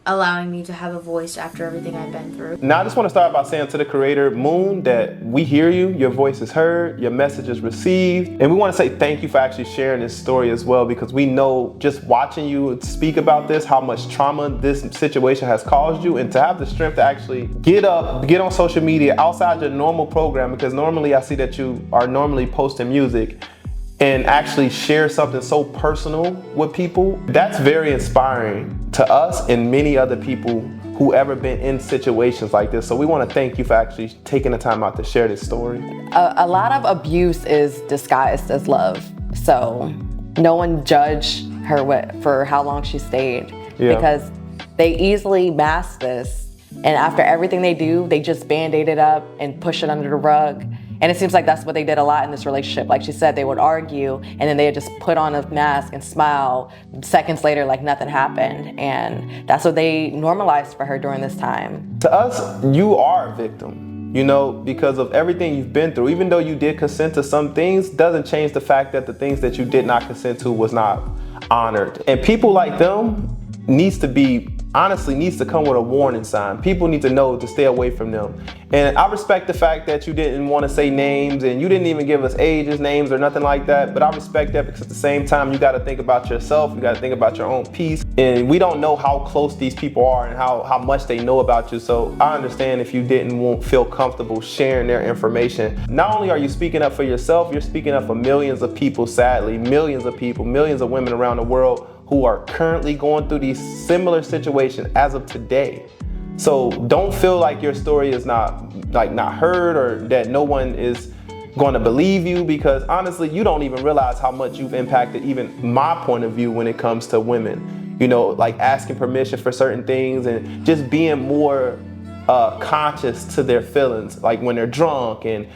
allowing me to have a voice after everything I've been through. Now, I just want to start by saying to the creator, Moon, that we hear you, your voice is heard, your message is received, and we want to say thank you for actually sharing this story as well, because we know just watching you speak about this, how much trauma this situation has caused you, and to have the strength to actually get on social media outside your normal program, because normally I see that you are normally posting music, and actually share something so personal with people. That's very inspiring to us and many other people who ever been in situations like this. So we want to thank you for actually taking the time out to share this story. A lot of abuse is disguised as love. So no one judge her for how long she stayed, because they easily mask this. And after everything they do, they just band-aid it up and push it under the rug. And it seems like that's what they did a lot in this relationship. Like she said, they would argue and then they would just put on a mask and smile seconds later like nothing happened. And that's what they normalized for her during this time. To us, you are a victim, because of everything you've been through. Even though you did consent to some things, doesn't change the fact that the things that you did not consent to was not honored. And people like them needs to come with a warning sign. People need to know to stay away from them. And I respect the fact that you didn't want to say names and you didn't even give us ages, names, or nothing like that. But I respect that because at the same time, you got to think about yourself. You got to think about your own peace. And we don't know how close these people are and how much they know about you. So I understand if you didn't feel comfortable sharing their information. Not only are you speaking up for yourself, you're speaking up for millions of people, sadly, millions of people, millions of women around the world who are currently going through these similar situations as of today. So don't feel like your story is not heard or that no one is going to believe you, because honestly, you don't even realize how much you've impacted even my point of view when it comes to women. Like asking permission for certain things and just being more conscious to their feelings, like when they're drunk, and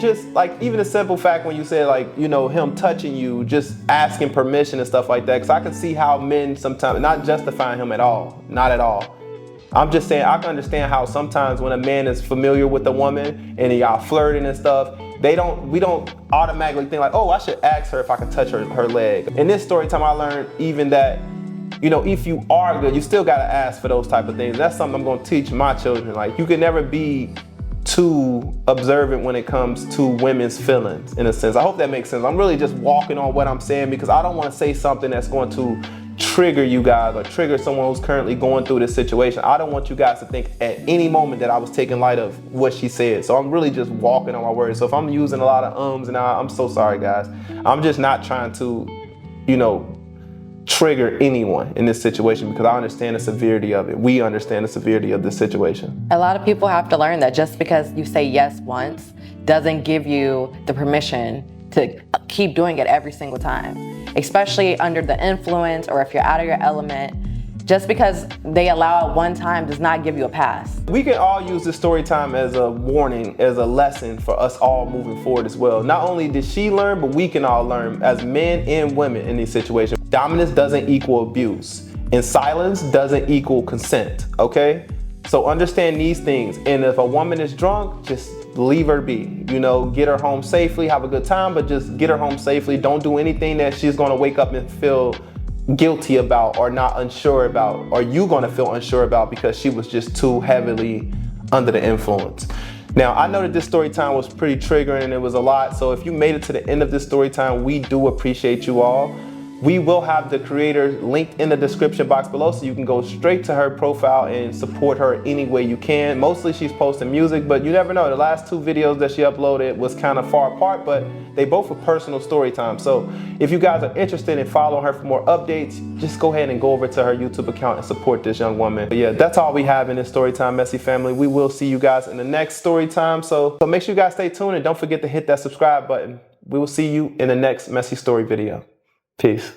just like even a simple fact when you say him touching you, just asking permission and stuff like that, because I can see how men sometimes, not justifying him at all, not at all, I'm just saying I can understand how sometimes when a man is familiar with a woman and y'all flirting and stuff, we don't automatically think like, oh, I should ask her if I can touch her leg. In this story time, I learned even that if you are good, you still gotta ask for those type of things. That's something I'm gonna teach my children. Like, you can never be too observant when it comes to women's feelings, in a sense. I hope that makes sense. I'm really just walking on what I'm saying because I don't wanna say something that's going to trigger you guys or trigger someone who's currently going through this situation. I don't want you guys to think at any moment that I was taking light of what she said. So I'm really just walking on my words. So if I'm using a lot of ums and I'm so sorry, guys. I'm just not trying to, trigger anyone in this situation, because I understand the severity of it. We understand the severity of this situation. A lot of people have to learn that just because you say yes once doesn't give you the permission to keep doing it every single time, especially under the influence or if you're out of your element. Just because they allow it one time does not give you a pass. We can all use this story time as a warning, as a lesson for us all moving forward as well. Not only did she learn, but we can all learn as men and women in these situations. Dominance doesn't equal abuse, and silence doesn't equal consent, okay? So understand these things. And if a woman is drunk, just leave her be. Get her home safely, have a good time, but just get her home safely. Don't do anything that she's gonna wake up and feel guilty about or not unsure about, or you gonna feel unsure about because she was just too heavily under the influence. Now, I know that this story time was pretty triggering and it was a lot, so if you made it to the end of this story time, we do appreciate you all. We will have the creator linked in the description box below, so you can go straight to her profile and support her any way you can. Mostly she's posting music, but you never know. The last 2 videos that she uploaded was kind of far apart, but they both were personal story time. So if you guys are interested in following her for more updates, just go ahead and go over to her YouTube account and support this young woman. But yeah, that's all we have in this Storytime Messy family. We will see you guys in the next Storytime. So make sure you guys stay tuned and don't forget to hit that subscribe button. We will see you in the next Messy Story video. Peace.